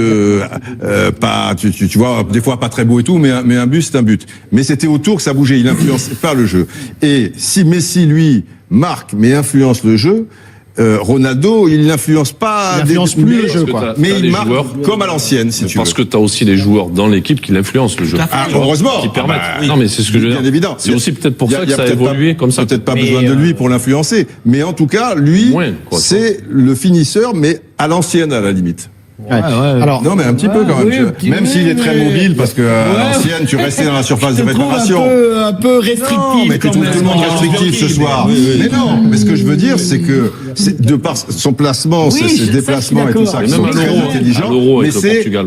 pas, tu vois, des fois pas très beau et tout, mais un but, c'est un but. Mais c'était autour que ça bougeait, il influençait pas le jeu. Et si Messi, lui, marque, mais influence le jeu, Ronaldo, il n'influence pas. Il influence plus le jeu, quoi. Mais T'as il des marque joueurs- comme à l'ancienne, si tu Parce veux. que t'as aussi des joueurs dans l'équipe qui l'influencent le jeu. Ah, heureusement. Qui permettent. Ah bah, non, mais c'est ce que je veux bien dire. évident. C'est aussi peut-être pour Il y a- ça il que y a ça a peut-être évolué pas- comme ça. Peut-être pas Mais, besoin de lui pour l'influencer. Mais en tout cas, lui, Moins, quoi. c'est le finisseur, mais à l'ancienne, à la limite. Ouais. Alors, Non, mais un petit peu quand même. oui, tu vois. un petit Même peu, s'il est très mais- mobile, parce que à l'ancienne, tu restais dans la surface de réparation. un peu restrictif. Non, mais tu quand trouves même. tout le monde restrictif ce soir. Mais non, mais ce que je veux dire, c'est que de par son placement, Oui, ses ça, déplacements je et suis tout ça, qui d'accord. sont Même à très l'Euro, intelligents. à l'Euro Mais avec le Portugal.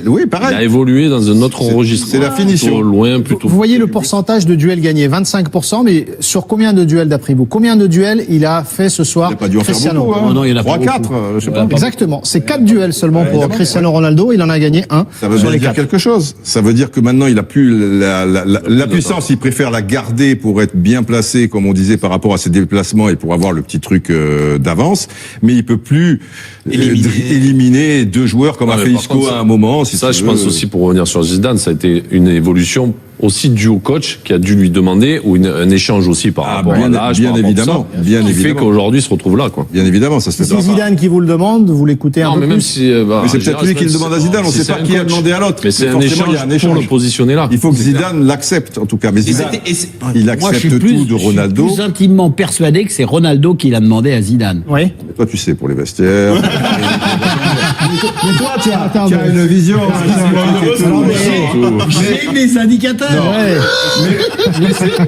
oui, Il a pareil. évolué dans un autre registre. c'est la finition. Plutôt loin, plutôt. vous voyez le pourcentage de duels gagnés, 25%, mais sur combien de duels d'après vous? Combien de duels il a fait ce soir, Il n'a pas dû en faire Cristiano? beaucoup, hein. Non, il y en a pas 3-4, je sais pas. Exactement. C'est 4 duels seulement pour Cristiano Ronaldo. Il en a gagné un Ça veut sur bien les dire 4. quelque chose. Ça veut dire que maintenant, il a plus la puissance. Il préfère la garder pour être bien placé, comme on disait, par rapport à ses déplacements et pour avoir le petit truc d'avance. Mais il peut plus éliminer deux joueurs comme Ouais, a mais fait par Isco contre, à un moment. Si Ça, tu je veux. pense aussi, pour revenir sur Zidane, ça a été une évolution aussi due au coach qui a dû lui demander, ou un échange aussi par rapport à l'âge, bien par rapport à évidemment, tout ça, bien qui fait évidemment. qu'aujourd'hui, il se retrouve là, quoi. Bien évidemment, ça se Si fait c'est pas. Zidane qui vous le demande, vous l'écoutez un Non, peu mais plus. même si, Mais c'est peut-être lui qui le demande à Zidane, on sait pas qui a demandé à l'autre. Mais c'est Mais un forcément, il y a un échange pour échange. le positionner là. Il faut que Zidane l'accepte, en tout cas. Mais Zidane, il Moi, je accepte suis plus, tout de Ronaldo. Je suis plus intimement persuadé que c'est Ronaldo qui l'a demandé à Zidane. Oui. Toi, tu sais, pour les vestiaires. Mais toi, tu as une vision. J'ai mes indicateurs.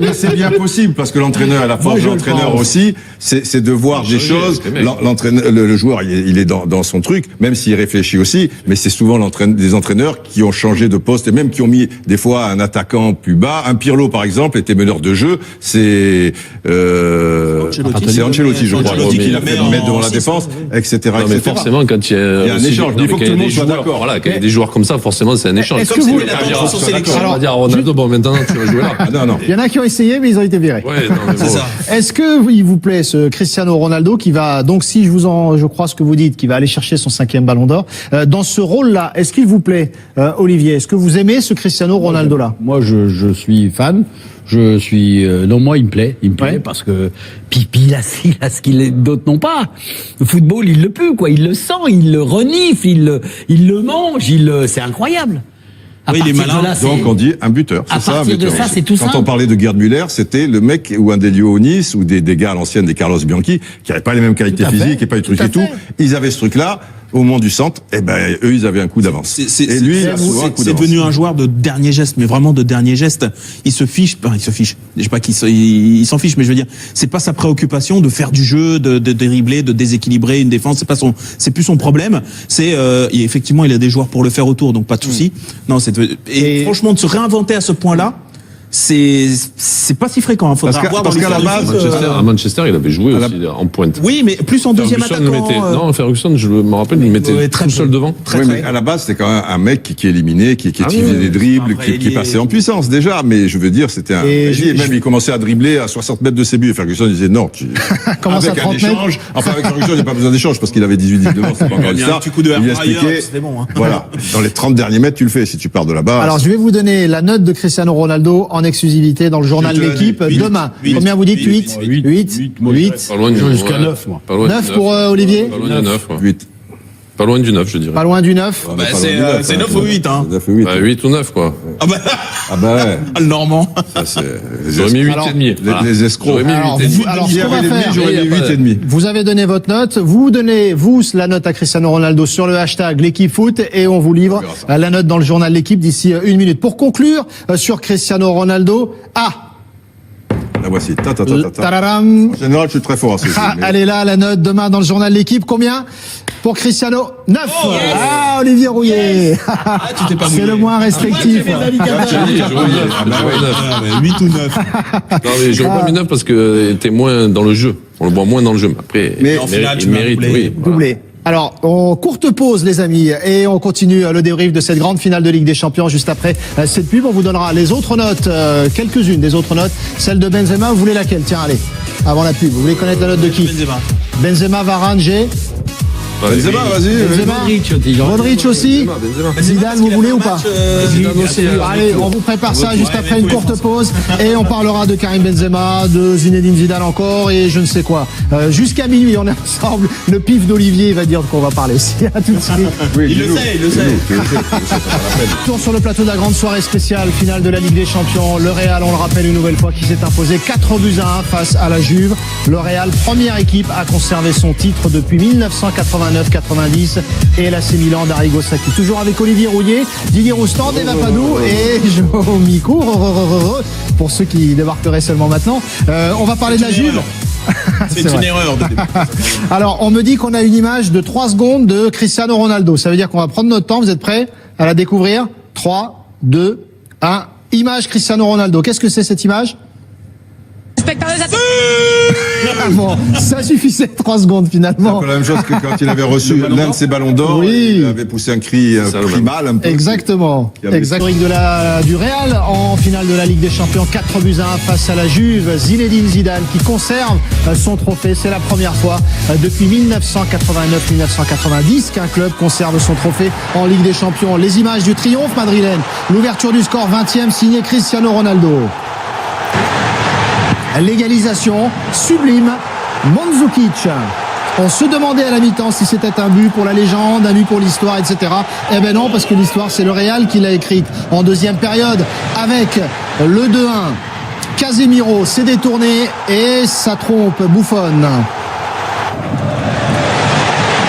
Mais c'est bien possible parce que l'entraîneur, à la force de l'entraîneur aussi, c'est de voir des choses. L'entraîneur, le joueur, il est dans son truc, même s'il réfléchit aussi. Mais c'est souvent des entraîneurs qui ont changé de poste et même qui ont mis des fois un attaquant plus bas. Un Pirlo, par exemple, était meneur de jeu. C'est Ancelotti, je crois, Ancelotti qui l'a qui fait le met mettre devant en la six, défense, etc. Non, mais forcément, quand il y a un aussi- échange. non, Il faut mais que quand tout le y a monde des soit joueurs, d'accord. Voilà, quand il y a des joueurs comme ça, forcément, c'est un échange. Est-ce Comme que si vous- on va il dire- attend son sélection. on va dire à Ronaldo, bon, maintenant, tu vas jouer là. Ah, non. Il y en a qui ont essayé, mais ils ont été virés. Ouais, non, mais bon. C'est ça. Est-ce que il vous plaît ce Cristiano Ronaldo qui va donc, si je crois ce que vous dites, qui va aller chercher son 5e Ballon d'Or dans ce rôle-là? Est-ce qu'il vous plaît, Olivier? Est-ce que vous aimez ce Cristiano Ronaldo-là? Moi, je suis fan. Je suis non, moi il me plaît Ouais. parce que Pipi il a ce qu'il d'autres n'ont pas. Le football, il le pue quoi, il le sent, il le renifle, il le mange, c'est incroyable. À Oui, il est partir de malin. là, c'est- Donc on dit un buteur. À C'est ça, un partir de buteur. ça, c'est tout Quand simple. on parlait de Gerd Müller, c'était le mec ou un Delio Nice ou des gars à l'ancienne, des Carlos Bianchi, qui n'avaient pas les mêmes qualités Tout à fait. physiques et pas les trucs Tout à et tout. fait. Ils avaient ce truc-là. Au moment du centre, eh ben eux ils avaient un coup d'avance. Et lui, il a souvent un coup c'est d'avance. devenu un joueur de dernier geste, mais vraiment de dernier geste. Il se fiche, je sais pas il s'en fiche, mais je veux dire, c'est pas sa préoccupation de faire du jeu, de dribbler, de déséquilibrer une défense. C'est plus son problème. Effectivement, il a des joueurs pour le faire autour, donc pas de souci. Non, et franchement, de se réinventer à ce point-là, c'est pas si fréquent. Faudra voir dans parce qu'à la l'histoire du base, foot, À Manchester, il avait joué aussi en pointe. oui, mais plus en deuxième Ferguson le attaquant. mettait. Non, Ferguson, je me rappelle, il le mettait très tout seul peu. devant. Oui, mais à la base, c'était quand même un mec qui éliminait, qui utilisait des dribbles, un vrai qui ailier. passait en puissance déjà. Mais je veux dire, c'était un Et ailier. Même il commençait à dribbler à 60 mètres de ses buts. Et Ferguson disait non. Commence à avec un 30 mètres. échange. Enfin, avec Ferguson, il n'y a pas besoin d'échange parce qu'il avait 18-19 ans. C'est pas encore Il y a ça. un petit coup de Il air expliquait, ailleurs, c'était bon, hein. Voilà. Dans les 30 derniers mètres, tu le fais. Si tu pars de là-bas. Alors, je vais vous donner la note de Cristiano Ronaldo en exclusivité dans le journal Je te L'équipe l'ai dit. demain. Huit. Combien vous dites? 8? 8. 8? Pas loin du Jusqu'à ouais. 9, moi. Pas loin du 9 pour Olivier? Pas loin du 9, ouais. 8. Pas loin du 9, je dirais. Pas loin du 9. On est Bah, pas c'est, loin du c'est hein. 9 ou 8, hein. 9 ou 8. Bah, 8 ou 9, quoi. Ah bah, Ah bah ouais. le Normand. Ça, c'est J'aurais mis 8 Alors, et demi. Voilà. les escrocs. J'aurais mis Alors, 8 et demi. alors, S'il ce y qu'on avait va les faire, demi, j'aurais mis il y a 8 pas et demi. vous avez donné votre note, vous donnez, vous, la note à Cristiano Ronaldo sur le hashtag l'équipe foot et on vous livre la note dans le journal L'équipe d'ici 1 minute. Pour conclure sur Cristiano Ronaldo, voici. Tararam. En général, je suis très fort à ce jeu. Ah, mais- elle est là, la note demain dans le journal L'équipe. Combien pour Cristiano? 9. Ah, Olivier Rouillet. tu t'es pas C'est mouillé. le moins restrictif. Ah bah ouais, 8 ou 9. Non, mais j'aurais pas mis 9 parce que t'es moins dans le jeu. On le voit moins dans le jeu. Après, Mais en finale, tu il vas mérite, doubler. oui. voilà. Doublé. Alors, on courte pause, les amis, et on continue le débrief de cette grande finale de Ligue des Champions juste après cette pub. On vous donnera les autres notes, quelques-unes des autres notes. Celle de Benzema, vous voulez laquelle? Tiens, allez, avant la pub. Vous voulez connaître la note de qui? Benzema, Varane, G. Benzema, vas-y. Benzema, Modric aussi. Zidane, vous voulez ou pas? Allez, on vous prépare ça juste après une courte pause et on parlera de Karim Benzema, de Zinedine Zidane encore et je ne sais quoi. Jusqu'à minuit, on est ensemble. Le pif d'Olivier va dire de quoi on va parler. À tout de suite. Oui, Il le dis-nous. sait, il le sait. Dis-nous, tu le sais, Tour sur le plateau de la grande soirée spéciale finale de la Ligue des Champions. Le Real, on le rappelle une nouvelle fois, qui s'est imposé 4-1 face à la Juve. Le Real, première équipe à conserver son titre depuis 1989-90 et l'AC Milan d'Arrigo Sacchi. Toujours avec Olivier Rouillet, Didier Roustan, Eva Padou et Joe Micou. Pour ceux qui débarqueraient seulement maintenant. On va parler de la Juve. C'est vrai. une erreur de début. Alors, on me dit qu'on a une image de 3 secondes de Cristiano Ronaldo. Ça veut dire qu'on va prendre notre temps. Vous êtes prêts à la découvrir? 3, 2, 1. Image Cristiano Ronaldo. Qu'est-ce que c'est cette image? Ah bon, ça suffisait 3 secondes C'est finalement. un peu la même chose que quand il avait reçu l'un de ses ballons d'or. Oui. Il avait poussé un cri ça, le primal un peu. Exactement. Il y avait- Historique du Real en finale de la Ligue des Champions, 4-1 face à la Juve. Zinedine Zidane qui conserve son trophée. C'est la première fois depuis 1989-1990 qu'un club conserve son trophée en Ligue des Champions. Les images du triomphe madrilène. L'ouverture du score 20e signé Cristiano Ronaldo. L'égalisation sublime, Mandzukic. On se demandait à la mi-temps si c'était un but pour la légende, un but pour l'histoire, etc. Eh ben non, parce que l'histoire, c'est le Real qui l'a écrite en deuxième période avec le 2-1. Casemiro s'est détourné et ça trompe Buffon.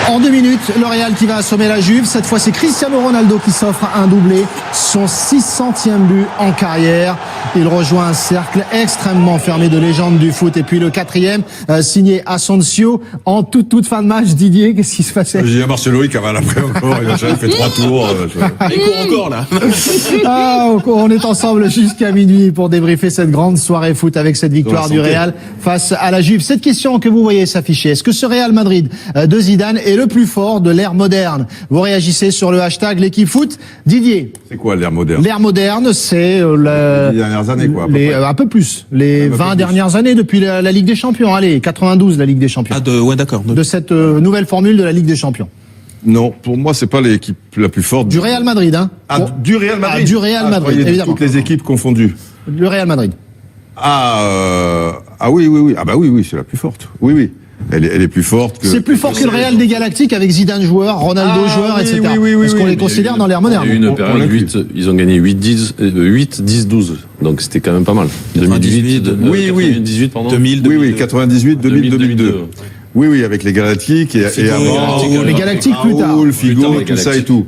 En 2 minutes, le Real qui va assommer la Juve. Cette fois, c'est Cristiano Ronaldo qui s'offre un doublé. Son 600e but en carrière. Il rejoint un cercle extrêmement fermé de légendes du foot. Et puis le 4e, signé Asensio. En toute fin de match, Didier, qu'est-ce qui se passait? J'ai dit à Marcelo, il cavale après encore. Il a déjà fait 3 tours. Il court encore, là. Ah, on est ensemble jusqu'à minuit pour débriefer cette grande soirée foot avec cette victoire Dans du la santé. Real face à la Juve. Cette question que vous voyez s'afficher, est-ce que ce Real Madrid de Zidane est le plus fort de l'ère moderne? Vous réagissez sur le hashtag l'équipe foot. Didier, C'est quoi l'ère moderne? l'ère moderne, c'est Les dernières années, quoi. à peu près. un peu plus, les Un peu 20 plus. dernières années depuis la Ligue des Champions. Allez, 92 la Ligue des Champions. Ouais, d'accord. De cette nouvelle formule de la Ligue des Champions. Non, pour moi, c'est pas l'équipe la plus forte. Du Real Madrid, hein. Ah, Bon, du Real Madrid. Ah, du Real je Madrid, croyais de évidemment. toutes les équipes confondues. le Real Madrid. Ah oui. Ah bah oui, c'est la plus forte. Oui. Elle est plus forte que. C'est plus fort que le Real des Galactiques avec Zidane joueur, Ronaldo Ah, joueur, oui, etc. oui, Parce qu'on les mais considère il y a eu- dans l'ère moderne. Il y a eu une On période l'inclut. 8, ils ont gagné 8-10-12. Donc c'était quand même pas mal. 2018, oui. 98, pardon. 2000, Oui, 98, 2000, 2002. Oui, avec les Galactiques et Figo, avant. Les Galactiques plus tard. Raoul, Figo, Plus tard, les tout ça et Galactiques. tout.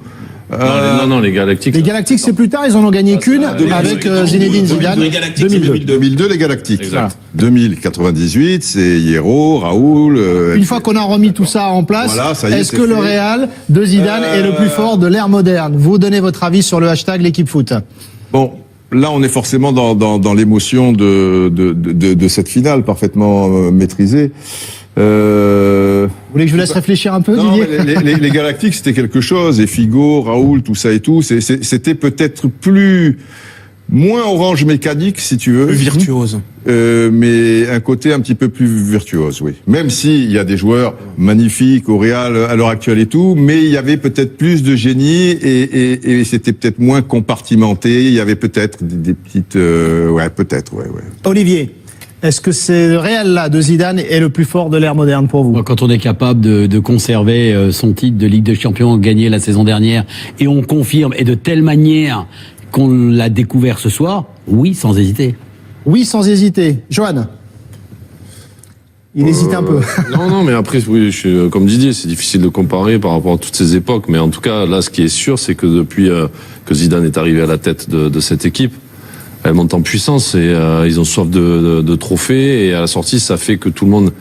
Non, les Galactiques. Les Galactiques, c'est plus tard, ils en ont gagné qu'une avec Zinedine Zidane. Les Galactiques, c'est 2002. 2002, les Galactiques. Exact. 2000, 98, c'est Hierro, Raoul. Une fois qu'on a remis tout ça en place, Voilà, ça y est, est-ce c'est que le fait. Real de Zidane est le plus fort de l'ère moderne? Vous donnez votre avis sur le hashtag l'équipe foot. Bon, là, on est forcément dans l'émotion de cette finale parfaitement maîtrisée. Vous voulez que je vous laisse réfléchir un peu, Non, Didier? mais les Galactiques, c'était quelque chose. Et Figo, Raoul, tout ça et tout. C'était peut-être moins orange mécanique, si tu veux. Plus virtuose. Mais un côté un petit peu plus virtuose, oui. Même s'il y a des joueurs magnifiques au Real à l'heure actuelle et tout, mais il y avait peut-être plus de génie et c'était peut-être moins compartimenté. Il y avait peut-être des petites... ouais, peut-être, ouais. Olivier, est-ce que c'est le Real là de Zidane est le plus fort de l'ère moderne pour vous? Quand on est capable de conserver son titre de Ligue des Champions gagné la saison dernière et on confirme et de telle manière qu'on l'a découvert ce soir, oui, sans hésiter. Oui, sans hésiter. Johan? Il hésite un peu. Non, mais après, oui, comme Didier, c'est difficile de comparer par rapport à toutes ces époques. Mais en tout cas, là, ce qui est sûr, c'est que depuis que Zidane est arrivé à la tête de cette équipe, elle monte en puissance et ils ont soif de trophées, et à la sortie, ça fait que tout le monde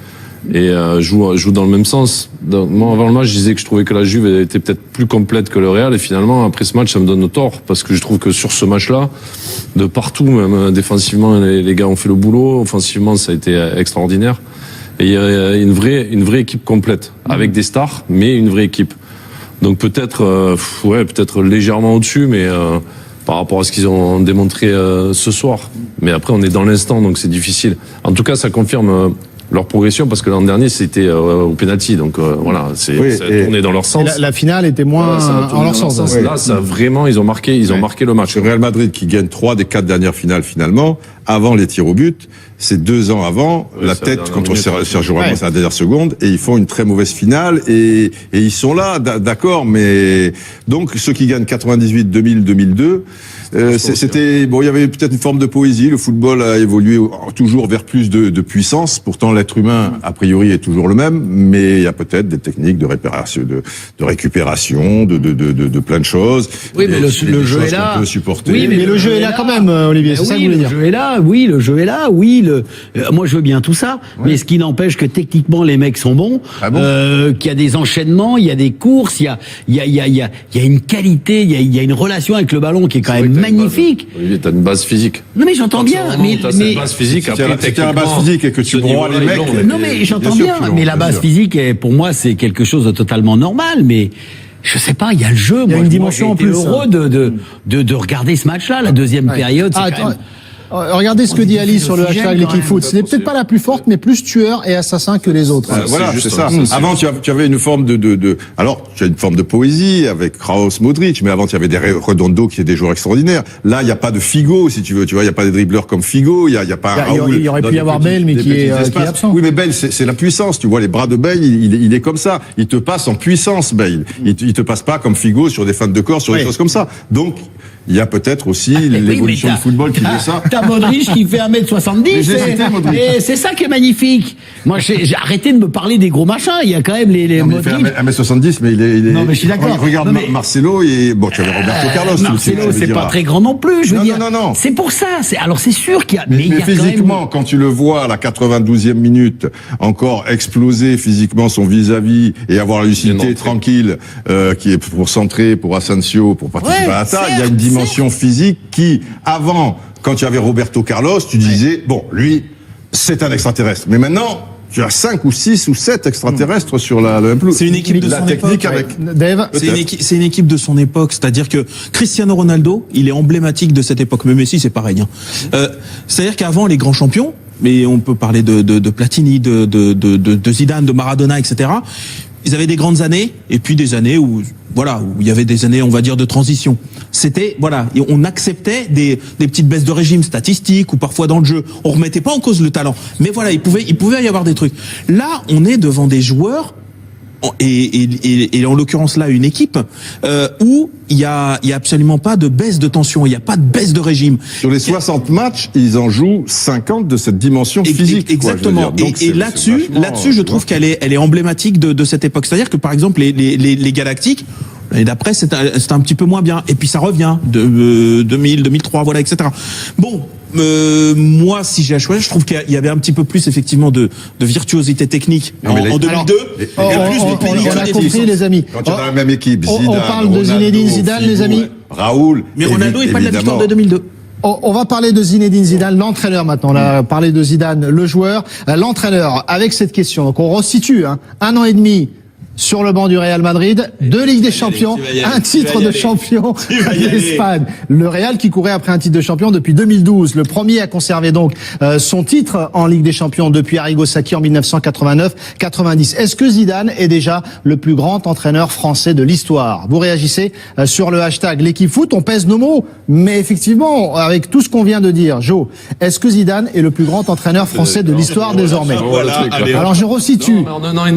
joue dans le même sens. Donc, moi, avant le match, je disais que je trouvais que la Juve était peut-être plus complète que le Real, et finalement, après ce match, ça me donne tort, parce que je trouve que sur ce match-là, de partout, même défensivement, les gars ont fait le boulot, offensivement, ça a été extraordinaire. Et il y a une vraie équipe complète, avec des stars, mais une vraie équipe. Donc peut-être, peut-être légèrement au-dessus, mais par rapport à ce qu'ils ont démontré ce soir. Mais après, on est dans l'instant, donc c'est difficile. En tout cas, ça confirme leur progression, parce que l'an dernier, c'était au penalty. Donc voilà, ça a tourné dans leur sens. La finale était moins en leur sens. Oui. Là, ça vraiment, ils ont marqué le match. Le Real Madrid qui gagne 3 des 4 dernières finales finalement, avant les tirs au but, c'est 2 ans avant, la tête contre Sergio Ramos à la dernière seconde, et ils font une très mauvaise finale, et ils sont là, d'accord, mais donc ceux qui gagnent 98, 2000, 2002, c'était bon, il y avait peut-être une forme de poésie. Le football a évolué toujours vers plus de puissance. Pourtant, l'être humain a priori est toujours le même, mais il y a peut-être des techniques de réparation, de récupération, de plein de choses. Oui, mais le jeu est là. On peut supporter. Oui, mais le jeu est là quand même, Olivier. C'est ça que vous voulez dire. Le jeu est là. Oui, le jeu est là. Oui, moi je veux bien tout ça, mais ce qui n'empêche que techniquement les mecs sont bons, qu'il y a des enchaînements, il y a des courses, il y a une qualité, il y a une relation avec le ballon qui est quand même magnifique. Olivier, t'as une base physique. Non mais j'entends bien, mais une base physique, après si t'as la base physique et que tu broies les mecs. Non mais j'entends bien, mais la base physique, pour moi, c'est quelque chose de totalement normal, mais je sais pas, il y a le jeu. Il y a une dimension en plus. Heureux de regarder ce match-là, la deuxième période. C'est quand même... Regardez ce que dit Ali sur le hashtag l'équipe foot. Ce n'est peut-être pas la plus forte, mais plus tueur et assassin que les autres. Voilà, c'est ça. Avant, tu avais une forme alors, tu as une forme de poésie avec Kraus, Modric, mais avant, tu avais des Redondo qui étaient des joueurs extraordinaires. Là, il n'y a pas de Figo, si tu veux. Tu vois, il n'y a pas des dribbleurs comme Figo. Il y a pas un Raoul. Il y aurait pu y avoir Bale, mais qui est absent. Oui, mais Bale, c'est la puissance. Tu vois, les bras de Bale, il est comme ça. Il te passe en puissance, Bale. Il te passe pas comme Figo sur des feintes de corps, sur des choses comme ça. Donc, il y a peut-être aussi l'évolution du football qui fait ça. T'as Modric qui fait 1m70. Et c'est ça qui est magnifique. Moi, j'ai arrêté de me parler des gros machins. Il y a quand même les Modric. Il fait 1m70, mais il est. Non, mais je suis d'accord. Regarde Marcelo et bon, tu avais Roberto Carlos. Marcelo, c'est pas très grand non plus. Je veux dire. Non. C'est pour ça. Alors c'est sûr qu'il y a. Mais physiquement, quand tu le vois à la 92e minute, encore exploser physiquement son vis-à-vis et avoir la lucidité tranquille, qui est pour centrer, pour Asensio, pour participer à l'attaque, il y a une dimension physique qui, avant, quand tu avais Roberto Carlos, tu disais, bon, lui, c'est un extraterrestre. Mais maintenant, tu as 5 ou 6 ou 7 extraterrestres sur la même pelouse. C'est une équipe de son époque. Dave, c'est une équipe de son époque. C'est-à-dire que Cristiano Ronaldo, il est emblématique de cette époque. Mais Messi, c'est pareil. C'est-à-dire qu'avant, les grands champions, mais on peut parler de Platini, de Zidane, de Maradona, etc., ils avaient des grandes années, et puis des années où il y avait des années, on va dire, de transition. C'était, et on acceptait des petites baisses de régime statistiques ou parfois dans le jeu. On remettait pas en cause le talent. Mais il pouvait y avoir des trucs. Là, on est devant des joueurs, et en l'occurrence là, une équipe, où il y a absolument pas de baisse de tension, il y a pas de baisse de régime. Sur les 60 matchs, ils en jouent 50 de cette dimension physique. Exactement. Et là-dessus, je trouve qu'elle est emblématique de cette époque. C'est-à-dire que par exemple, les Galactiques, et d'après, c'est un petit peu moins bien. Et puis ça revient, 2000, 2003, etc. Bon, moi, si j'ai à choisir, je trouve qu'il y avait un petit peu plus, effectivement, de virtuosité technique en 2002. On a compris, les amis. Quand tu es dans la même équipe, Zidane, on parle de Zinedine Zidane, les amis. Raoul. Mais Ronaldo n'est pas de la victoire de 2002. On va parler de Zinedine Zidane, l'entraîneur maintenant. On a parlé de Zidane, le joueur, l'entraîneur, avec cette question. Donc on resitue, 1 an et demi sur le banc du Real Madrid, 2 Ligues des Champions, un titre de champion d'Espagne. Le Real qui courait après un titre de champion depuis 2012. Le premier à conserver donc son titre en Ligue des Champions depuis Arrigo Sacchi en 1989-90. Est-ce que Zidane est déjà le plus grand entraîneur français de l'histoire? Vous réagissez sur le hashtag l'équipe foot. On pèse nos mots, mais effectivement, avec tout ce qu'on vient de dire, Jo, est-ce que Zidane est le plus grand entraîneur français de l'histoire désormais? Alors je resitue. En un an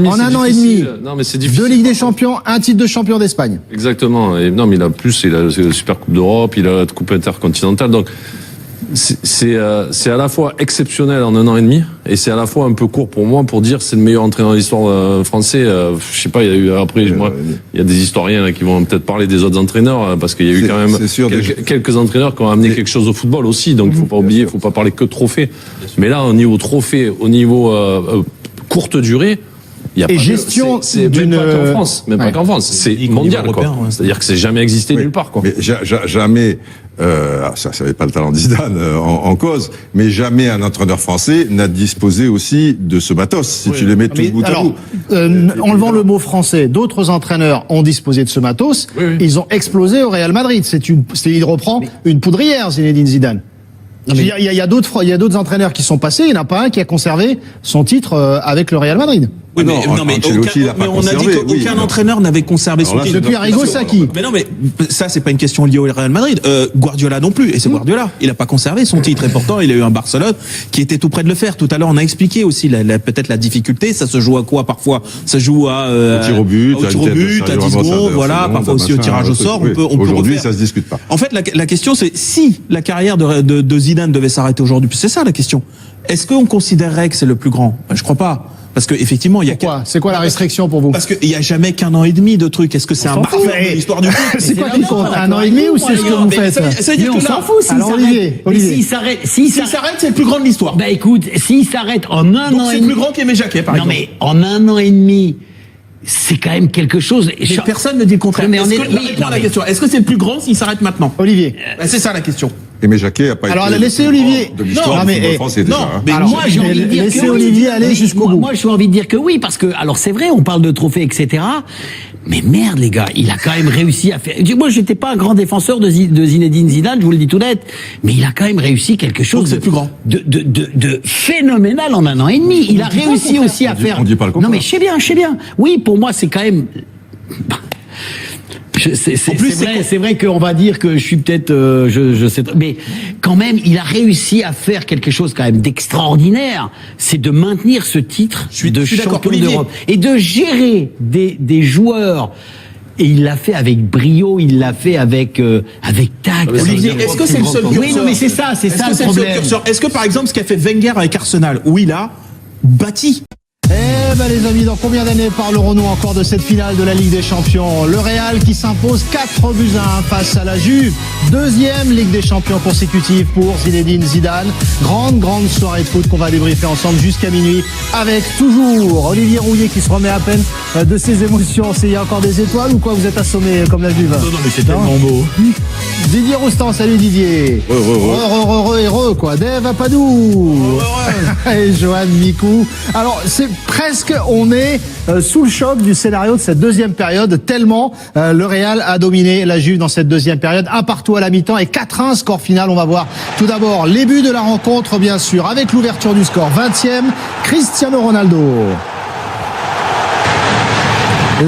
et demi. Non, mais c'est difficile. 2 Ligues des Champions, un titre de champion d'Espagne. Exactement. Et non, mais il a plus, il a la Super Coupe d'Europe, il a la Coupe intercontinentale. Donc, c'est à la fois exceptionnel en 1 an et demi et c'est à la fois un peu court pour moi pour dire c'est le meilleur entraîneur de l'histoire français. Je sais pas, il y a eu après moi, il y a des historiens là, qui vont peut-être parler des autres entraîneurs parce qu'il y a eu quand même quelques entraîneurs qui ont amené quelque chose au football aussi. Donc faut pas oublier, faut pas parler que de trophée. Mais là au niveau trophée, au niveau courte durée. Il y a et pas gestion c'est d'une même pas qu'en France, même pas qu'en France, c'est mondial quoi. européen, ouais. C'est-à-dire que c'est jamais existé nulle part quoi. Mais jamais, ça n'avait pas le talent de Zidane en cause, mais jamais un entraîneur français n'a disposé aussi de ce matos, si tu les mets tous bout à bout. Enlevant le mot français, d'autres entraîneurs ont disposé de ce matos, ils ont explosé au Real Madrid. Il reprend une poudrière, Zinedine Zidane. Il y a d'autres entraîneurs qui sont passés, il n'y en a pas un qui a conservé son titre avec le Real Madrid. Oui, mais on a dit qu'aucun entraîneur n'avait conservé son titre. Depuis Arrigo Sacchi. Mais non, mais ça, c'est pas une question liée au Real Madrid. Guardiola non plus. Et c'est Guardiola. Il a pas conservé son titre. Et pourtant, il a eu un Barcelone qui était tout près de le faire. Tout à l'heure, on a expliqué aussi peut-être la difficulté. Ça se joue à quoi parfois? Ça joue à au tir au but, à 10 secondes, voilà. Parfois aussi au tirage au sort. Aujourd'hui, ça se discute pas. En fait, la question, c'est si la carrière de Zidane devait s'arrêter aujourd'hui. C'est ça la question. Est-ce qu'on considérerait que c'est le plus grand? Je crois pas. Parce que effectivement, il y a c'est quoi la restriction pour vous? Parce qu'il y a jamais qu'1 an et demi de trucs. Est-ce que c'est un marqueur de l'histoire du foot? C'est quoi qui compte? 1 an et demi ou c'est ce que vous faites? Ça veut dire on s'en fout s'il s'arrête. S'il s'arrête, c'est le plus grand de l'histoire. Bah écoute, s'il s'arrête en 1 an et demi. C'est plus grand qu'Aimé Jacquet, par exemple. Non mais en 1 an et demi, c'est quand même quelque chose. Mais personne ne dit le contraire. Mais réponds à la question. Est-ce que c'est le plus grand s'il s'arrête maintenant? Olivier. C'est ça la question. Aimé Jacquet a pas été. Alors laissez Olivier. De l'histoire du football français déjà. Mais moi j'ai envie de dire que laissez Olivier aller jusqu'au bout. Moi j'ai envie de dire que oui parce que alors c'est vrai on parle de trophées etc. Mais merde les gars, il a quand même réussi à faire. Moi j'étais pas un grand défenseur de Zinedine Zidane, je vous le dis tout net, mais il a quand même réussi quelque chose de plus grand, de phénoménal en 1 an et demi. Il a réussi aussi à faire. On dit pas le contraire. Non mais je sais bien. Oui pour moi c'est quand même. C'est vrai qu'on va dire que je suis peut-être, je sais, mais quand même, il a réussi à faire quelque chose quand même d'extraordinaire. C'est de maintenir ce titre de champion d'Europe et de gérer des joueurs. Et il l'a fait avec brio, il l'a fait avec tact. Olivier, est-ce que c'est le seul curseur? Oui, non, mais c'est ça le problème. Est-ce que par exemple, ce qu'a fait Wenger avec Arsenal, où il a bâti. Eh ben les amis, dans combien d'années parlerons-nous encore de cette finale de la Ligue des Champions? Le Real qui s'impose 4-1 face à la Juve. 2e Ligue des Champions consécutive pour Zinedine Zidane. Grande soirée de foot qu'on va débriefer ensemble jusqu'à minuit avec toujours Olivier Rouillet qui se remet à peine de ses émotions. Il y a encore des étoiles ou quoi? Vous êtes assommé comme la Juve? Non mais c'est tellement beau. Didier Roustan, salut Didier. Heureux quoi. Dave Apadou. Et Johan Mikou. Alors c'est presque, on est sous le choc du scénario de cette deuxième période, tellement le Real a dominé la Juve dans cette deuxième période, 1-1 à la mi-temps et 4-1 score final. On va voir tout d'abord les buts de la rencontre, bien sûr, avec l'ouverture du score. 20e, Cristiano Ronaldo.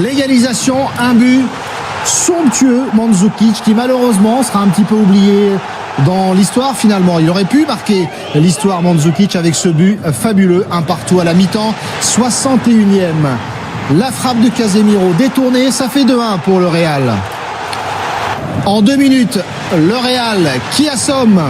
L'égalisation, un but somptueux, Mandzukic, qui malheureusement sera un petit peu oublié dans l'histoire finalement. Il aurait pu marquer l'histoire Mandzukic avec ce but fabuleux, 1-1 à la mi-temps, 61e. La frappe de Casemiro détournée, ça fait 2-1 pour le Real. En 2 minutes, le Real qui assomme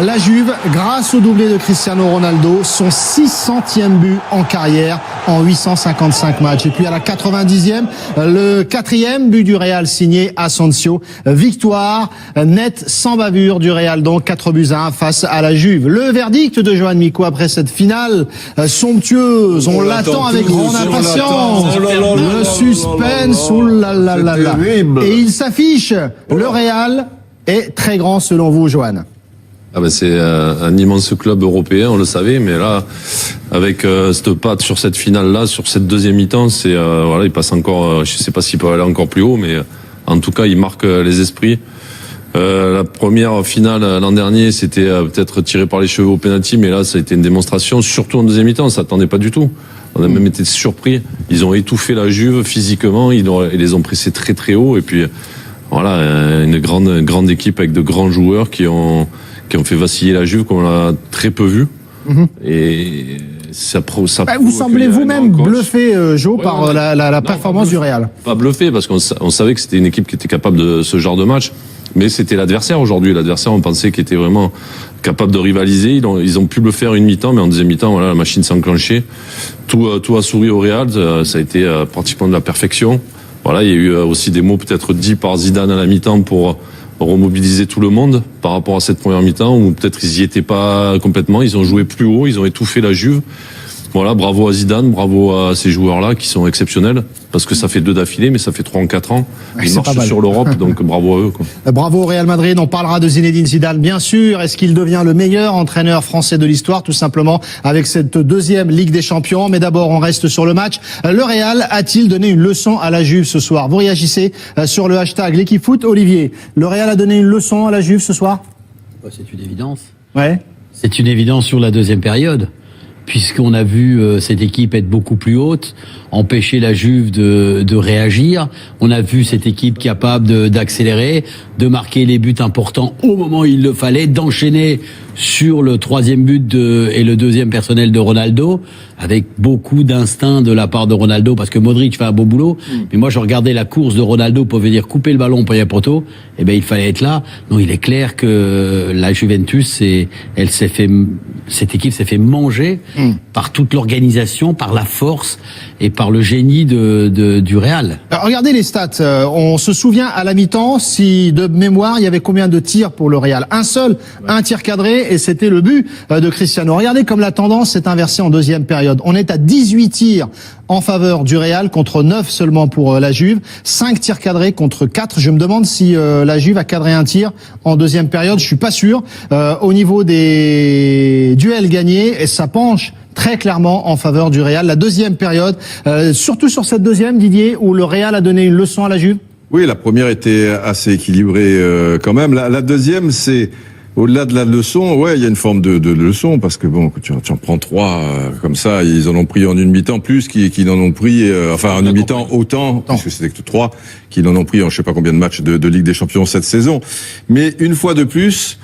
la Juve grâce au doublé de Cristiano Ronaldo, son 600e but en carrière en 855 matchs. Et puis à la 90e, le 4e but du Real signé Asensio. Victoire nette sans bavure du Real, donc 4-1 face à la Juve. Le verdict de Johan Mikou après cette finale somptueuse, on l'attend avec grande impatience. Le suspense, oulalalala. Et il s'affiche, le Real est très grand selon vous, Johan. Ah ben c'est un immense club européen, on le savait, mais là, avec cette patte sur cette finale-là, sur cette deuxième mi-temps, c'est voilà, il passe encore. Je sais pas s'il peut aller encore plus haut, mais en tout cas, il marque les esprits. La première finale l'an dernier, c'était peut-être tiré par les cheveux au penalty, mais là, ça a été une démonstration, surtout en deuxième mi-temps, on s'attendait pas du tout. On a même été surpris. Ils ont étouffé la Juve physiquement, ils les ont pressés très très haut, et puis voilà, une grande équipe avec de grands joueurs qui ont fait vaciller la Juve comme on l'a très peu vu. Et Vous semblez vous-même bluffé, Jo, par la performance du Real. Pas bluffé, parce qu'on savait que c'était une équipe qui était capable de ce genre de match, mais c'était l'adversaire aujourd'hui. L'adversaire, on pensait qu'il était vraiment capable de rivaliser. Ils ont pu le faire une mi-temps, mais en deuxième mi-temps, voilà, la machine s'est enclenchée. Tout a souri au Real, ça a été pratiquement de la perfection. Voilà, il y a eu aussi des mots peut-être dits par Zidane à la mi-temps pour remobiliser tout le monde par rapport à cette première mi-temps, où peut-être ils y étaient pas complètement, ils ont joué plus haut, ils ont étouffé la Juve. Voilà, bravo à Zidane, bravo à ces joueurs-là qui sont exceptionnels, parce que ça fait 2 d'affilée, mais ça fait 3 en 4 ans. Ils marchent sur l'Europe, donc bravo à eux, quoi. Bravo au Real Madrid. On parlera de Zinedine Zidane, bien sûr. Est-ce qu'il devient le meilleur entraîneur français de l'histoire, tout simplement, avec cette deuxième Ligue des Champions? Mais d'abord, on reste sur le match. Le Real a-t-il donné une leçon à la Juve ce soir? Vous réagissez sur le hashtag l'équipe foot. Olivier, le Real a donné une leçon à la Juve ce soir? C'est une évidence. Ouais. C'est une évidence sur la deuxième période, puisqu'on a vu cette équipe être beaucoup plus haute, empêcher la Juve de réagir. On a vu cette équipe capable d'accélérer, de marquer les buts importants au moment où il le fallait, d'enchaîner sur le 3e but et le 2e personnel de Ronaldo, avec beaucoup d'instinct de la part de Ronaldo, parce que Modric fait un beau boulot. Mais moi, je regardais la course de Ronaldo pour venir couper le ballon pour poteau. Eh ben, il fallait être là. Donc, il est clair que la Juventus, cette équipe s'est fait manger par toute l'organisation, par la force et par le génie du Real. Alors, regardez les stats. On se souvient à la mi-temps, si de mémoire, il y avait combien de tirs pour le Real? Un tir cadré, et c'était le but de Cristiano. Regardez comme la tendance s'est inversée en deuxième période. On est à 18 tirs en faveur du Real contre 9 seulement pour la Juve. 5 tirs cadrés contre 4. Je me demande si la Juve a cadré un tir en deuxième période. Je suis pas sûr. Au niveau des duels gagnés, et ça penche très clairement en faveur du Real. La deuxième période, surtout sur cette deuxième, Didier, où le Real a donné une leçon à la Juve. Oui, la première était assez équilibrée quand même. La deuxième, c'est au-delà de la leçon, ouais, il y a une forme de leçon, parce que bon, tu en prends 3 comme ça, ils en ont pris en une mi-temps plus qu'ils n'en ont pris, en une mi-temps autant, puisque c'était que 3, qu'ils en ont pris en je sais pas combien de matchs de Ligue des Champions cette saison. Mais une fois de plus,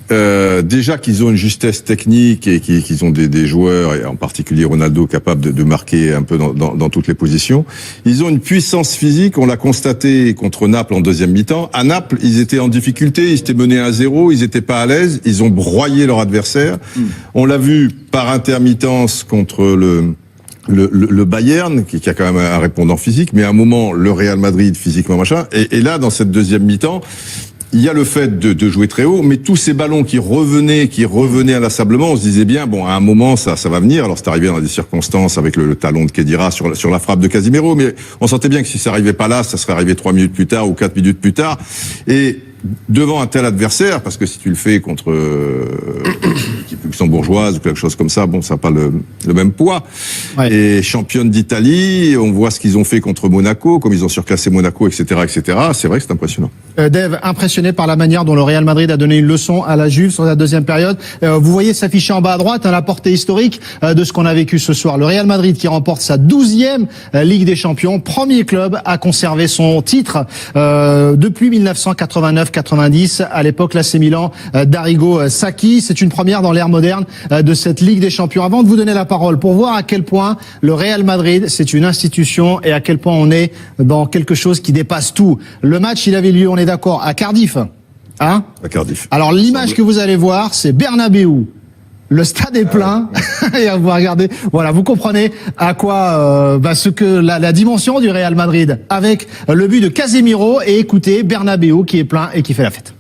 déjà qu'ils ont une justesse technique et qu'ils ont des joueurs, et en particulier Ronaldo, capables de marquer un peu dans toutes les positions. Ils ont une puissance physique, on l'a constaté contre Naples en deuxième mi-temps. À Naples, ils étaient en difficulté, ils étaient menés 1-0, ils étaient pas à l'aise, ils ont broyé leur adversaire. On l'a vu par intermittence contre le Bayern, qui a quand même un répondant physique, mais à un moment, le Real Madrid, physiquement, machin. Et là, dans cette deuxième mi-temps, il y a le fait de jouer très haut, mais tous ces ballons qui revenaient inlassablement, on se disait bien, bon, à un moment, ça va venir. Alors, c'est arrivé dans des circonstances avec le talon de Khedira sur la frappe de Casemiro, mais on sentait bien que si ça arrivait pas là, ça serait arrivé 3 minutes plus tard ou 4 minutes plus tard. Et devant un tel adversaire, parce que si tu le fais contre l'équipe luxembourgeoise ou quelque chose comme ça, bon, ça n'a pas le même poids. Ouais. Et championne d'Italie, on voit ce qu'ils ont fait contre Monaco, comme ils ont surclassé Monaco, etc., etc. C'est vrai que c'est impressionnant. Dave, impressionné par la manière dont le Real Madrid a donné une leçon à la Juve sur la deuxième période. Vous voyez s'afficher en bas à droite la portée historique de ce qu'on a vécu ce soir. Le Real Madrid qui remporte sa 12e Ligue des Champions, premier club à conserver son titre depuis 1989-90. À l'époque, l'AC Milan d'Arrigo Sacchi. C'est une première dans l'ère moderne de cette Ligue des Champions. Avant de vous donner la parole, pour voir à quel point le Real Madrid, c'est une institution et à quel point on est dans quelque chose qui dépasse tout. Le match, il avait lieu, on est d'accord, à Cardiff. Hein ? À Cardiff. Alors l'image que vous allez voir, c'est Bernabéu. Le stade est plein. Et vous regardez, voilà, vous comprenez à quoi ce que la dimension du Real Madrid avec le but de Casemiro, et écoutez Bernabéu qui est plein et qui fait la fête.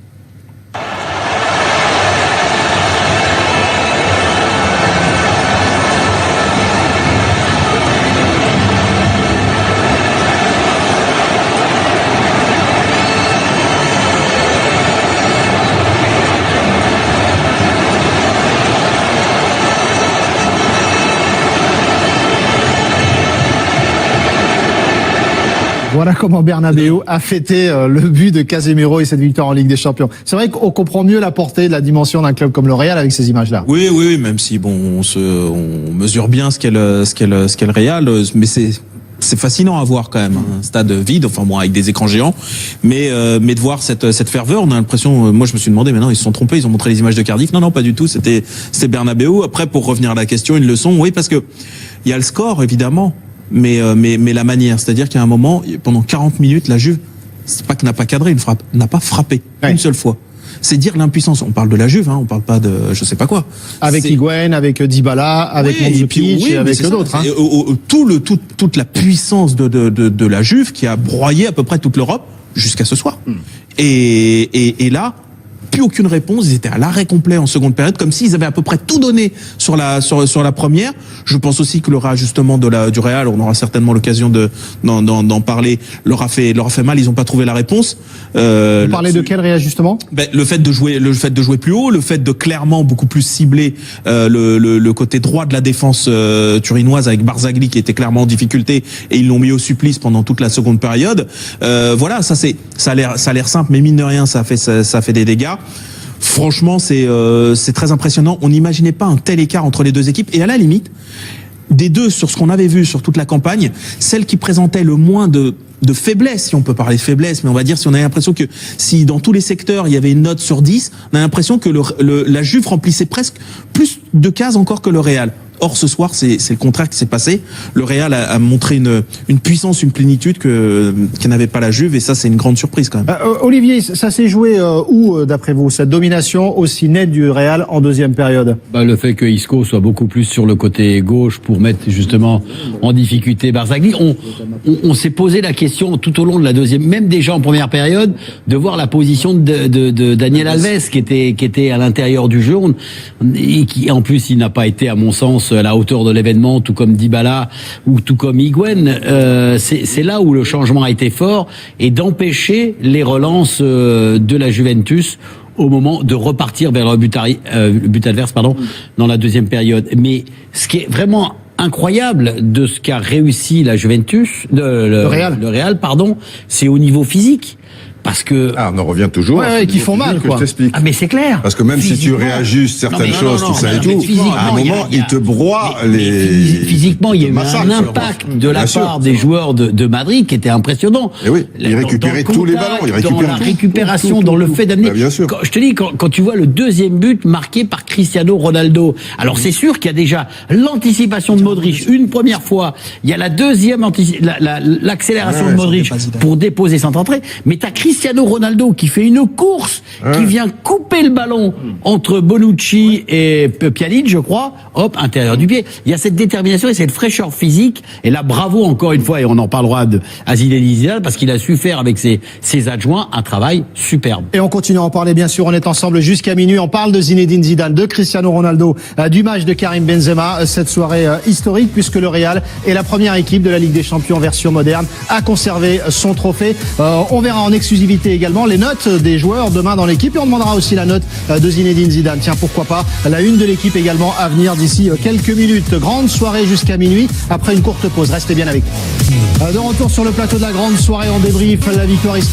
Voilà comment Bernabéu a fêté le but de Casemiro et cette victoire en Ligue des Champions. C'est vrai qu'on comprend mieux la portée de la dimension d'un club comme le Real avec ces images-là. Oui, même si bon, on mesure bien ce qu'est le Real, mais c'est fascinant à voir quand même, un stade vide, enfin bon, avec des écrans géants, mais de voir cette ferveur, on a l'impression, moi je me suis demandé, mais non, ils se sont trompés, ils ont montré les images de Cardiff, non, pas du tout, c'était Bernabeu. Après, pour revenir à la question, une leçon, oui, parce que il y a le score évidemment, mais la manière, c'est-à-dire qu'à un moment, pendant 40 minutes, la Juve, c'est pas que n'a pas cadré une frappe, n'a pas frappé une seule fois. C'est dire l'impuissance. On parle de la Juve, on parle pas de je sais pas quoi. Avec Higuaín, avec Dybala, avec Mandzukic et avec d'autres. Toute la puissance de la Juve qui a broyé à peu près toute l'Europe jusqu'à ce soir. Et là, plus aucune réponse. Ils étaient à l'arrêt complet en seconde période, comme s'ils avaient à peu près tout donné sur la première. Je pense aussi que le réajustement du Real, on aura certainement l'occasion d'en parler, leur a fait mal. Ils n'ont pas trouvé la réponse. Vous parlez de quel réajustement? Le fait de jouer plus haut, le fait de clairement beaucoup plus cibler le côté droit de la défense turinoise avec Barzagli qui était clairement en difficulté et ils l'ont mis au supplice pendant toute la seconde période. Voilà, ça a l'air simple, mais mine de rien, ça a fait des dégâts. Franchement, c'est très impressionnant. On n'imaginait pas un tel écart entre les deux équipes. Et à la limite, des deux, sur ce qu'on avait vu sur toute la campagne, celle qui présentait le moins de faiblesse, si on peut parler de faiblesse, mais on va dire si on avait l'impression que si dans tous les secteurs il y avait une note sur 10, on a l'impression que la Juve remplissait presque plus de cases encore que le Real. Or, ce soir, c'est le contraire qui s'est passé. Le Real a montré une puissance, une plénitude que n'avait pas la Juve, et ça, c'est une grande surprise quand même. Olivier, ça s'est joué où, d'après vous, cette domination aussi nette du Real en deuxième période? Le fait que Isco soit beaucoup plus sur le côté gauche pour mettre justement en difficulté Barzagli. On s'est posé la question tout au long de la deuxième, même déjà en première période, de voir la position de Daniel Alves qui était à l'intérieur du jeu et qui, en plus, il n'a pas été, à mon sens, à la hauteur de l'événement, tout comme Dybala ou tout comme Higuaín. C'est là où le changement a été fort, et d'empêcher les relances de la Juventus au moment de repartir vers le but adverse, dans la deuxième période. Mais ce qui est vraiment incroyable de ce qu'a réussi la Juventus, le Real, c'est au niveau physique. Parce que on en revient toujours. Qui font mal, quoi. Je t'explique. Mais c'est clair. Parce que même si tu réajustes certaines choses, tout ça et tout, à un moment, ils te broient physiquement, il y a eu un impact de la part des joueurs de Madrid qui était impressionnant. Et oui, ils récupéraient tous les ballons, ils récupéraient dans la récupération, dans le fait d'amener. Bien sûr. Je te dis, quand tu vois le deuxième but marqué par Cristiano Ronaldo, alors c'est sûr qu'il y a déjà l'anticipation de Modric une première fois, il y a la deuxième l'accélération de Modric pour déposer sans entrée, mais t'as Cristiano Ronaldo qui fait une course, qui vient couper le ballon entre Bonucci et Pjanic, je crois, intérieur du pied. Il y a cette détermination et cette fraîcheur physique, et là, bravo encore une fois, et on en parlera à Zinedine Zidane, parce qu'il a su faire avec ses adjoints un travail superbe. Et on continue à en parler, bien sûr, on est ensemble jusqu'à minuit, on parle de Zinedine Zidane, de Cristiano Ronaldo, du match de Karim Benzema, cette soirée historique, puisque le Real est la première équipe de la Ligue des Champions version moderne à conserver son trophée. On verra en exclusivité également les notes des joueurs demain dans l'équipe, et on demandera aussi la note de Zinedine Zidane. Tiens, pourquoi pas la une de l'équipe également à venir d'ici quelques minutes. Grande soirée jusqu'à minuit après une courte pause. Restez bien avec nous. De retour sur le plateau de la grande soirée, on débrief la victoire historique.